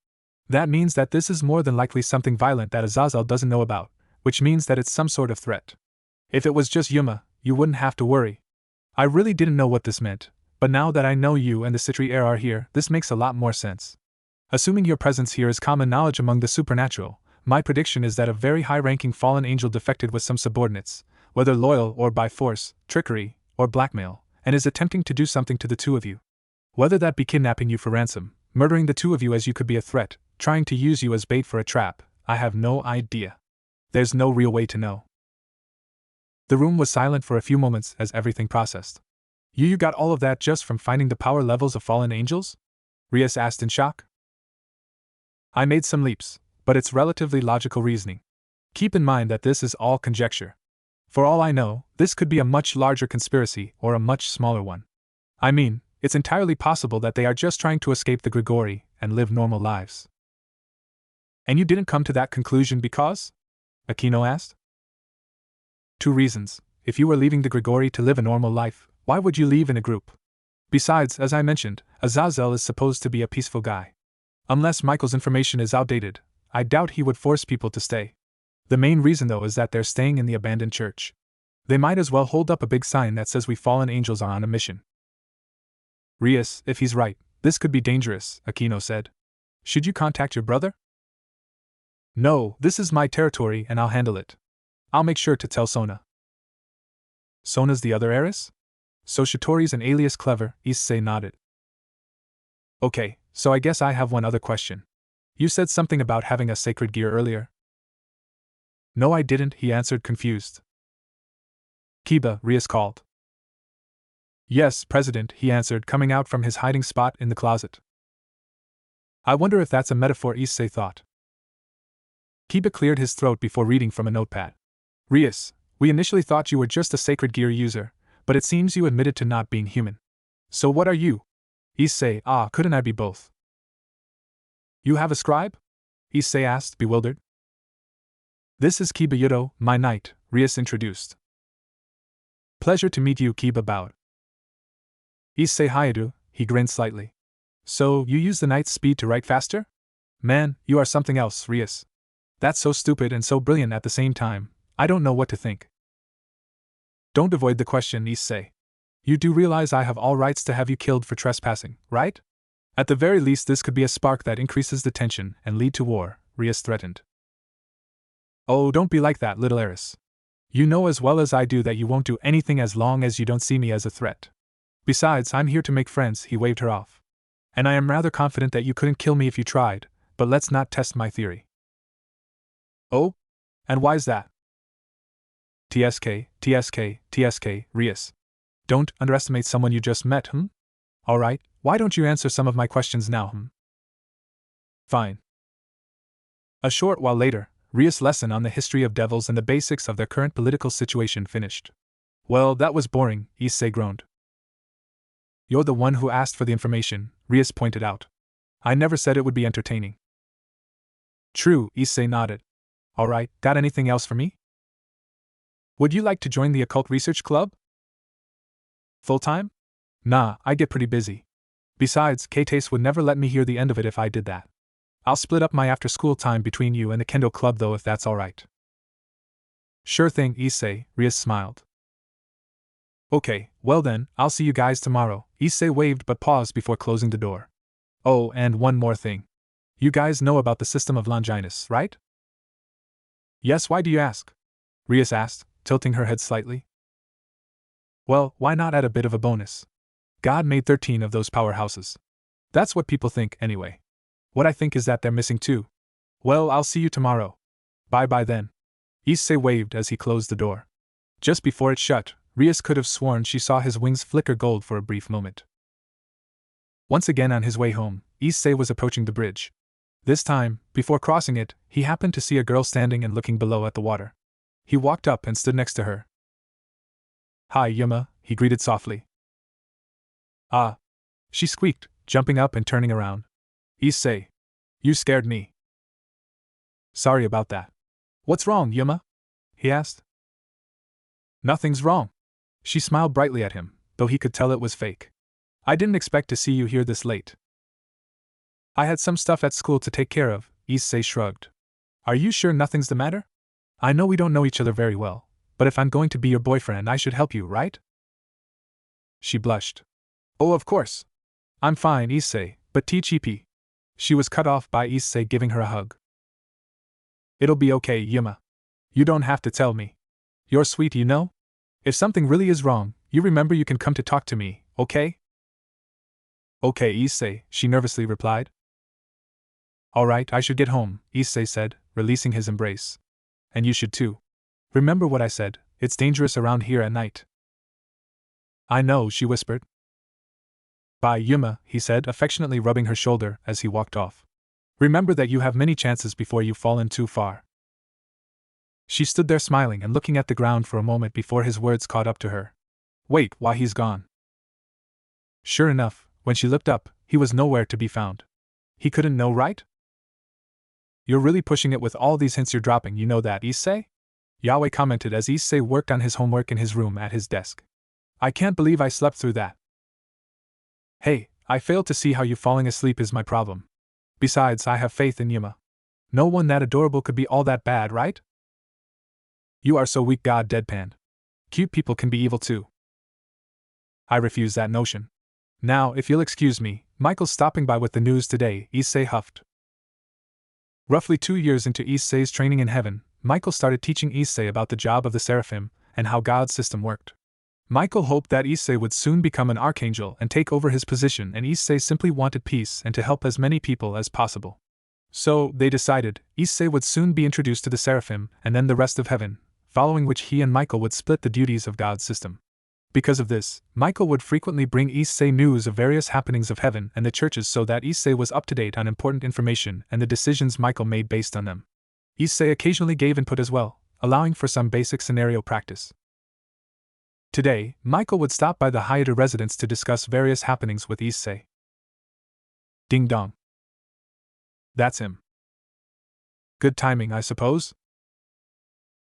That means that this is more than likely something violent that Azazel doesn't know about, which means that it's some sort of threat. If it was just Yuma, you wouldn't have to worry. I really didn't know what this meant, but now that I know you and the Citri heir are here, this makes a lot more sense. Assuming your presence here is common knowledge among the supernatural, my prediction is that a very high-ranking fallen angel defected with some subordinates, whether loyal or by force, trickery, or blackmail, and is attempting to do something to the 2 of you. Whether that be kidnapping you for ransom, murdering the 2 of you as you could be a threat, trying to use you as bait for a trap, I have no idea. There's no real way to know. The room was silent for a few moments as everything processed. You got all of that just from finding the power levels of fallen angels? Rias asked in shock. I made some leaps, but it's relatively logical reasoning. Keep in mind that this is all conjecture. For all I know, this could be a much larger conspiracy or a much smaller one. I mean, it's entirely possible that they are just trying to escape the Grigori and live normal lives. And you didn't come to that conclusion because? Aquino asked. 2 reasons. If you were leaving the Grigori to live a normal life, why would you leave in a group? Besides, as I mentioned, Azazel is supposed to be a peaceful guy. Unless Michael's information is outdated, I doubt he would force people to stay. The main reason though is that they're staying in the abandoned church. They might as well hold up a big sign that says we fallen angels are on a mission. Rias, if he's right, this could be dangerous, Aquino said. Should you contact your brother? No, this is my territory and I'll handle it. I'll make sure to tell Sona. Sona's the other heiress? So Shatori's an alias clever, Issei nodded. Okay, so I guess I have one other question. You said something about having a sacred gear earlier? No, I didn't, he answered confused. Kiba, Rias called. Yes, President, he answered, coming out from his hiding spot in the closet. I wonder if that's a metaphor, Issei thought. Kiba cleared his throat before reading from a notepad. Rias, we initially thought you were just a sacred gear user, but it seems you admitted to not being human. So what are you? Issei, couldn't I be both? You have a scribe? Issei asked, bewildered. This is Kiba Yudo, my knight, Rias introduced. Pleasure to meet you, Kiba bowed. Issei Hayadu, he grinned slightly. So, you use the knight's speed to write faster? Man, you are something else, Rias. That's so stupid and so brilliant at the same time, I don't know what to think. Don't avoid the question, Issei. You do realize I have all rights to have you killed for trespassing, right? At the very least this could be a spark that increases the tension and lead to war, Rias threatened. Oh, don't be like that, little heiress. You know as well as I do that you won't do anything as long as you don't see me as a threat. Besides, I'm here to make friends, he waved her off. And I am rather confident that you couldn't kill me if you tried, but let's not test my theory. Oh? And why's that? TSK, Rias. Don't underestimate someone you just met, Alright, why don't you answer some of my questions now, Fine. A short while later, Rias' lesson on the history of devils and the basics of their current political situation finished. Well, that was boring, Issei groaned. You're the one who asked for the information, Rias pointed out. I never said it would be entertaining. True, Issei nodded. Alright, got anything else for me? Would you like to join the Occult Research Club? Full-time? Nah, I get pretty busy. Besides, K-Tace would never let me hear the end of it if I did that. I'll split up my after-school time between you and the Kendo Club though if that's alright. Sure thing, Issei, Rias smiled. Okay, well then, I'll see you guys tomorrow, Issei waved but paused before closing the door. Oh, and one more thing. You guys know about the system of Longinus, right? Yes, why do you ask? Rias asked, tilting her head slightly. Well, why not add a bit of a bonus? God made 13 of those powerhouses. That's what people think, anyway. What I think is that they're missing 2. Well, I'll see you tomorrow. Bye then. Issei waved as he closed the door. Just before it shut, Rias could have sworn she saw his wings flicker gold for a brief moment. Once again on his way home, Issei was approaching the bridge. This time, before crossing it, he happened to see a girl standing and looking below at the water. He walked up and stood next to her. Hi, Yuma, he greeted softly. Ah, she squeaked, jumping up and turning around. Issei, you scared me. Sorry about that. What's wrong, Yuma? He asked. Nothing's wrong. She smiled brightly at him, though he could tell it was fake. I didn't expect to see you here this late. I had some stuff at school to take care of, Issei shrugged. Are you sure nothing's the matter? I know we don't know each other very well, but if I'm going to be your boyfriend, I should help you, right? She blushed. Oh, of course. I'm fine, Issei, but TGP. She was cut off by Issei giving her a hug. It'll be okay, Yuma. You don't have to tell me. You're sweet, you know? If something really is wrong, you remember you can come to talk to me, okay? Okay, Issei, she nervously replied. All right, I should get home, Issei said, releasing his embrace. And you should too. Remember what I said, it's dangerous around here at night. I know, she whispered. Bye, Yuma, he said, affectionately rubbing her shoulder as he walked off. Remember that you have many chances before you fall in too far. She stood there smiling and looking at the ground for a moment before his words caught up to her. Wait, why he's gone. Sure enough, when she looked up, he was nowhere to be found. He couldn't know, right? You're really pushing it with all these hints you're dropping, you know that, Issei? Yahweh commented as Issei worked on his homework in his room at his desk. I can't believe I slept through that. Hey, I failed to see how you falling asleep is my problem. Besides, I have faith in Yuma. No one that adorable could be all that bad, right? You are so weak, God deadpanned. Cute people can be evil too. I refuse that notion. Now, if you'll excuse me, Michael's stopping by with the news today, Issei huffed. Roughly 2 years into Issei's training in heaven, Michael started teaching Issei about the job of the seraphim and how God's system worked. Michael hoped that Issei would soon become an archangel and take over his position, and Issei simply wanted peace and to help as many people as possible. So, they decided, Issei would soon be introduced to the seraphim and then the rest of heaven, following which he and Michael would split the duties of God's system. Because of this, Michael would frequently bring Issei news of various happenings of heaven and the churches so that Issei was up to date on important information and the decisions Michael made based on them. Issei occasionally gave input as well, allowing for some basic scenario practice. Today, Michael would stop by the Hayata residence to discuss various happenings with Issei. Ding dong. That's him. Good timing, I suppose?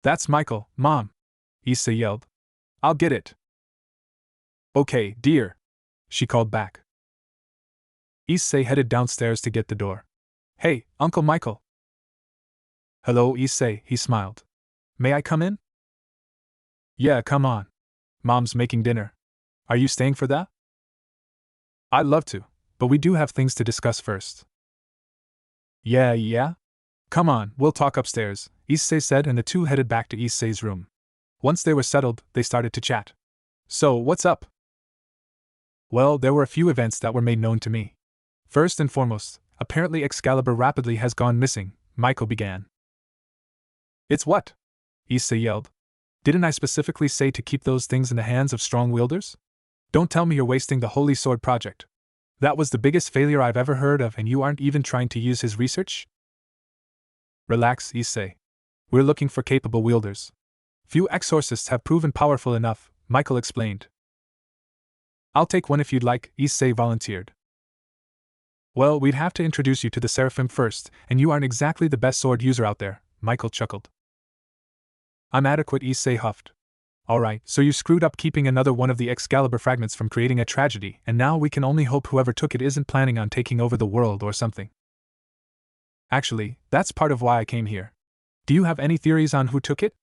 That's Michael, Mom, Issei yelled. I'll get it. Okay, dear, she called back. Issei headed downstairs to get the door. Hey, Uncle Michael. Hello, Issei, he smiled. May I come in? Yeah, come on. Mom's making dinner. Are you staying for that? I'd love to, but we do have things to discuss first. Yeah? Come on, we'll talk upstairs, Issei said, and the two headed back to Issei's room. Once they were settled, they started to chat. So, what's up? Well, there were a few events that were made known to me. First and foremost, apparently Excalibur rapidly has gone missing, Michael began. It's what? Issei yelled. Didn't I specifically say to keep those things in the hands of strong wielders? Don't tell me you're wasting the Holy Sword project. That was the biggest failure I've ever heard of, and you aren't even trying to use his research? Relax, Issei. We're looking for capable wielders. Few exorcists have proven powerful enough, Michael explained. I'll take one if you'd like, Issei volunteered. Well, we'd have to introduce you to the Seraphim first, and you aren't exactly the best sword user out there, Michael chuckled. I'm adequate, Issei huffed. Alright, so you screwed up keeping another one of the Excalibur fragments from creating a tragedy, and now we can only hope whoever took it isn't planning on taking over the world or something. Actually, that's part of why I came here. Do you have any theories on who took it?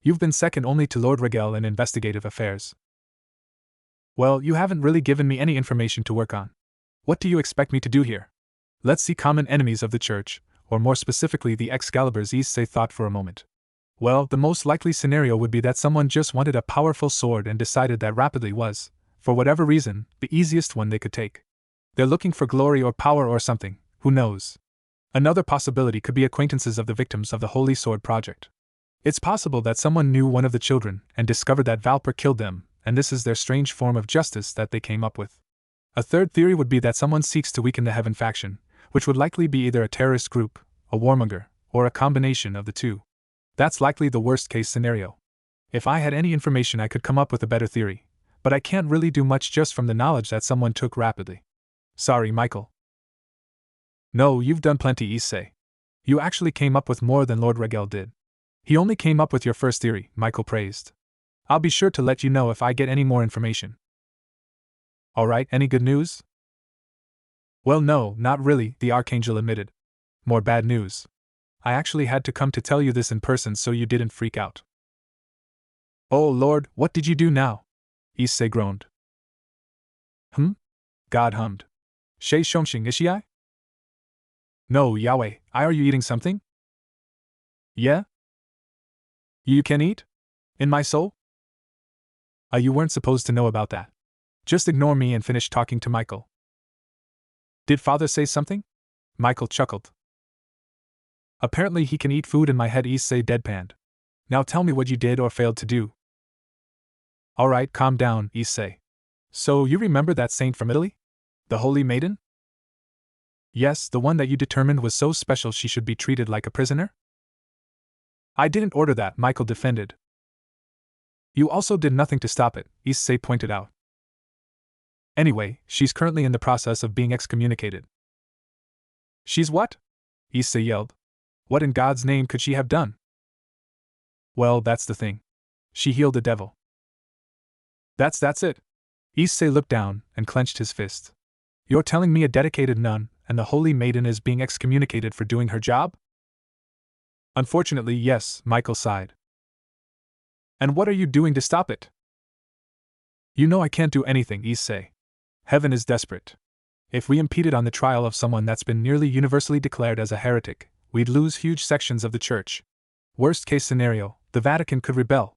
You've been second only to Lord Regel in investigative affairs. Well, you haven't really given me any information to work on. What do you expect me to do here? Let's see common enemies of the church, or more specifically the Excaliburs, Issei thought for a moment. Well, the most likely scenario would be that someone just wanted a powerful sword and decided that rapidly was, for whatever reason, the easiest one they could take. They're looking for glory or power or something, who knows? Another possibility could be acquaintances of the victims of the Holy Sword Project. It's possible that someone knew one of the children and discovered that Valper killed them, and this is their strange form of justice that they came up with. A third theory would be that someone seeks to weaken the Heaven faction, which would likely be either a terrorist group, a warmonger, or a combination of the two. That's likely the worst-case scenario. If I had any information, I could come up with a better theory, but I can't really do much just from the knowledge that someone took rapidly. Sorry, Michael. No, you've done plenty, Issei. You actually came up with more than Lord Regel did. He only came up with your first theory, Michael praised. I'll be sure to let you know if I get any more information. Alright, any good news? Well, no, not really, the Archangel admitted. More bad news. I actually had to come to tell you this in person so you didn't freak out. Oh Lord, what did you do now? Issei groaned. God hummed. Shei shomshing ishii? No, Yahweh, are you eating something? Yeah? You can eat? In my soul? You weren't supposed to know about that. Just ignore me and finish talking to Michael. Did Father say something? Michael chuckled. Apparently he can eat food in my head, Issei deadpanned. Now tell me what you did or failed to do. Alright, calm down, Issei. So you remember that saint from Italy? The Holy Maiden? Yes, the one that you determined was so special she should be treated like a prisoner? I didn't order that, Michael defended. You also did nothing to stop it, Issei pointed out. Anyway, she's currently in the process of being excommunicated. She's what? Issei yelled. What in God's name could she have done? Well, that's the thing. She healed the devil. That's it. Issei looked down and clenched his fist. You're telling me a dedicated nun and the Holy Maiden is being excommunicated for doing her job? Unfortunately, yes, Michael sighed. And what are you doing to stop it? You know I can't do anything, Issei. Heaven is desperate. If we impeded on the trial of someone that's been nearly universally declared as a heretic, we'd lose huge sections of the church. Worst case scenario, the Vatican could rebel.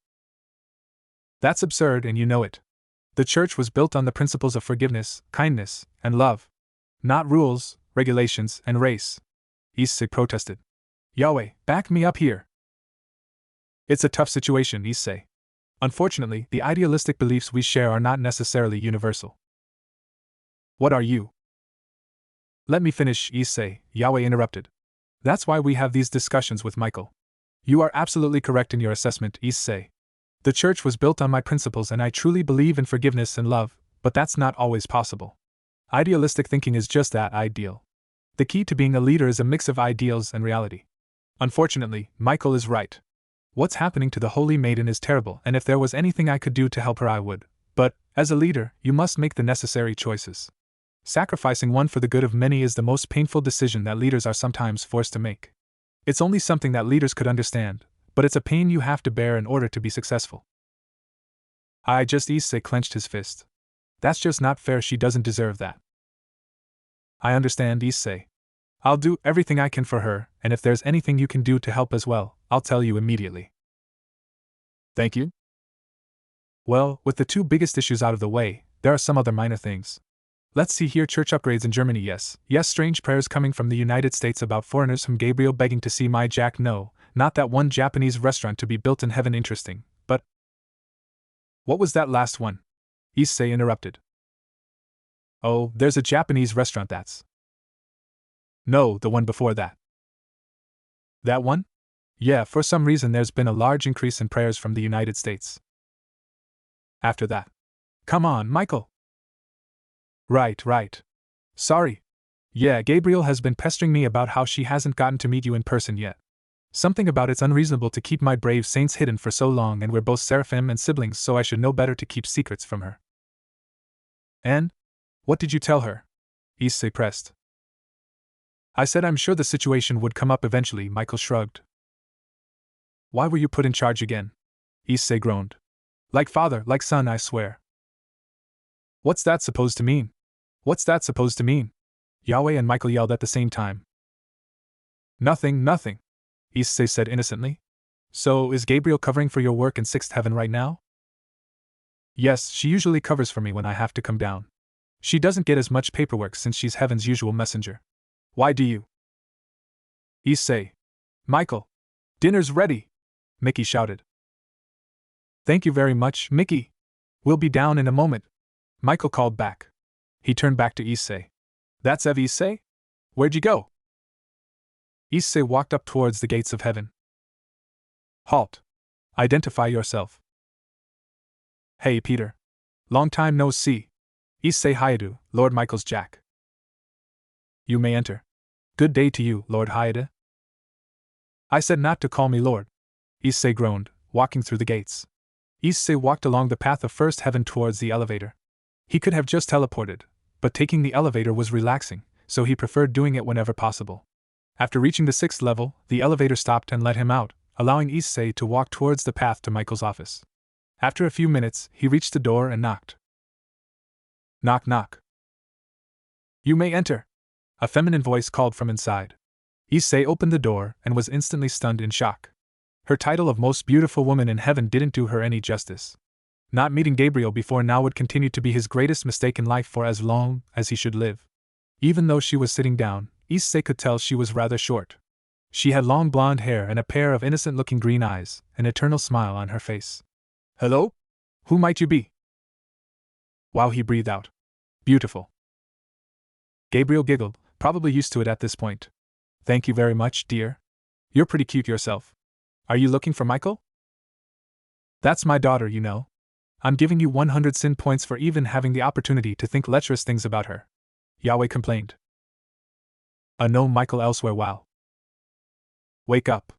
That's absurd and you know it. The church was built on the principles of forgiveness, kindness, and love. Not rules, regulations, and race. Issei protested. Yahweh, back me up here. It's a tough situation, Issei. Unfortunately, the idealistic beliefs we share are not necessarily universal. What are you? Let me finish, Issei, Yahweh interrupted. That's why we have these discussions with Michael. You are absolutely correct in your assessment, Issei. The church was built on my principles and I truly believe in forgiveness and love, but that's not always possible. Idealistic thinking is just that, ideal. The key to being a leader is a mix of ideals and reality. Unfortunately, Michael is right. What's happening to the Holy Maiden is terrible, and if there was anything I could do to help her I would. But, as a leader, you must make the necessary choices. Sacrificing one for the good of many is the most painful decision that leaders are sometimes forced to make. It's only something that leaders could understand, but it's a pain you have to bear in order to be successful. Issei clenched his fist. That's just not fair, she doesn't deserve that. I understand, Issei. I'll do everything I can for her, and if there's anything you can do to help as well, I'll tell you immediately. Thank you. Well, with the two biggest issues out of the way, there are some other minor things. Let's see here, church upgrades in Germany, yes, strange prayers coming from the United States about foreigners from Gabriel begging to see my Jack, no, not that one Japanese restaurant to be built in heaven, interesting, but… What was that last one? Issei interrupted. Oh, there's a Japanese restaurant that's… No, the one before that. That one? Yeah, for some reason there's been a large increase in prayers from the United States. After that. Come on, Michael. Right. Sorry. Yeah, Gabriel has been pestering me about how she hasn't gotten to meet you in person yet. Something about it's unreasonable to keep my brave saints hidden for so long, and we're both seraphim and siblings, so I should know better to keep secrets from her. And? What did you tell her? Issei pressed. I said I'm sure the situation would come up eventually, Michael shrugged. Why were you put in charge again? Issei groaned. Like father, like son, I swear. What's that supposed to mean? Yahweh and Michael yelled at the same time. Nothing, Issei said innocently. So, is Gabriel covering for your work in Sixth Heaven right now? Yes, she usually covers for me when I have to come down. She doesn't get as much paperwork since she's Heaven's usual messenger. Why do you? Issei. Michael. Dinner's ready, Mickey shouted. Thank you very much, Mickey. We'll be down in a moment, Michael called back. He turned back to Issei. That's Issei? Where'd you go? Issei walked up towards the gates of heaven. Halt. Identify yourself. Hey, Peter. Long time no see. Issei Hayadu, Lord Michael's Jack. You may enter. Good day to you, Lord Hayada. I said not to call me Lord. Issei groaned, walking through the gates. Issei walked along the path of first heaven towards the elevator. He could have just teleported, but taking the elevator was relaxing, so he preferred doing it whenever possible. After reaching the 6th level, the elevator stopped and let him out, allowing Issei to walk towards the path to Michael's office. After a few minutes, he reached the door and knocked. Knock knock. You may enter. A feminine voice called from inside. Issei opened the door and was instantly stunned in shock. Her title of most beautiful woman in heaven didn't do her any justice. Not meeting Gabriel before now would continue to be his greatest mistake in life for as long as he should live. Even though she was sitting down, Issei could tell she was rather short. She had long blonde hair and a pair of innocent-looking green eyes, an eternal smile on her face. Hello? Who might you be? Wow, he breathed out. Beautiful. Gabriel giggled, probably used to it at this point. Thank you very much, dear. You're pretty cute yourself. Are you looking for Michael? That's my daughter, you know. I'm giving you 100 sin points for even having the opportunity to think lecherous things about her. Yahweh complained. No Michael elsewhere. Wow. Wake up.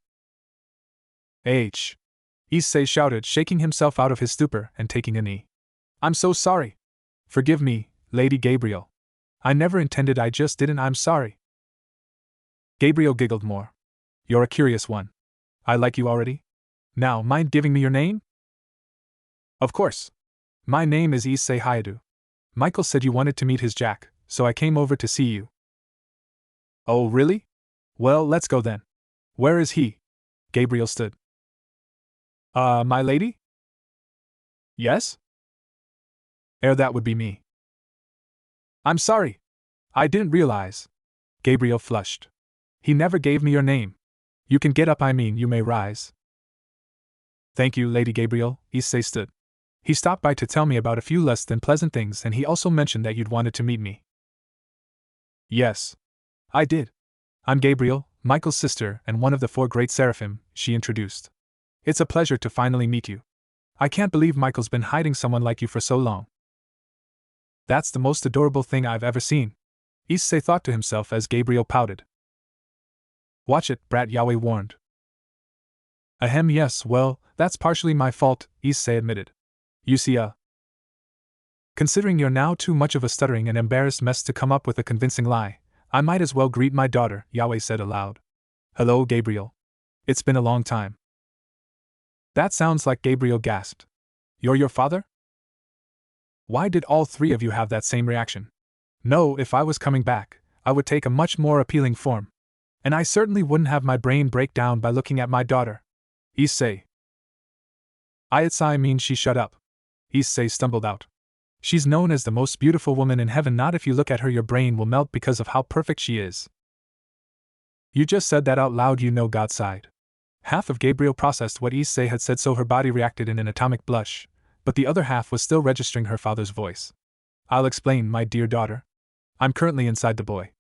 Issei shouted, shaking himself out of his stupor and taking a knee. I'm so sorry. Forgive me, Lady Gabriel. I never intended, I just didn't, I'm sorry. Gabriel giggled more. You're a curious one. I like you already? Now, mind giving me your name? Of course. My name is Issei Hayadu. Michael said you wanted to meet his Jack, so I came over to see you. Oh, really? Well, let's go then. Where is he? Gabriel stood. My lady? Yes? That would be me. I'm sorry. I didn't realize. Gabriel flushed. He never gave me your name. You can get up, you may rise. Thank you, Lady Gabriel, Issei stood. He stopped by to tell me about a few less than pleasant things, and he also mentioned that you'd wanted to meet me. Yes. I did. I'm Gabriel, Michael's sister, and one of the 4 great seraphim, she introduced. It's a pleasure to finally meet you. I can't believe Michael's been hiding someone like you for so long. That's the most adorable thing I've ever seen, Issei thought to himself as Gabriel pouted. Watch it, brat, Yahweh warned. Ahem, yes, well, that's partially my fault, Issei admitted. You see, considering you're now too much of a stuttering and embarrassed mess to come up with a convincing lie, I might as well greet my daughter, Yahweh said aloud. Hello, Gabriel. It's been a long time. That sounds like, Gabriel gasped. You're your father? Why did all 3 of you have that same reaction? No, if I was coming back, I would take a much more appealing form. And I certainly wouldn't have my brain break down by looking at my daughter. Issei. She shut up. Issei stumbled out. She's known as the most beautiful woman in heaven. Not if you look at her, your brain will melt because of how perfect she is. You just said that out loud, you know, God sighed. Half of Gabriel processed what Issei had said, so her body reacted in an atomic blush, but the other half was still registering her father's voice. I'll explain, my dear daughter. I'm currently inside the boy.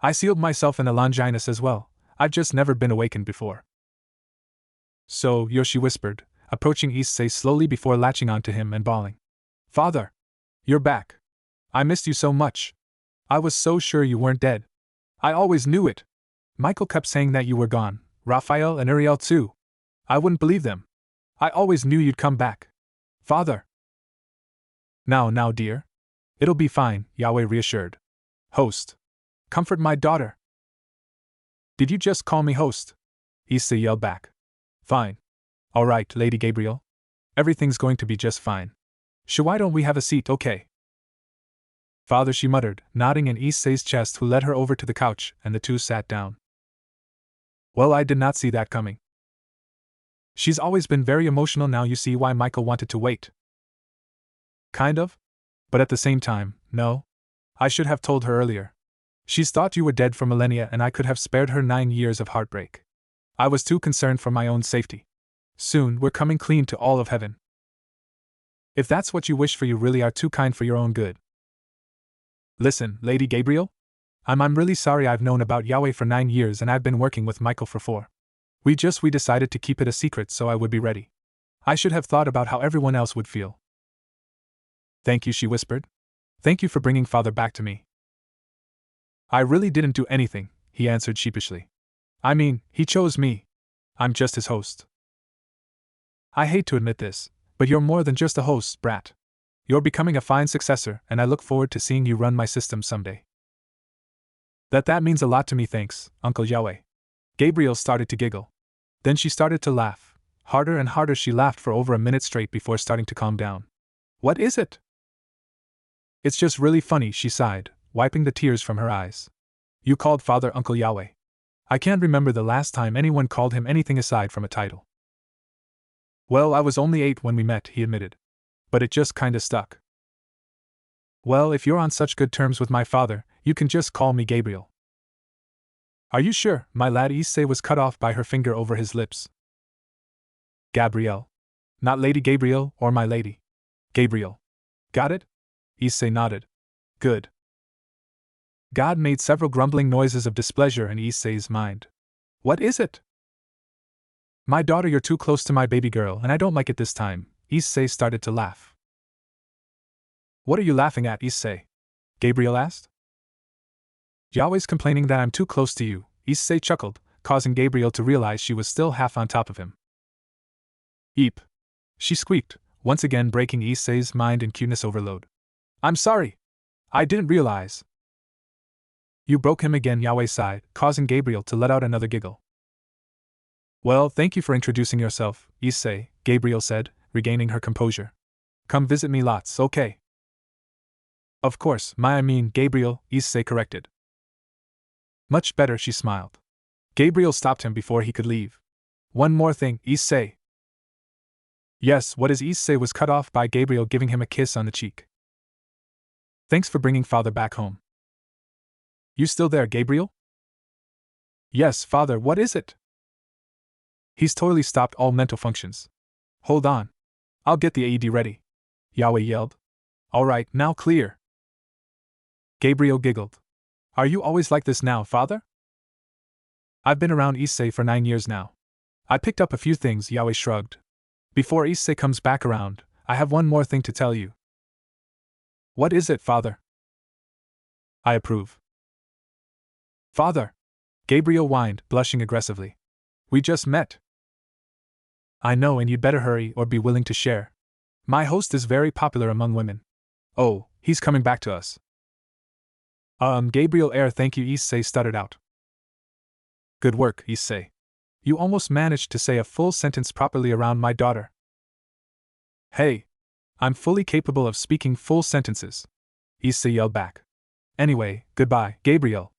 I sealed myself in a Longinus as well. I've just never been awakened before. So, Yoshi whispered, approaching Issei slowly before latching onto him and bawling. Father! You're back. I missed you so much. I was so sure you weren't dead. I always knew it. Michael kept saying that you were gone, Raphael and Uriel too. I wouldn't believe them. I always knew you'd come back. Father! Now, dear. It'll be fine, Yahweh reassured. Host. Comfort my daughter. Did you just call me host? Issei yelled back. Fine. All right, Lady Gabriel. Everything's going to be just fine. Why don't we have a seat, okay? Father, she muttered, nodding in Issei's chest, who led her over to the couch, and the 2 sat down. Well, I did not see that coming. She's always been very emotional. Now you see why Michael wanted to wait. Kind of? But at the same time, no. I should have told her earlier. She's thought you were dead for millennia and I could have spared her 9 years of heartbreak. I was too concerned for my own safety. Soon, we're coming clean to all of heaven. If that's what you wish for, you really are too kind for your own good. Listen, Lady Gabriel? I'm really sorry. I've known about Yahweh for 9 years and I've been working with Michael for 4. We decided to keep it a secret so I would be ready. I should have thought about how everyone else would feel. Thank you, she whispered. Thank you for bringing Father back to me. I really didn't do anything, he answered sheepishly. I mean, he chose me. I'm just his host. I hate to admit this, but you're more than just a host, brat. You're becoming a fine successor, and I look forward to seeing you run my system someday. That means a lot to me, thanks, Uncle Yahweh. Gabriel started to giggle. Then she started to laugh. Harder and harder she laughed for over a minute straight before starting to calm down. What is it? It's just really funny, she sighed, wiping the tears from her eyes. You called Father Uncle Yahweh. I can't remember the last time anyone called him anything aside from a title. Well, I was only 8 when we met, he admitted. But it just kinda stuck. Well, if you're on such good terms with my father, you can just call me Gabriel. Are you sure, my lad? Issei was cut off by her finger over his lips. Gabrielle. Not Lady Gabriel or my lady. Gabriel. Got it? Issei nodded. Good. God made several grumbling noises of displeasure in Issei's mind. What is it? My daughter, you're too close to my baby girl and I don't like it this time. Issei started to laugh. What are you laughing at, Issei? Gabriel asked. Yahweh's complaining that I'm too close to you, Issei chuckled, causing Gabriel to realize she was still half on top of him. Eep. She squeaked, once again breaking Issei's mind in cuteness overload. I'm sorry. I didn't realize. You broke him again, Yahweh sighed, causing Gabriel to let out another giggle. Well, thank you for introducing yourself, Issei, Gabriel said, regaining her composure. Come visit me lots, okay? Of course, Gabriel, Issei corrected. Much better, she smiled. Gabriel stopped him before he could leave. One more thing, Issei. Yes, what is? Issei was cut off by Gabriel giving him a kiss on the cheek. Thanks for bringing Father back home. You still there, Gabriel? Yes, Father, what is it? He's totally stopped all mental functions. Hold on. I'll get the AED ready. Yahweh yelled. All right, now clear. Gabriel giggled. Are you always like this now, Father? I've been around Issei for 9 years now. I picked up a few things, Yahweh shrugged. Before Issei comes back around, I have one more thing to tell you. What is it, Father? I approve. Father! Gabriel whined, blushing aggressively. We just met. I know, and you'd better hurry or be willing to share. My host is very popular among women. Oh, he's coming back to us. Gabriel thank you, Issei stuttered out. Good work, Issei. You almost managed to say a full sentence properly around my daughter. Hey! I'm fully capable of speaking full sentences. Issei yelled back. Anyway, goodbye, Gabriel.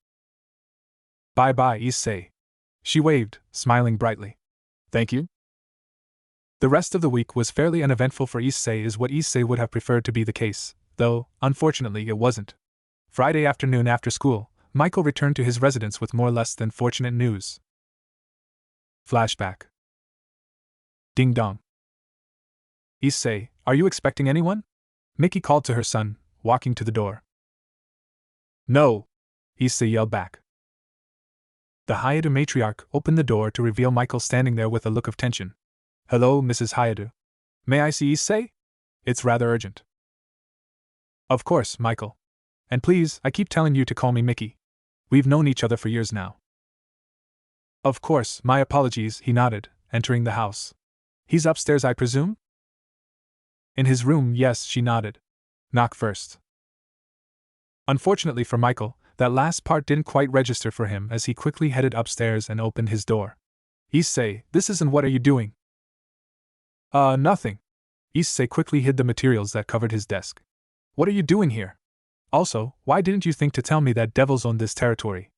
Bye-bye, Issei. She waved, smiling brightly. Thank you. The rest of the week was fairly uneventful for Issei, is what Issei would have preferred to be the case, though, unfortunately, it wasn't. Friday afternoon after school, Michael returned to his residence with more less than fortunate news. Flashback. Ding dong. Issei, are you expecting anyone? Mickey called to her son, walking to the door. No, Issei yelled back. The Hayadu matriarch opened the door to reveal Michael standing there with a look of tension. Hello, Mrs. Hayadu. May I see Issei? It's rather urgent. Of course, Michael. And please, I keep telling you to call me Mickey. We've known each other for years now. Of course, my apologies, he nodded, entering the house. He's upstairs, I presume? In his room, yes, she nodded. Knock first. Unfortunately for Michael, that last part didn't quite register for him as he quickly headed upstairs and opened his door. Issei, this isn't. What are you doing? Nothing. Issei quickly hid the materials that covered his desk. What are you doing here? Also, why didn't you think to tell me that devils own this territory?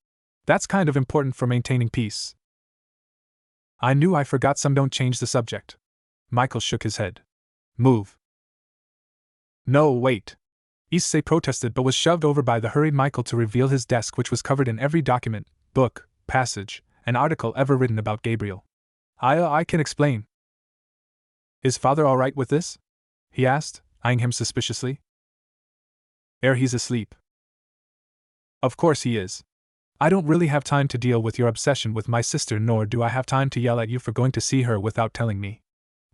That's kind of important for maintaining peace. I knew I forgot some. Don't change the subject. Michael shook his head. Move. No, wait. Issei protested but was shoved over by the hurried Michael to reveal his desk, which was covered in every document, book, passage, and article ever written about Gabriel. I can explain. Is father all right with this? He asked, eyeing him suspiciously. He's asleep. Of course he is. I don't really have time to deal with your obsession with my sister, nor do I have time to yell at you for going to see her without telling me.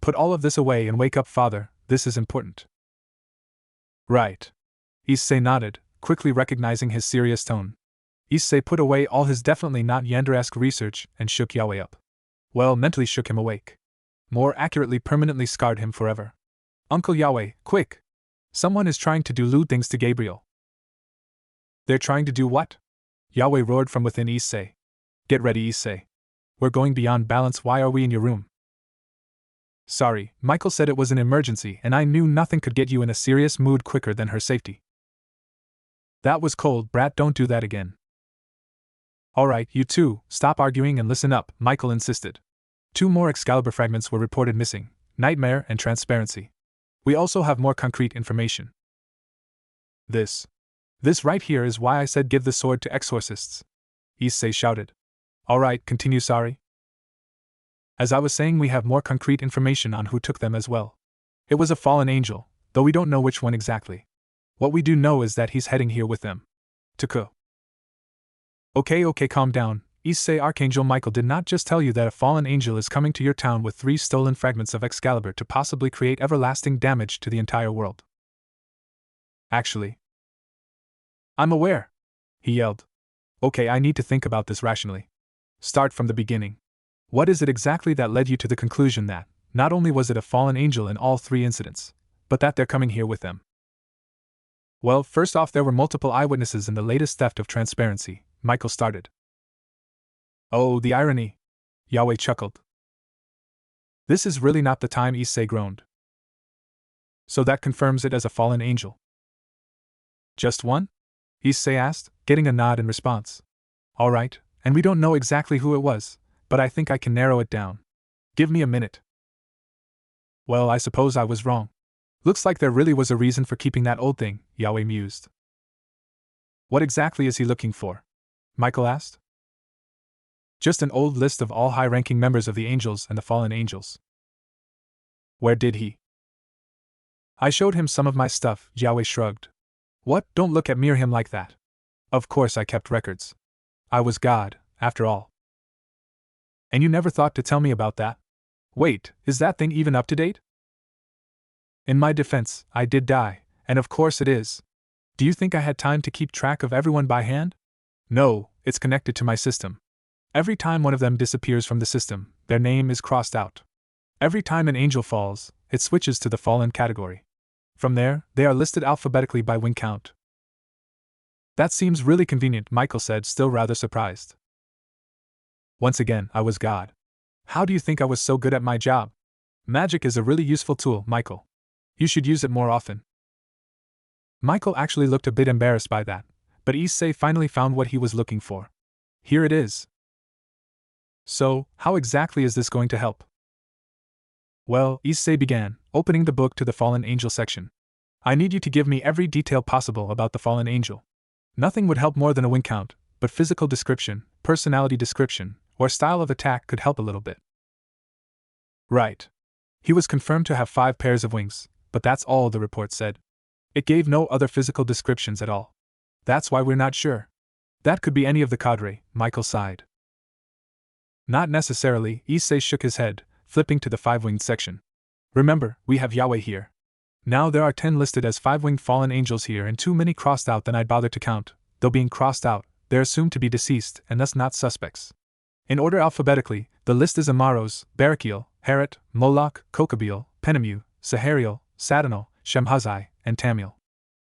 Put all of this away and wake up, father, this is important. Right. Issei nodded, quickly recognizing his serious tone. Issei put away all his definitely not Yandere-esque research and shook Yaoi up. Well, mentally shook him awake. More accurately, permanently scarred him forever. Uncle Yaoi, quick! Someone is trying to do lewd things to Gabriel. They're trying to do what? Yaoi roared from within Issei. Get ready, Issei. We're going beyond balance. Why are we in your room? Sorry, Michael said it was an emergency and I knew nothing could get you in a serious mood quicker than her safety. That was cold, brat, don't do that again. Alright, you two, stop arguing and listen up, Michael insisted. 2 more Excalibur fragments were reported missing, Nightmare and Transparency. We also have more concrete information. This right here is why I said give the sword to exorcists. Issei shouted. Alright, continue, sorry. As I was saying, we have more concrete information on who took them as well. It was a fallen angel, though we don't know which one exactly. What we do know is that he's heading here with them. Tuku. Okay, calm down. Issei, Archangel Michael did not just tell you that a fallen angel is coming to your town with 3 stolen fragments of Excalibur to possibly create everlasting damage to the entire world. Actually, I'm aware, he yelled. Okay, I need to think about this rationally. Start from the beginning. What is it exactly that led you to the conclusion that, not only was it a fallen angel in all 3 incidents, but that they're coming here with them? Well, first off, there were multiple eyewitnesses in the latest theft of Transparency, Michael started. Oh, the irony! Yaoi chuckled. This is really not the time, Issei groaned. So that confirms it as a fallen angel. Just one? Issei asked, getting a nod in response. Alright, and we don't know exactly who it was, but I think I can narrow it down. Give me a minute. Well, I suppose I was wrong. Looks like there really was a reason for keeping that old thing, Yaoi mused. What exactly is he looking for? Michael asked. Just an old list of all high-ranking members of the Angels and the Fallen Angels. Where did he? I showed him some of my stuff, Yaoi shrugged. What? Don't look at him like that. Of course I kept records. I was God, after all. And you never thought to tell me about that? Wait, is that thing even up to date? In my defense, I did die, and of course it is. Do you think I had time to keep track of everyone by hand? No, it's connected to my system. Every time one of them disappears from the system, their name is crossed out. Every time an angel falls, it switches to the fallen category. From there, they are listed alphabetically by wing count. That seems really convenient, Michael said, still rather surprised. Once again, I was God. How do you think I was so good at my job? Magic is a really useful tool, Michael. You should use it more often. Michael actually looked a bit embarrassed by that, but Issei finally found what he was looking for. Here it is. So, how exactly is this going to help? Well, Issei began, opening the book to the Fallen Angel section. I need you to give me every detail possible about the Fallen Angel. Nothing would help more than a wing count, but physical description, personality description, or style of attack could help a little bit. Right. He was confirmed to have 5 pairs of wings, but that's all the report said. It gave no other physical descriptions at all. That's why we're not sure. That could be any of the cadre, Michael sighed. Not necessarily, Issei shook his head, flipping to the 5-winged section. Remember, we have Yaoi here. Now there are 10 listed as 5-winged fallen angels here and too many crossed out than I'd bother to count. Though being crossed out, they're assumed to be deceased and thus not suspects. In order alphabetically, the list is Amaros, Barakiel, Harit, Moloch, Kokabil, Penemu, Sahariel, Sadonal, Shemhazai, and Tamiel.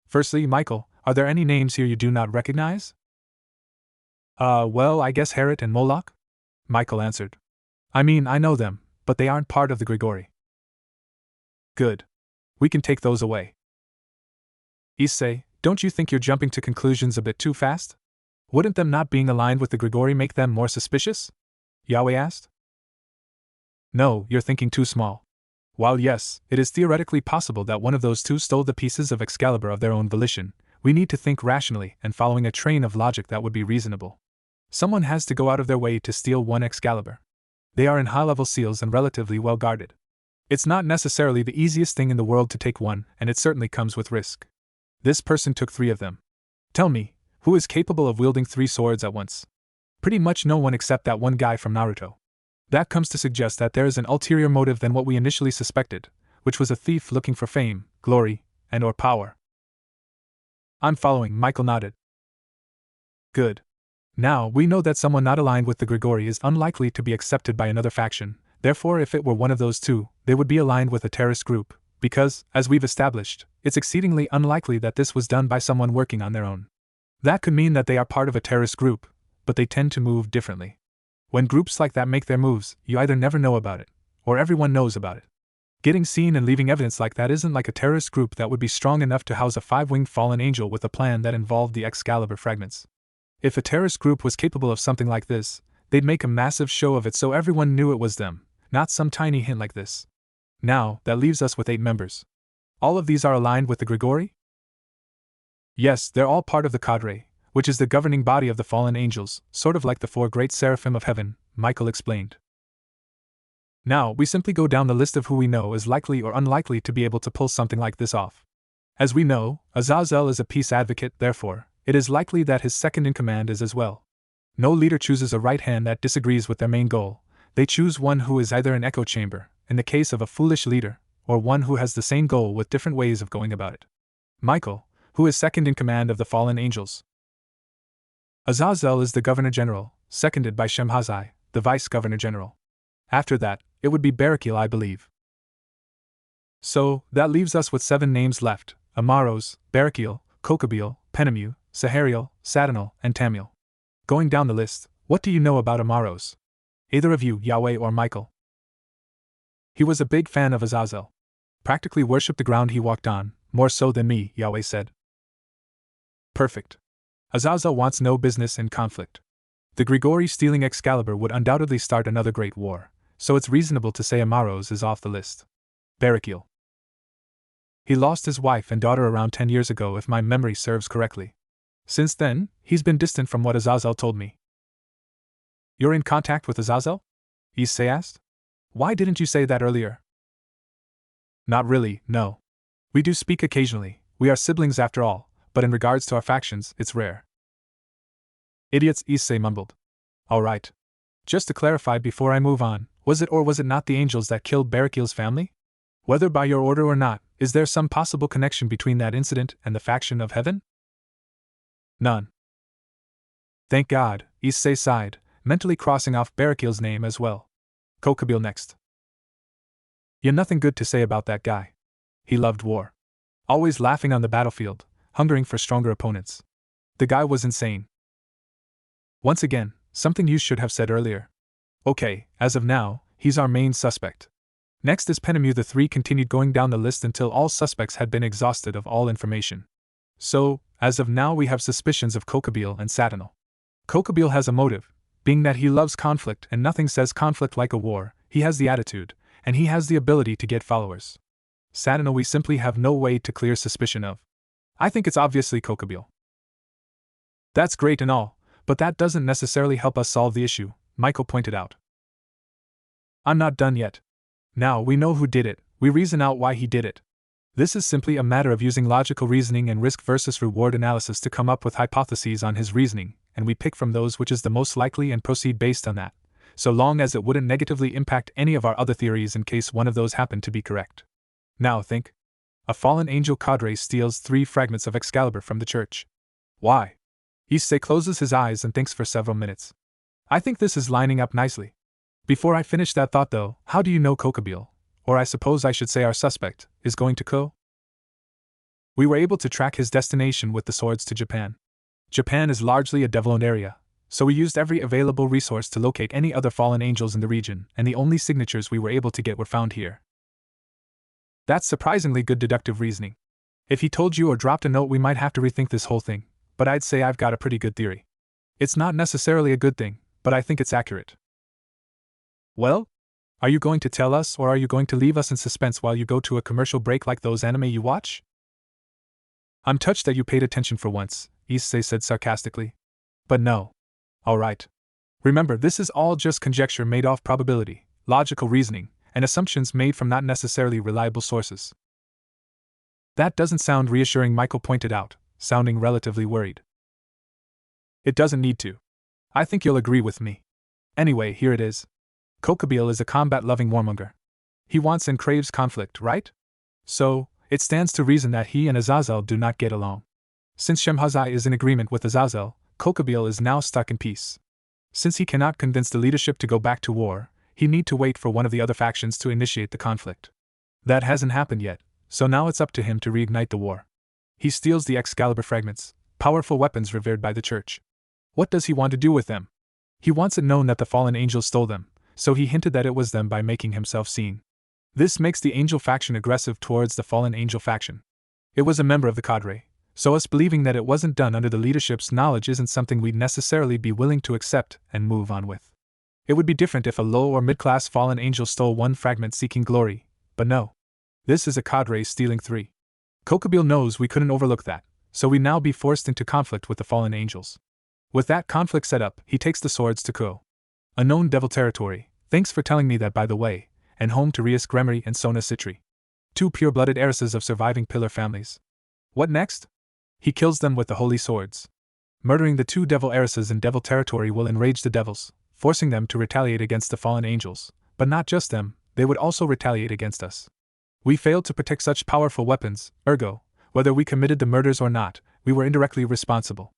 Firstly, Michael, are there any names here you do not recognize? Well, I guess Harit and Moloch? Michael answered. I mean, I know them, but they aren't part of the Grigori. Good. We can take those away. Issei, don't you think you're jumping to conclusions a bit too fast? Wouldn't them not being aligned with the Grigori make them more suspicious? Yaoi asked. No, you're thinking too small. While yes, it is theoretically possible that one of those two stole the pieces of Excalibur of their own volition, we need to think rationally and following a train of logic that would be reasonable. Someone has to go out of their way to steal one Excalibur. They are in high-level seals and relatively well guarded. It's not necessarily the easiest thing in the world to take one, and it certainly comes with risk. This person took 3 of them. Tell me, who is capable of wielding 3 swords at once? Pretty much no one except that one guy from Naruto. That comes to suggest that there is an ulterior motive than what we initially suspected, which was a thief looking for fame, glory, and/or power. I'm following, Michael nodded. Good. Now, we know that someone not aligned with the Grigori is unlikely to be accepted by another faction, therefore if it were one of those two, they would be aligned with a terrorist group, because, as we've established, it's exceedingly unlikely that this was done by someone working on their own. That could mean that they are part of a terrorist group, but they tend to move differently. When groups like that make their moves, you either never know about it, or everyone knows about it. Getting seen and leaving evidence like that isn't like a terrorist group that would be strong enough to house a 5-winged fallen angel with a plan that involved the Excalibur fragments. If a terrorist group was capable of something like this, they'd make a massive show of it so everyone knew it was them, not some tiny hint like this. Now, that leaves us with 8 members. All of these are aligned with the Grigori? Yes, they're all part of the cadre, which is the governing body of the fallen angels, sort of like the 4 great seraphim of heaven, Michael explained. Now, we simply go down the list of who we know is likely or unlikely to be able to pull something like this off. As we know, Azazel is a peace advocate, therefore, it is likely that his second-in-command is as well. No leader chooses a right hand that disagrees with their main goal, they choose one who is either an echo chamber, in the case of a foolish leader, or one who has the same goal with different ways of going about it. Michael, who is second-in-command of the fallen angels? Azazel is the Governor-General, seconded by Shemhazai, the Vice-Governor-General. After that, it would be Barakil, I believe. So, that leaves us with 7 names left: Amaros, Barakil, Kokabil, Penemu, Sahariel, Satanel, and Tamil. Going down the list, what do you know about Amaros? Either of you, Yahweh or Michael? He was a big fan of Azazel. Practically worshipped the ground he walked on, more so than me, Yahweh said. Perfect. Azazel wants no business in conflict. The Grigori stealing Excalibur would undoubtedly start another great war, so it's reasonable to say Amaros is off the list. Barakil. He lost his wife and daughter around 10 years ago if my memory serves correctly. Since then, he's been distant from what Azazel told me. You're in contact with Azazel? Issei asked. Why didn't you say that earlier? Not really, no. We do speak occasionally, we are siblings after all, but in regards to our factions, it's rare. Idiots, Issei mumbled. All right. Just to clarify before I move on, was it or was it not the angels that killed Barakil's family? Whether by your order or not, is there some possible connection between that incident and the faction of heaven? None. Thank God, Issei sighed, mentally crossing off Barakil's name as well. Kokabil next. You nothing good to say about that guy. He loved war. Always laughing on the battlefield, hungering for stronger opponents. The guy was insane. Once again, something you should have said earlier. Okay, as of now, he's our main suspect. Next is Penemu. The 3 continued going down the list until all suspects had been exhausted of all information. So, as of now we have suspicions of Kokabil and Satanel. Kokabil has a motive, being that he loves conflict and nothing says conflict like a war, he has the attitude, and he has the ability to get followers. Satanel we simply have no way to clear suspicion of. I think it's obviously Kokabil. That's great and all, but that doesn't necessarily help us solve the issue, Michael pointed out. I'm not done yet. Now we know who did it, we reason out why he did it. This is simply a matter of using logical reasoning and risk versus reward analysis to come up with hypotheses on his reasoning, and we pick from those which is the most likely and proceed based on that, so long as it wouldn't negatively impact any of our other theories in case one of those happened to be correct. Now think. A fallen angel cadre steals 3 fragments of Excalibur from the church. Why? Issei closes his eyes and thinks for several minutes. I think this is lining up nicely. Before I finish that thought though, how do you know Kokabil, or I suppose I should say our suspect, is going to Ko? We were able to track his destination with the swords to Japan. Japan is largely a devil-owned area, so we used every available resource to locate any other fallen angels in the region, and the only signatures we were able to get were found here. That's surprisingly good deductive reasoning. If he told you or dropped a note we might have to rethink this whole thing, but I'd say I've got a pretty good theory. It's not necessarily a good thing, but I think it's accurate. Well? Are you going to tell us, or are you going to leave us in suspense while you go to a commercial break like those anime you watch? I'm touched that you paid attention for once, Issei said sarcastically. But no. Alright. Remember, this is all just conjecture made off probability, logical reasoning, and assumptions made from not necessarily reliable sources. That doesn't sound reassuring, Michael pointed out, sounding relatively worried. It doesn't need to. I think you'll agree with me. Anyway, here it is. Kokubile is a combat-loving warmonger. He wants and craves conflict, right? So, it stands to reason that he and Azazel do not get along. Since Shemhazai is in agreement with Azazel, Kokubile is now stuck in peace. Since he cannot convince the leadership to go back to war, he need to wait for one of the other factions to initiate the conflict. That hasn't happened yet, so now it's up to him to reignite the war. He steals the Excalibur fragments, powerful weapons revered by the church. What does he want to do with them? He wants it known that the fallen angels stole them, so he hinted that it was them by making himself seen. This makes the angel faction aggressive towards the fallen angel faction. It was a member of the cadre, so us believing that it wasn't done under the leadership's knowledge isn't something we'd necessarily be willing to accept and move on with. It would be different if a low or mid-class fallen angel stole one fragment seeking glory, but no. This is a cadre stealing three. Kokubile knows we couldn't overlook that, so we now be forced into conflict with the fallen angels. With that conflict set up, he takes the swords to Ko. A known devil territory, thanks for telling me that by the way, and home to Rias Gremory and Sona Citri. Two pure-blooded heiresses of surviving pillar families. What next? He kills them with the holy swords. Murdering the two devil heiresses in devil territory will enrage the devils, forcing them to retaliate against the fallen angels, but not just them, they would also retaliate against us. We failed to protect such powerful weapons, ergo, whether we committed the murders or not, we were indirectly responsible.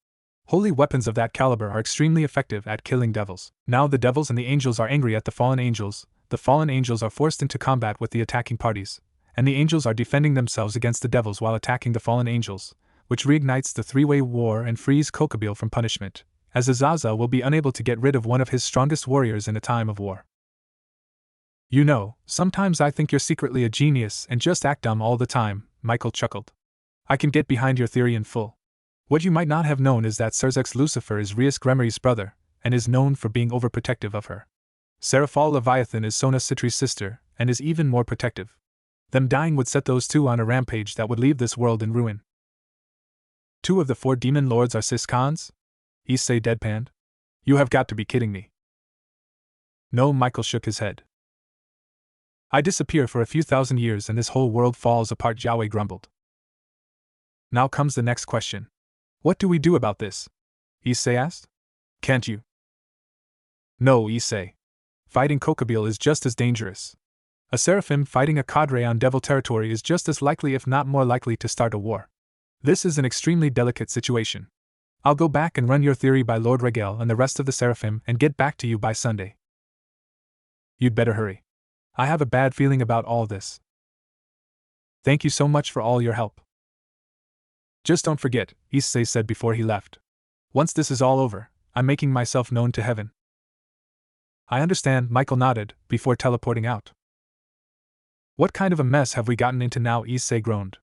Holy weapons of that caliber are extremely effective at killing devils. Now the devils and the angels are angry at the fallen angels are forced into combat with the attacking parties, and the angels are defending themselves against the devils while attacking the fallen angels, which reignites the three-way war and frees Kokubile from punishment, as Azazel will be unable to get rid of one of his strongest warriors in a time of war. You know, sometimes I think you're secretly a genius and just act dumb all the time, Michael chuckled. I can get behind your theory in full. What you might not have known is that Serzex Lucifer is Rias Gremory's brother, and is known for being overprotective of her. Seraphal Leviathan is Sona Citri's sister, and is even more protective. Them dying would set those two on a rampage that would leave this world in ruin. 2 of the 4 demon lords are Sis-Khans? Issei deadpanned. You have got to be kidding me. No, Michael shook his head. I disappear for a few thousand years and this whole world falls apart, Yahweh grumbled. Now comes the next question. What do we do about this? Issei asked. Can't you? No, Issei. Fighting Kokubile is just as dangerous. A seraphim fighting a cadre on devil territory is just as likely, if not more likely, to start a war. This is an extremely delicate situation. I'll go back and run your theory by Lord Regel and the rest of the seraphim and get back to you by Sunday. You'd better hurry. I have a bad feeling about all this. Thank you so much for all your help. Just don't forget, Issei said before he left. Once this is all over, I'm making myself known to heaven. I understand, Michael nodded, before teleporting out. What kind of a mess have we gotten into now? Issei groaned.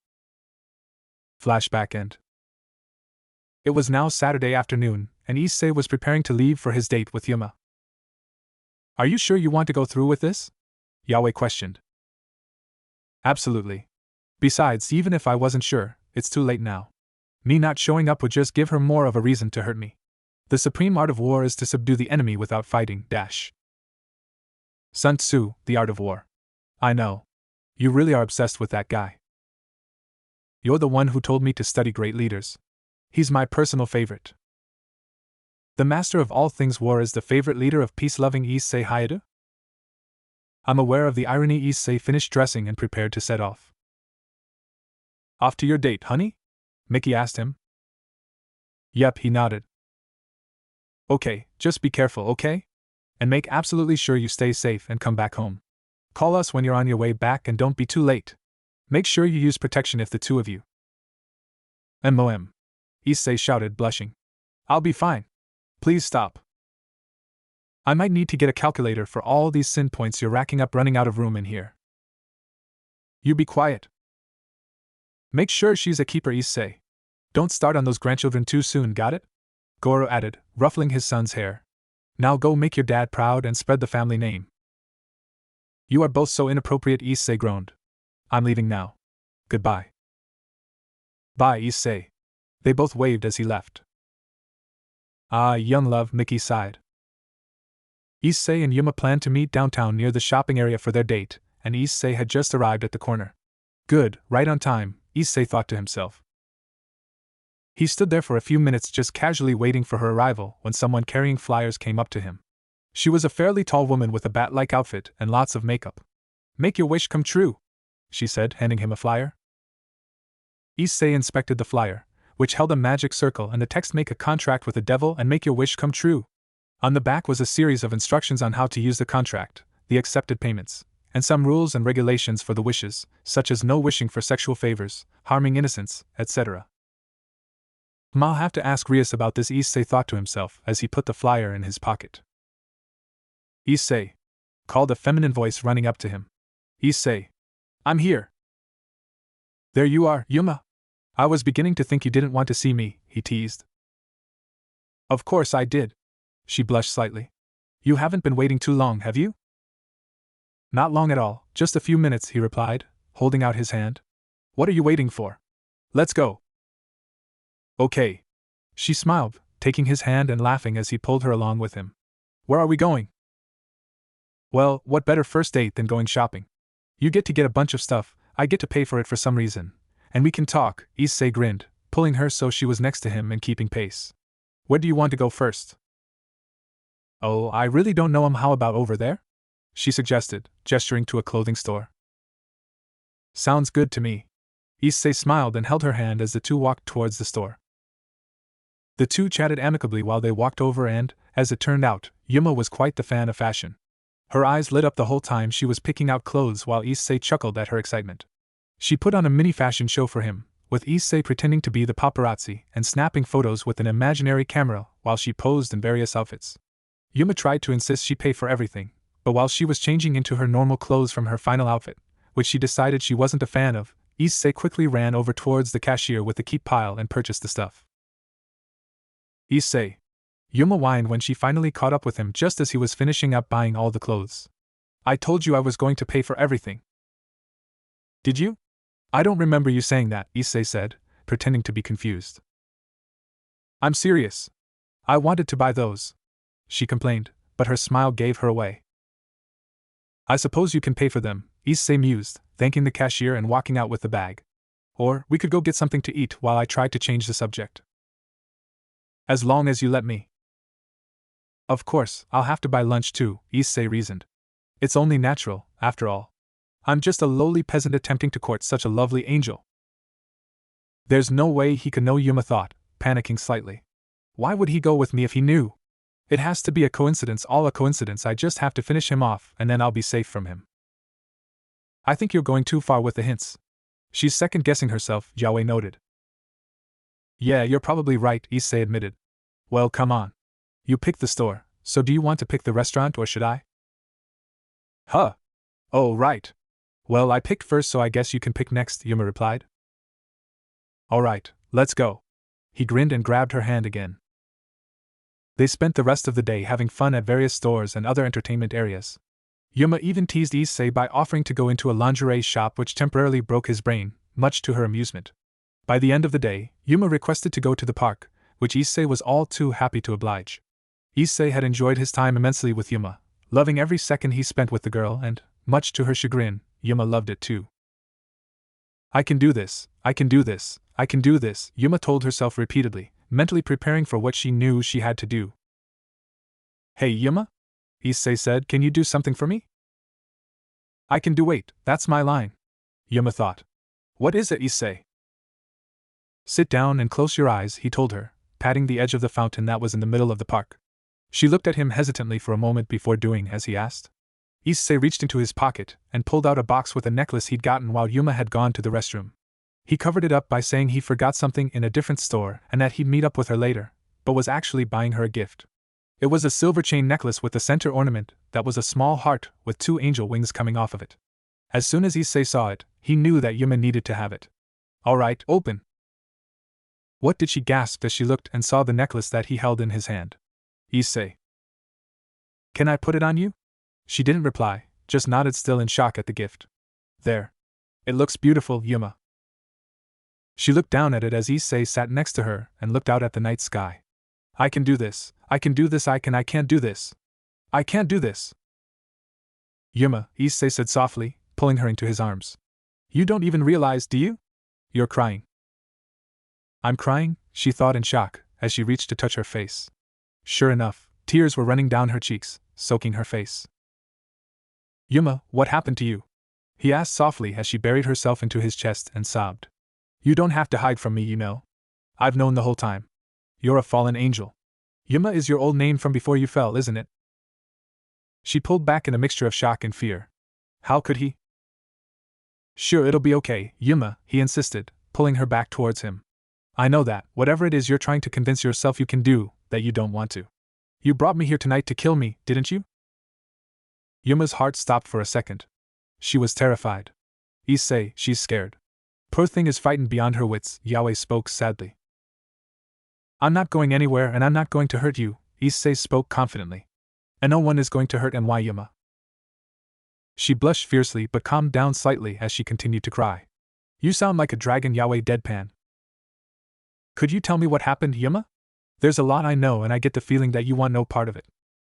Flashback end. It was now Saturday afternoon, and Issei was preparing to leave for his date with Yuma. Are you sure you want to go through with this? Yahweh questioned. Absolutely. Besides, even if I wasn't sure, it's too late now. Me not showing up would just give her more of a reason to hurt me. The supreme art of war is to subdue the enemy without fighting. Sun Tzu, The Art of War. I know. You really are obsessed with that guy. You're the one who told me to study great leaders. He's my personal favorite. The master of all things war is the favorite leader of peace-loving Issei Hayate? I'm aware of the irony. Issei finished dressing and prepared to set off. Off to your date, honey? Mickey asked him. Yep, he nodded. Okay, just be careful, okay? And make absolutely sure you stay safe and come back home. Call us when you're on your way back and don't be too late. Make sure you use protection if the two of you. MOM. Issei shouted, blushing. I'll be fine. Please stop. I might need to get a calculator for all these sin points you're racking up, running out of room in here. You be quiet. Make sure she's a keeper, Issei. Don't start on those grandchildren too soon, got it? Goro added, ruffling his son's hair. Now go make your dad proud and spread the family name. You are both so inappropriate, Issei groaned. I'm leaving now. Goodbye. Bye, Issei. They both waved as he left. Ah, young love, Mickey sighed. Issei and Yuma planned to meet downtown near the shopping area for their date, and Issei had just arrived at the corner. Good, right on time, Issei thought to himself. He stood there for a few minutes just casually waiting for her arrival when someone carrying flyers came up to him. She was a fairly tall woman with a bat-like outfit and lots of makeup. Make your wish come true, she said, handing him a flyer. Issei inspected the flyer, which held a magic circle and the text "Make a contract with the devil and make your wish come true." On the back was a series of instructions on how to use the contract, the accepted payments, and some rules and regulations for the wishes, such as no wishing for sexual favors, harming innocents, etc. I'll have to ask Rias about this, Issei thought to himself as he put the flyer in his pocket. Issei, called a feminine voice running up to him. Issei, I'm here. There you are, Yuma. I was beginning to think you didn't want to see me, he teased. Of course I did. She blushed slightly. You haven't been waiting too long, have you? Not long at all, just a few minutes, he replied, holding out his hand. What are you waiting for? Let's go. Okay. She smiled, taking his hand and laughing as he pulled her along with him. Where are we going? Well, what better first date than going shopping? You get to get a bunch of stuff, I get to pay for it for some reason. And we can talk, Issei grinned, pulling her so she was next to him and keeping pace. Where do you want to go first? Oh, I really don't know. How about over there? She suggested, gesturing to a clothing store. Sounds good to me. Issei smiled and held her hand as the two walked towards the store. The two chatted amicably while they walked over and, as it turned out, Yuma was quite the fan of fashion. Her eyes lit up the whole time she was picking out clothes while Issei chuckled at her excitement. She put on a mini fashion show for him, with Issei pretending to be the paparazzi and snapping photos with an imaginary camera while she posed in various outfits. Yuma tried to insist she pay for everything, but while she was changing into her normal clothes from her final outfit, which she decided she wasn't a fan of, Issei quickly ran over towards the cashier with the keep pile and purchased the stuff. Issei, Yuma whined when she finally caught up with him just as he was finishing up buying all the clothes. I told you I was going to pay for everything. Did you? I don't remember you saying that, Issei said, pretending to be confused. I'm serious. I wanted to buy those, she complained, but her smile gave her away. I suppose you can pay for them, Issei mused, thanking the cashier and walking out with the bag. Or, we could go get something to eat while I tried to change the subject. As long as you let me. Of course, I'll have to buy lunch too, Issei reasoned. It's only natural, after all. I'm just a lowly peasant attempting to court such a lovely angel. There's no way he could know, Yuma thought, panicking slightly. Why would he go with me if he knew? It has to be a coincidence, all a coincidence. I just have to finish him off and then I'll be safe from him. I think you're going too far with the hints. She's second-guessing herself, Yahweh noted. Yeah, you're probably right, Issei admitted. Well, come on. You picked the store, so do you want to pick the restaurant or should I? Huh. Oh, right. Well, I picked first, so I guess you can pick next, Yuma replied. All right, let's go. He grinned and grabbed her hand again. They spent the rest of the day having fun at various stores and other entertainment areas. Yuma even teased Issei by offering to go into a lingerie shop, which temporarily broke his brain, much to her amusement. By the end of the day, Yuma requested to go to the park, which Issei was all too happy to oblige. Issei had enjoyed his time immensely with Yuma, loving every second he spent with the girl and, much to her chagrin, Yuma loved it too. I can do this, I can do this, I can do this, Yuma told herself repeatedly, mentally preparing for what she knew she had to do. Hey Yuma? Issei said, can you do something for me? I can do. Wait, that's my line. Yuma thought. What is it, Issei? Sit down and close your eyes, he told her, patting the edge of the fountain that was in the middle of the park. She looked at him hesitantly for a moment before doing as he asked. Issei reached into his pocket and pulled out a box with a necklace he'd gotten while Yuma had gone to the restroom. He covered it up by saying he forgot something in a different store and that he'd meet up with her later, but was actually buying her a gift. It was a silver chain necklace with the center ornament that was a small heart with 2 angel wings coming off of it. As soon as Issei saw it, he knew that Yuma needed to have it. All right, open. What did she gasp as she looked and saw the necklace that he held in his hand? Issei. Can I put it on you? She didn't reply, just nodded still in shock at the gift. There. It looks beautiful, Yuma. She looked down at it as Issei sat next to her and looked out at the night sky. I can do this, I can do this, I can't do this. I can't do this. Yuma, Issei said softly, pulling her into his arms. You don't even realize, do you? You're crying. I'm crying, she thought in shock, as she reached to touch her face. Sure enough, tears were running down her cheeks, soaking her face. Yuma, what happened to you? He asked softly as she buried herself into his chest and sobbed. You don't have to hide from me, you know. I've known the whole time. You're a fallen angel. Yuma is your old name from before you fell, isn't it? She pulled back in a mixture of shock and fear. How could he? Sure, it'll be okay, Yuma, he insisted, pulling her back towards him. I know that, whatever it is you're trying to convince yourself you can do, that you don't want to. You brought me here tonight to kill me, didn't you? Yuma's heart stopped for a second. She was terrified. Issei, she's scared. Poor thing is frightened beyond her wits, Yahweh spoke sadly. I'm not going anywhere and I'm not going to hurt you, Issei spoke confidently. And no one is going to hurt NY Yuma. She blushed fiercely but calmed down slightly as she continued to cry. You sound like a dragon, Yahweh deadpan. Could you tell me what happened, Yuma? There's a lot I know and I get the feeling that you want no part of it.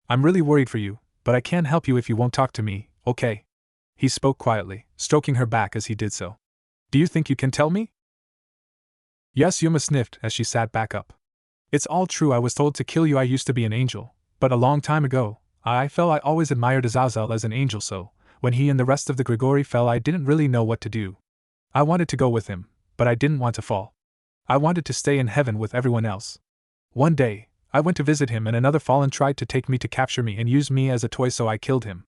I'm really worried for you, but I can't help you if you won't talk to me, okay? He spoke quietly, stroking her back as he did so. Do you think you can tell me? Yes, Yuma sniffed as she sat back up. It's all true, I was told to kill you. I used to be an angel, but a long time ago, I felt I always admired Azazel as an angel, so when he and the rest of the Grigori fell, I didn't really know what to do. I wanted to go with him, but I didn't want to fall. I wanted to stay in heaven with everyone else. One day, I went to visit him and another fallen tried to take me to capture me and use me as a toy, so I killed him.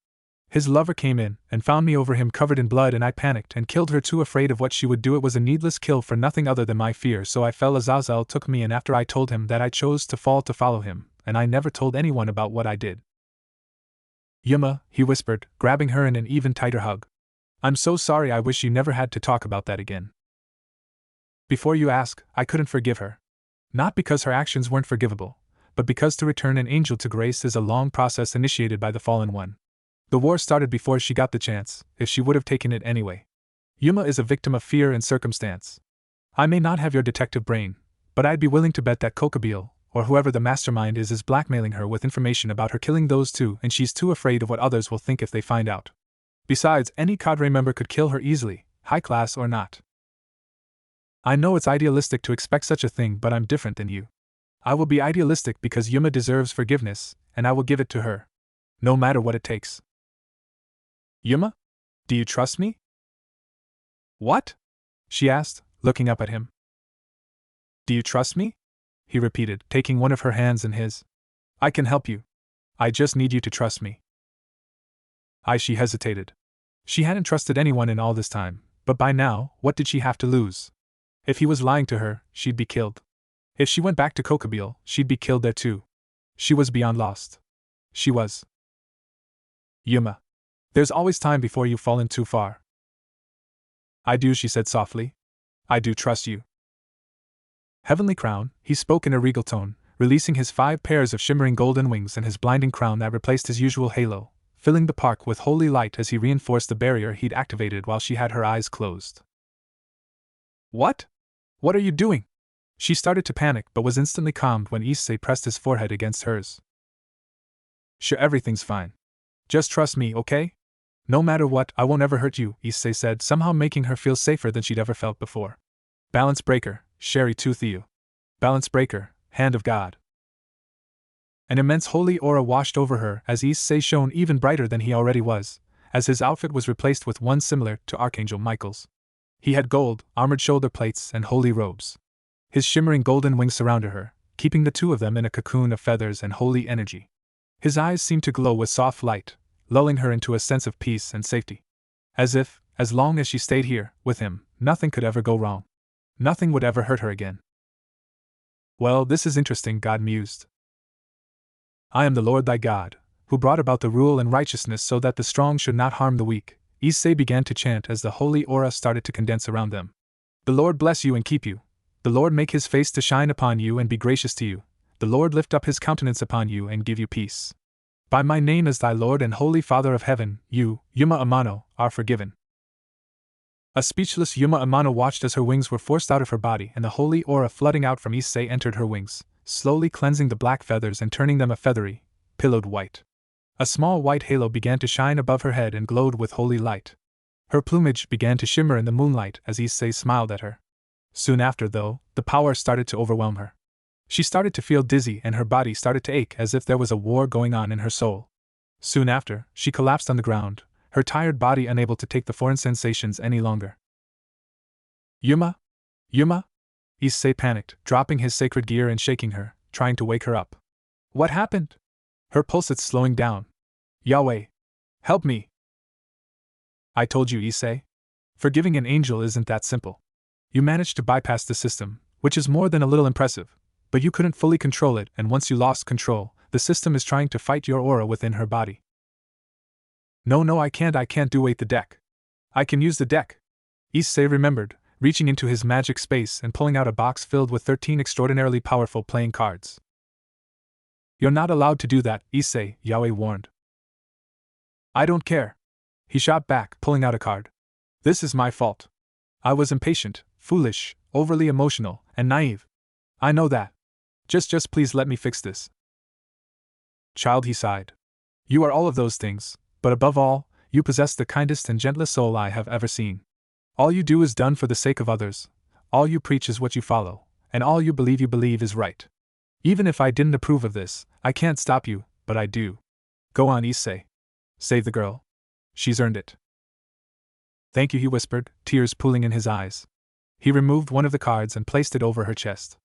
His lover came in and found me over him covered in blood, and I panicked and killed her too, afraid of what she would do. It was a needless kill for nothing other than my fear, so I fell. Azazel took me, and after I told him that I chose to fall to follow him, and I never told anyone about what I did. Yuma, he whispered, grabbing her in an even tighter hug. I'm so sorry, I wish you never had to talk about that again. Before you ask, I couldn't forgive her. Not because her actions weren't forgivable, but because to return an angel to grace is a long process initiated by the fallen one. The war started before she got the chance, if she would have taken it anyway. Yuma is a victim of fear and circumstance. I may not have your detective brain, but I'd be willing to bet that Kokabeel, or whoever the mastermind is blackmailing her with information about her killing those two, and she's too afraid of what others will think if they find out. Besides, any cadre member could kill her easily, high class or not. I know it's idealistic to expect such a thing, but I'm different than you. I will be idealistic because Yuma deserves forgiveness, and I will give it to her. No matter what it takes. Yuma? Do you trust me? What? She asked, looking up at him. Do you trust me? He repeated, taking one of her hands in his. I can help you. I just need you to trust me. She hesitated. She hadn't trusted anyone in all this time, but by now, what did she have to lose? If he was lying to her, she'd be killed. If she went back to Kokabeel, she'd be killed there too. She was beyond lost. She was. Yuma. There's always time before you've fallen too far. I do, she said softly. I do trust you. Heavenly Crown, he spoke in a regal tone, releasing his 5 pairs of shimmering golden wings and his blinding crown that replaced his usual halo, filling the park with holy light as he reinforced the barrier he'd activated while she had her eyes closed. What? What are you doing? She started to panic but was instantly calmed when Issei pressed his forehead against hers. Sure, everything's fine. Just trust me, okay? No matter what, I won't ever hurt you, Issei said, somehow making her feel safer than she'd ever felt before. Balance breaker, Sherry Toothiu. Balance breaker, hand of God. An immense holy aura washed over her as Issei shone even brighter than he already was, as his outfit was replaced with one similar to Archangel Michael's. He had gold, armored shoulder plates, and holy robes. His shimmering golden wings surrounded her, keeping the two of them in a cocoon of feathers and holy energy. His eyes seemed to glow with soft light, lulling her into a sense of peace and safety. As if, as long as she stayed here, with him, nothing could ever go wrong. Nothing would ever hurt her again. Well, this is interesting, God mused. I am the Lord thy God, who brought about the rule and righteousness so that the strong should not harm the weak. Issei began to chant as the holy aura started to condense around them. The Lord bless you and keep you. The Lord make his face to shine upon you and be gracious to you. The Lord lift up his countenance upon you and give you peace. By my name as thy Lord and Holy Father of Heaven, you, Yuma Amano, are forgiven. A speechless Yuma Amano watched as her wings were forced out of her body and the holy aura flooding out from Issei entered her wings, slowly cleansing the black feathers and turning them a feathery, pillowed white. A small white halo began to shine above her head and glowed with holy light. Her plumage began to shimmer in the moonlight as Issei smiled at her. Soon after, though, the power started to overwhelm her. She started to feel dizzy and her body started to ache as if there was a war going on in her soul. Soon after, she collapsed on the ground, her tired body unable to take the foreign sensations any longer. Yuma? Yuma? Issei panicked, dropping his sacred gear and shaking her, trying to wake her up. What happened? Her pulses slowing down. Yahweh! Help me! I told you, Issei. Forgiving an angel isn't that simple. You managed to bypass the system, which is more than a little impressive, but you couldn't fully control it, and once you lost control, the system is trying to fight your aura within her body. No, I can't do the deck. I can use the deck. Issei remembered, reaching into his magic space and pulling out a box filled with 13 extraordinarily powerful playing cards. You're not allowed to do that, Issei, Yahweh warned. I don't care. He shot back, pulling out a card. This is my fault. I was impatient, foolish, overly emotional, and naive. I know that. Just please let me fix this. Child, he sighed. You are all of those things, but above all, you possess the kindest and gentlest soul I have ever seen. All you do is done for the sake of others, all you preach is what you follow, and all you believe is right. Even if I didn't approve of this, I can't stop you, but I do. Go on, Issei. Save the girl. She's earned it. Thank you, he whispered, tears pooling in his eyes. He removed one of the cards and placed it over her chest.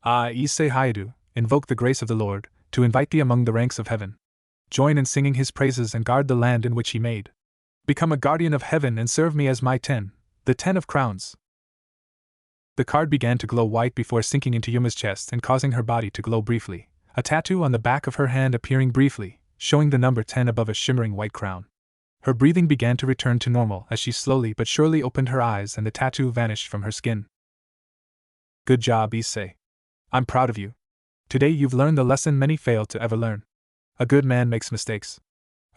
Issei Hayadu, invoke the grace of the Lord, to invite thee among the ranks of heaven. Join in singing his praises and guard the land in which he made. Become a guardian of heaven and serve me as my 10, the 10 of crowns. The card began to glow white before sinking into Yuma's chest and causing her body to glow briefly, a tattoo on the back of her hand appearing briefly, showing the number 10 above a shimmering white crown. Her breathing began to return to normal as she slowly but surely opened her eyes and the tattoo vanished from her skin. Good job, Issei. I'm proud of you. Today you've learned the lesson many fail to ever learn. A good man makes mistakes.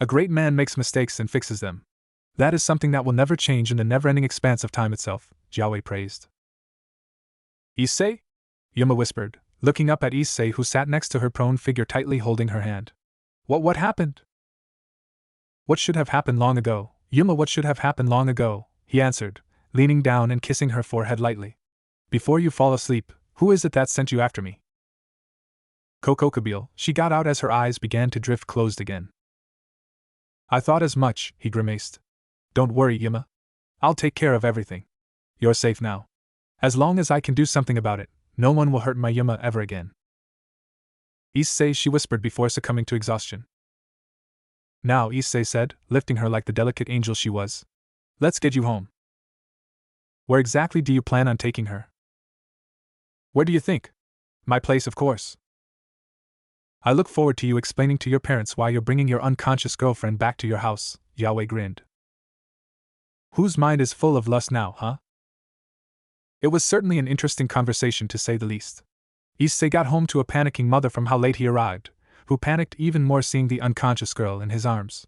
A great man makes mistakes and fixes them. That is something that will never change in the never-ending expanse of time itself, Yahweh praised. Issei? Yuma whispered, looking up at Issei who sat next to her prone figure tightly holding her hand. What happened? What should have happened long ago, Yuma, what should have happened long ago, he answered, leaning down and kissing her forehead lightly. Before you fall asleep, who is it that sent you after me? Kokokabil, she got out as her eyes began to drift closed again. I thought as much, he grimaced. Don't worry, Yuma. I'll take care of everything. You're safe now. As long as I can do something about it, no one will hurt my Yuma ever again. Issei, she whispered before succumbing to exhaustion. Now, Issei said, lifting her like the delicate angel she was. Let's get you home. Where exactly do you plan on taking her? Where do you think? My place, of course. I look forward to you explaining to your parents why you're bringing your unconscious girlfriend back to your house, Yahweh grinned. Whose mind is full of lust now, huh? It was certainly an interesting conversation to say the least. Issei got home to a panicking mother from how late he arrived, who panicked even more seeing the unconscious girl in his arms.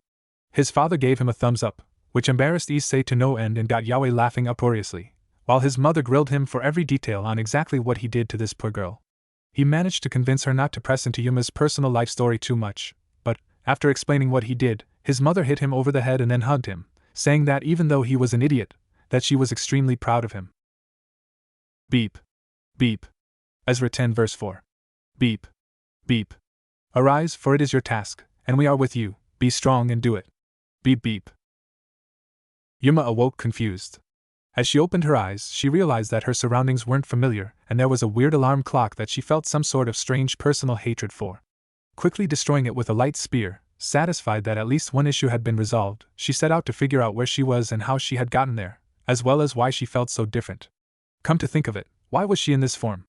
His father gave him a thumbs up, which embarrassed Issei to no end and got Yahweh laughing uproariously, while his mother grilled him for every detail on exactly what he did to this poor girl. He managed to convince her not to press into Yuma's personal life story too much, but, after explaining what he did, his mother hit him over the head and then hugged him, saying that even though he was an idiot, that she was extremely proud of him. Beep. Beep. Ezra 10 verse 4. Beep. Beep. Arise, for it is your task, and we are with you, be strong and do it. Beep beep. Yuma awoke confused. As she opened her eyes, she realized that her surroundings weren't familiar, and there was a weird alarm clock that she felt some sort of strange personal hatred for. Quickly destroying it with a light spear, satisfied that at least one issue had been resolved, she set out to figure out where she was and how she had gotten there, as well as why she felt so different. Come to think of it, why was she in this form?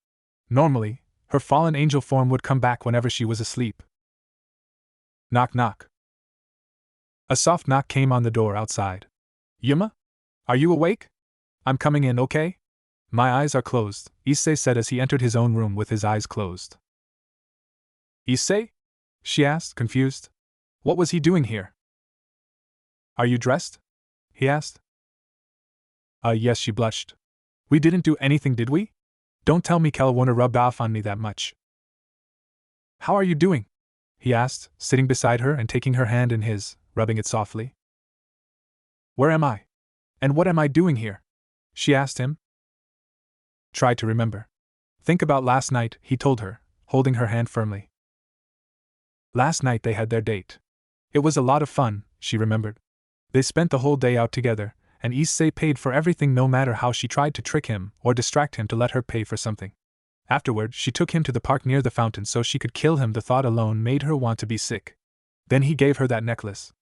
Normally, her fallen angel form would come back whenever she was asleep. Knock knock. A soft knock came on the door outside. Yuma? Are you awake? I'm coming in, okay? My eyes are closed, Issei said as he entered his own room with his eyes closed. Issei? She asked, confused. What was he doing here? Are you dressed? He asked. Yes, she blushed. We didn't do anything, did we? Don't tell me Kelowna rubbed off on me that much. How are you doing? He asked, sitting beside her and taking her hand in his, rubbing it softly. Where am I? And what am I doing here? She asked him. Try to remember. Think about last night, he told her, holding her hand firmly. Last night they had their date. It was a lot of fun, she remembered. They spent the whole day out together, and Issei paid for everything no matter how she tried to trick him or distract him to let her pay for something. Afterward, she took him to the park near the fountain so she could kill him. The thought alone made her want to be sick. Then he gave her that necklace.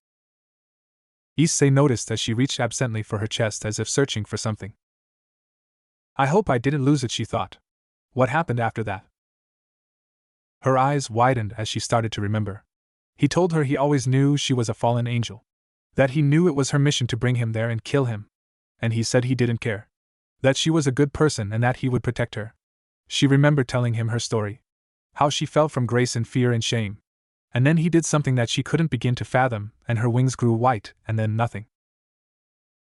Issei noticed as she reached absently for her chest as if searching for something. I hope I didn't lose it, she thought. What happened after that? Her eyes widened as she started to remember. He told her he always knew she was a fallen angel. That he knew it was her mission to bring him there and kill him. And he said he didn't care. That she was a good person and that he would protect her. She remembered telling him her story. How she fell from grace in fear and shame. And then he did something that she couldn't begin to fathom, and her wings grew white, and then nothing.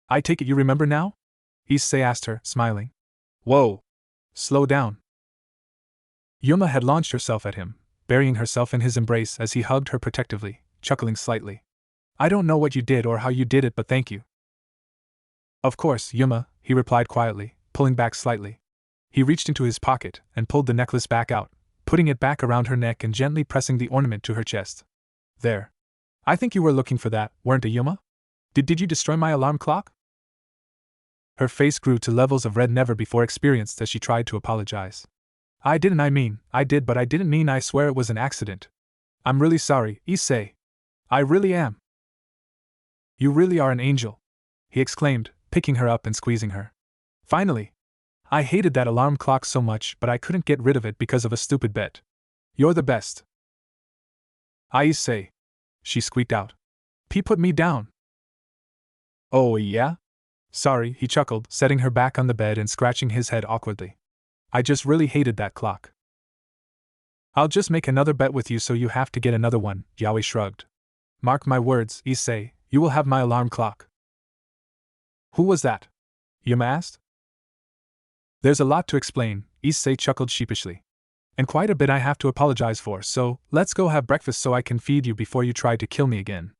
I take it you remember now? Issei asked her, smiling. Whoa! Slow down. Yuma had launched herself at him, burying herself in his embrace as he hugged her protectively, chuckling slightly. I don't know what you did or how you did it, but thank you. Of course, Yuma, he replied quietly, pulling back slightly. He reached into his pocket and pulled the necklace back out, putting it back around her neck and gently pressing the ornament to her chest. There. I think you were looking for that, weren't you, Yuma? Did you destroy my alarm clock? Her face grew to levels of red never before experienced as she tried to apologize. I did, but I didn't mean. I swear it was an accident. I'm really sorry, Issei. I really am. You really are an angel, he exclaimed, picking her up and squeezing her. Finally. I hated that alarm clock so much, but I couldn't get rid of it because of a stupid bet. You're the best. Issei, she squeaked out. P put me down. Oh, yeah? Sorry, he chuckled, setting her back on the bed and scratching his head awkwardly. I just really hated that clock. I'll just make another bet with you so you have to get another one, Yaoi shrugged. Mark my words, Issei, you will have my alarm clock. Who was that? Yuma asked. There's a lot to explain, Issei chuckled sheepishly. And quite a bit I have to apologize for, so let's go have breakfast so I can feed you before you try to kill me again.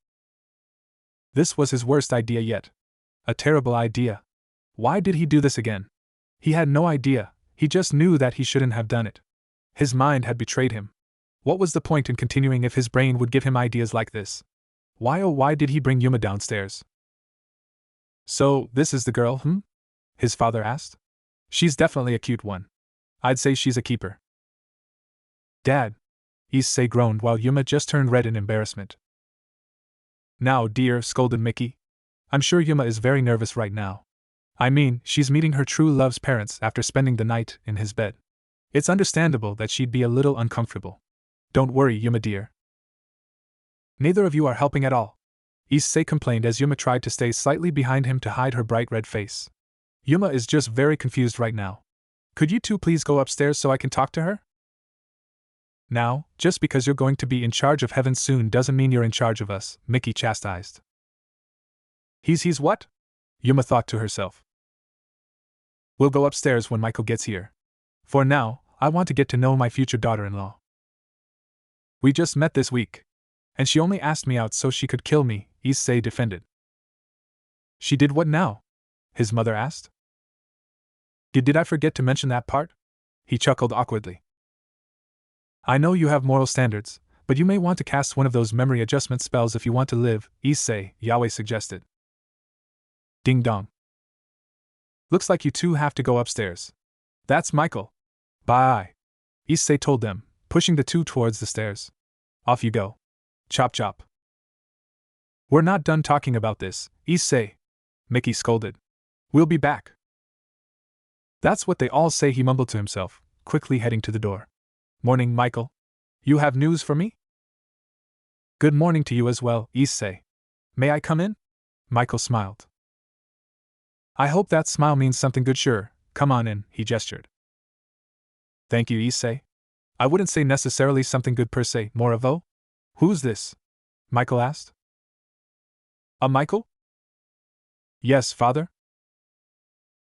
This was his worst idea yet. A terrible idea. Why did he do this again? He had no idea, he just knew that he shouldn't have done it. His mind had betrayed him. What was the point in continuing if his brain would give him ideas like this? Why did he bring Yuma downstairs? So, this is the girl, his father asked. She's definitely a cute one. I'd say she's a keeper. Dad, Issei groaned while Yuma just turned red in embarrassment. Now, dear, scolded Mickey. I'm sure Yuma is very nervous right now. I mean, she's meeting her true love's parents after spending the night in his bed. It's understandable that she'd be a little uncomfortable. Don't worry, Yuma dear. Neither of you are helping at all, Issei complained as Yuma tried to stay slightly behind him to hide her bright red face. Yuma is just very confused right now. Could you two please go upstairs so I can talk to her? Now, just because you're going to be in charge of heaven soon doesn't mean you're in charge of us, Mickey chastised. He's what? Yuma thought to herself. We'll go upstairs when Michael gets here. For now, I want to get to know my future daughter-in-law. We just met this week. And she only asked me out so she could kill me, Issei defended. She did what now? His mother asked. Did I forget to mention that part? He chuckled awkwardly. I know you have moral standards, but you may want to cast one of those memory adjustment spells if you want to live, Issei, Yaoi suggested. Ding dong. Looks like you two have to go upstairs. That's Michael. Bye. Issei told them, pushing the two towards the stairs. Off you go. Chop chop. We're not done talking about this, Issei, Mickey scolded. We'll be back. That's what they all say, he mumbled to himself, quickly heading to the door. Morning, Michael. You have news for me? Good morning to you as well, Issei. May I come in? Michael smiled. I hope that smile means something good. Sure, come on in, he gestured. Thank you, Issei. I wouldn't say necessarily something good per se, Moravo? Who's this? Michael asked. Michael? Yes, Father?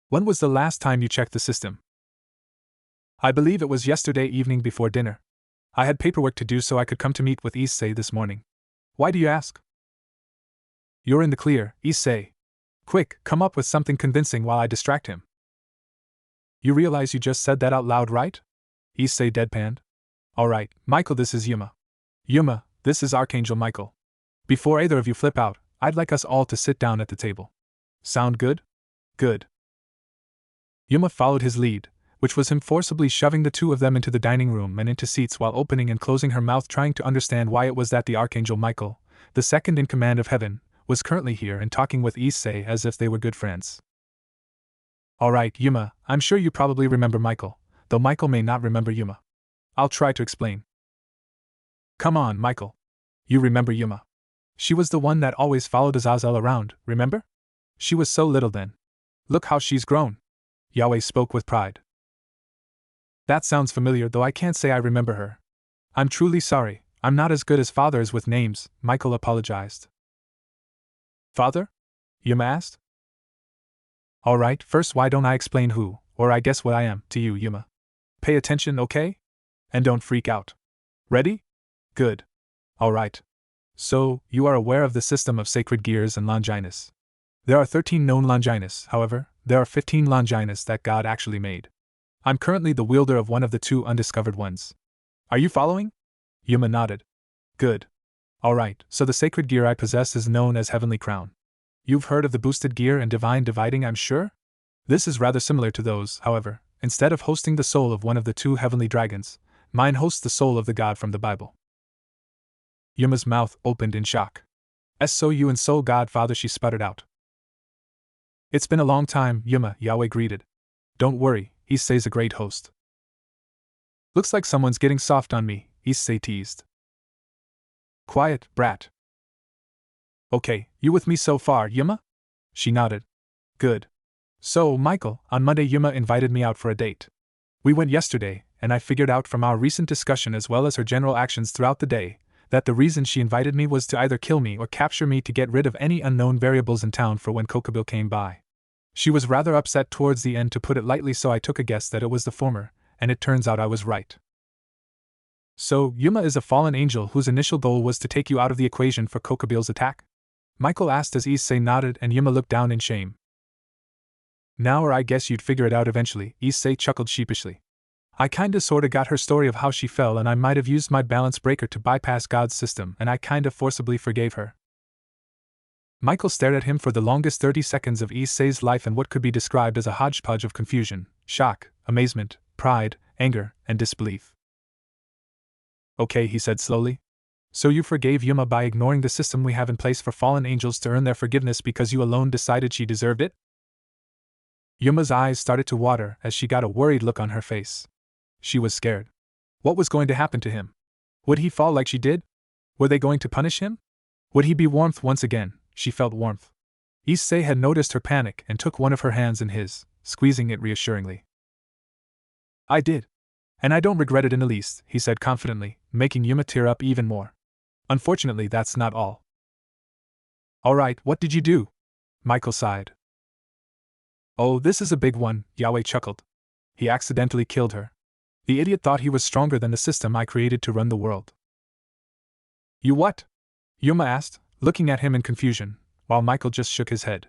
When was the last time you checked the system? I believe it was yesterday evening before dinner. I had paperwork to do so I could come to meet with Issei this morning. Why do you ask? You're in the clear, Issei. Quick, come up with something convincing while I distract him. You realize you just said that out loud, right? Issei deadpanned. Alright, Michael, this is Yuma. Yuma, this is Archangel Michael. Before either of you flip out, I'd like us all to sit down at the table. Sound good? Good. Yuma followed his lead, which was him forcibly shoving the two of them into the dining room and into seats while opening and closing her mouth trying to understand why it was that the Archangel Michael, the second in command of heaven, was currently here and talking with Issei as if they were good friends. Alright, Yuma, I'm sure you probably remember Michael, though Michael may not remember Yuma. I'll try to explain. Come on, Michael. You remember Yuma. She was the one that always followed Azazel around, remember? She was so little then. Look how she's grown. Yahweh spoke with pride. That sounds familiar, though I can't say I remember her. I'm truly sorry, I'm not as good as fathers with names, Michael apologized. Father? Yuma asked. Alright, first why don't I explain who, or I guess what I am, to you, Yuma. Pay attention, okay? And don't freak out. Ready? Good. Alright. So, you are aware of the system of sacred gears and Longinus. There are 13 known Longinus, however, there are 15 Longinus that God actually made. I'm currently the wielder of one of the two undiscovered ones. Are you following? Yuma nodded. Good. Alright, so the sacred gear I possess is known as Heavenly Crown. You've heard of the boosted gear and divine dividing, I'm sure? This is rather similar to those, however. Instead of hosting the soul of one of the two heavenly dragons, mine hosts the soul of the God from the Bible. Yuma's mouth opened in shock. So you and soul God, Father, she sputtered out. It's been a long time, Yuma, Yahweh greeted. Don't worry, Issei's a great host. Looks like someone's getting soft on me, Issei teased. Quiet, brat. Okay, you with me so far, Yuma? She nodded. Good. So, Michael, on Monday Yuma invited me out for a date. We went yesterday, and I figured out from our recent discussion as well as her general actions throughout the day, that the reason she invited me was to either kill me or capture me to get rid of any unknown variables in town for when Kokobil came by. She was rather upset towards the end, to put it lightly, so I took a guess that it was the former, and it turns out I was right. So, Yuma is a fallen angel whose initial goal was to take you out of the equation for Kokobil's attack? Michael asked as Issei nodded and Yuma looked down in shame. Now or I guess you'd figure it out eventually, Issei chuckled sheepishly. I kinda sorta got her story of how she fell, and I might have used my balance breaker to bypass God's system, and I kinda forcibly forgave her. Michael stared at him for the longest 30 seconds of Issei's life in what could be described as a hodgepodge of confusion, shock, amazement, pride, anger, and disbelief. Okay, he said slowly. So you forgave Yuma by ignoring the system we have in place for fallen angels to earn their forgiveness because you alone decided she deserved it? Yuma's eyes started to water as she got a worried look on her face. She was scared. What was going to happen to him? Would he fall like she did? Were they going to punish him? Would he be warmth once again? She felt warmth. Issei had noticed her panic and took one of her hands in his, squeezing it reassuringly. I did. And I don't regret it in the least, he said confidently, making Yuma tear up even more. Unfortunately, that's not all. Alright, what did you do? Michael sighed. Oh, this is a big one, Yahweh chuckled. He accidentally killed her. The idiot thought he was stronger than the system I created to run the world. You what? Yuma asked, looking at him in confusion, while Michael just shook his head.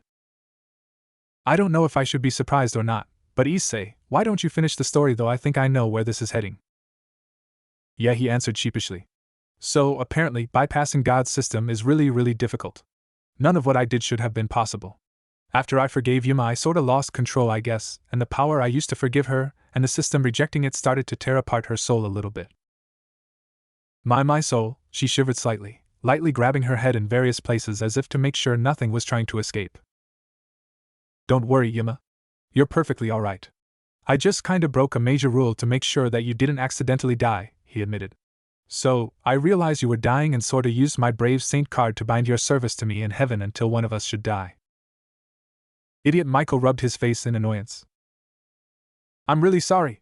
I don't know if I should be surprised or not, but Issei, why don't you finish the story, though I think I know where this is heading. Yeah, he answered sheepishly. So, apparently, bypassing God's system is really difficult. None of what I did should have been possible. After I forgave Yuma, I sorta lost control, I guess, and the power I used to forgive her, and the system rejecting it, started to tear apart her soul a little bit. My soul, she shivered slightly, lightly grabbing her head in various places as if to make sure nothing was trying to escape. Don't worry, Yuma. You're perfectly alright. I just kinda broke a major rule to make sure that you didn't accidentally die, he admitted. So, I realized you were dying and sorta used my brave saint card to bind your service to me in heaven until one of us should die. Idiot, Michael rubbed his face in annoyance. I'm really sorry.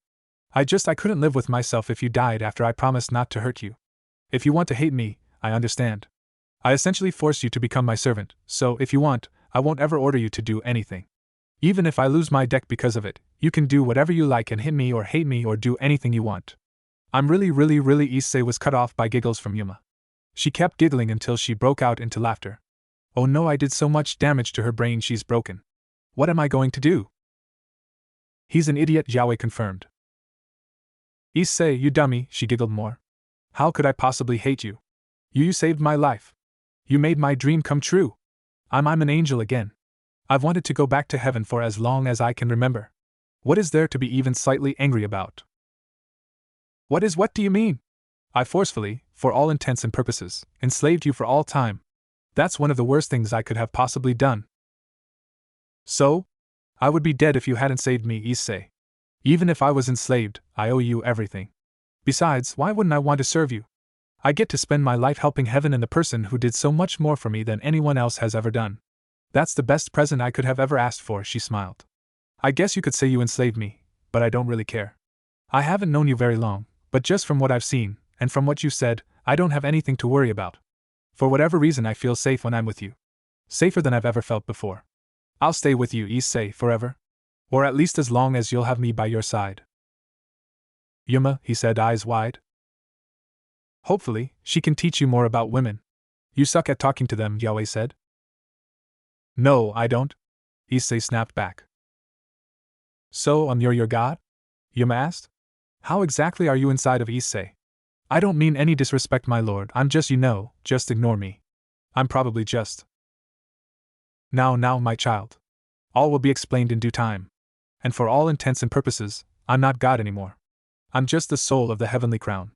I couldn't live with myself if you died after I promised not to hurt you. If you want to hate me, I understand. I essentially forced you to become my servant, so if you want, I won't ever order you to do anything. Even if I lose my deck because of it, you can do whatever you like and hit me or hate me or do anything you want. I'm really Issei was cut off by giggles from Yuma. She kept giggling until she broke out into laughter. Oh no, I did so much damage to her brain she's broken. What am I going to do? He's an idiot, Yaoi confirmed. Issei, you dummy, she giggled more. How could I possibly hate you? You saved my life. You made my dream come true. I'm an angel again. I've wanted to go back to heaven for as long as I can remember. What is there to be even slightly angry about? What do you mean? I forcefully, for all intents and purposes, enslaved you for all time. That's one of the worst things I could have possibly done. So? I would be dead if you hadn't saved me, Issei. Even if I was enslaved, I owe you everything. Besides, why wouldn't I want to serve you? I get to spend my life helping heaven and the person who did so much more for me than anyone else has ever done. That's the best present I could have ever asked for, she smiled. I guess you could say you enslaved me, but I don't really care. I haven't known you very long, but just from what I've seen, and from what you said, I don't have anything to worry about. For whatever reason, I feel safe when I'm with you. Safer than I've ever felt before. I'll stay with you, Issei, forever. Or at least as long as you'll have me by your side. Yuma, he said, eyes wide. Hopefully, she can teach you more about women. You suck at talking to them, Yaoi said. No, I don't, Issei snapped back. So, you're your god? Yuma asked. How exactly are you inside of Issei? I don't mean any disrespect, my lord, I'm just just ignore me. I'm probably just. Now, my child. All will be explained in due time. And for all intents and purposes, I'm not God anymore. I'm just the soul of the heavenly crown.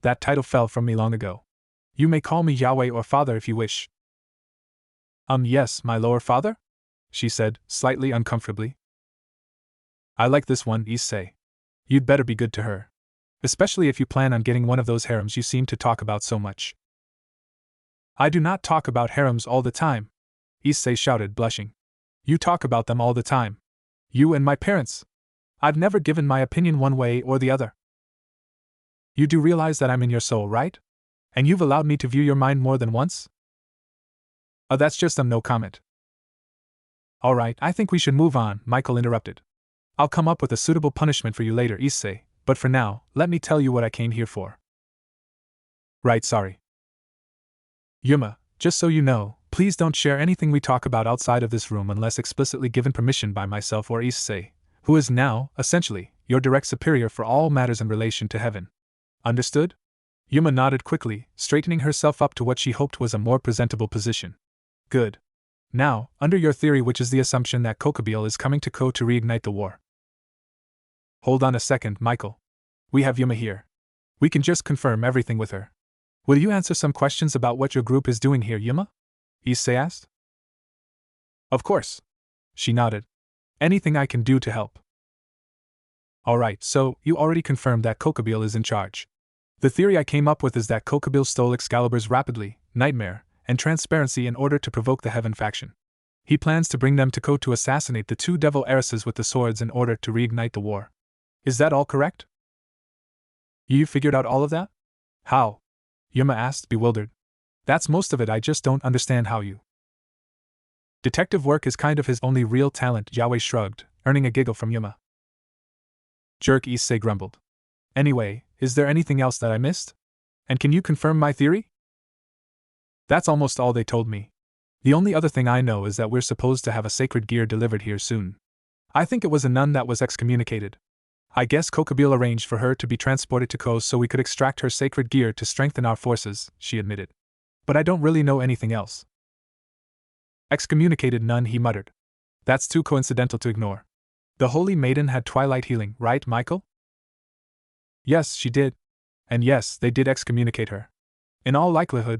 That title fell from me long ago. You may call me Yahweh or Father if you wish. Yes, my lower father? She said, slightly uncomfortably. I like this one, Issei. You'd better be good to her. Especially if you plan on getting one of those harems you seem to talk about so much. I do not talk about harems all the time, Issei shouted, blushing. You talk about them all the time. You and my parents. I've never given my opinion one way or the other. You do realize that I'm in your soul, right? And you've allowed me to view your mind more than once? That's just no comment. Alright, I think we should move on, Michael interrupted. I'll come up with a suitable punishment for you later, Issei, but for now, let me tell you what I came here for. Right, sorry. Yuma, just so you know, please don't share anything we talk about outside of this room unless explicitly given permission by myself or Issei, who is now, essentially, your direct superior for all matters in relation to heaven. Understood? Yuma nodded quickly, straightening herself up to what she hoped was a more presentable position. Good. Now, under your theory, which is the assumption that Kokobile is coming to Ko to reignite the war. Hold on a second, Michael. We have Yuma here. We can just confirm everything with her. Will you answer some questions about what your group is doing here, Yuma? Issei asked. Of course. She nodded. Anything I can do to help. Alright, so, you already confirmed that Kokobile is in charge. The theory I came up with is that Kokobile stole Excalibur's Rapidly, Nightmare, and Transparency in order to provoke the Heaven faction. He plans to bring them to Ko to assassinate the two devil heiresses with the swords in order to reignite the war. Is that all correct? You figured out all of that? How? Yuma asked, bewildered. That's most of it, I just don't understand how you. Detective work is kind of his only real talent, Yaoi shrugged, earning a giggle from Yuma. Jerk, Issei grumbled. Anyway, is there anything else that I missed? And can you confirm my theory? That's almost all they told me. The only other thing I know is that we're supposed to have a sacred gear delivered here soon. I think it was a nun that was excommunicated. I guess Kokobile arranged for her to be transported to Ko so we could extract her sacred gear to strengthen our forces, she admitted. But I don't really know anything else. Excommunicated nun, he muttered. That's too coincidental to ignore. The Holy Maiden had twilight healing, right, Michael? Yes, she did. And yes, they did excommunicate her. In all likelihood,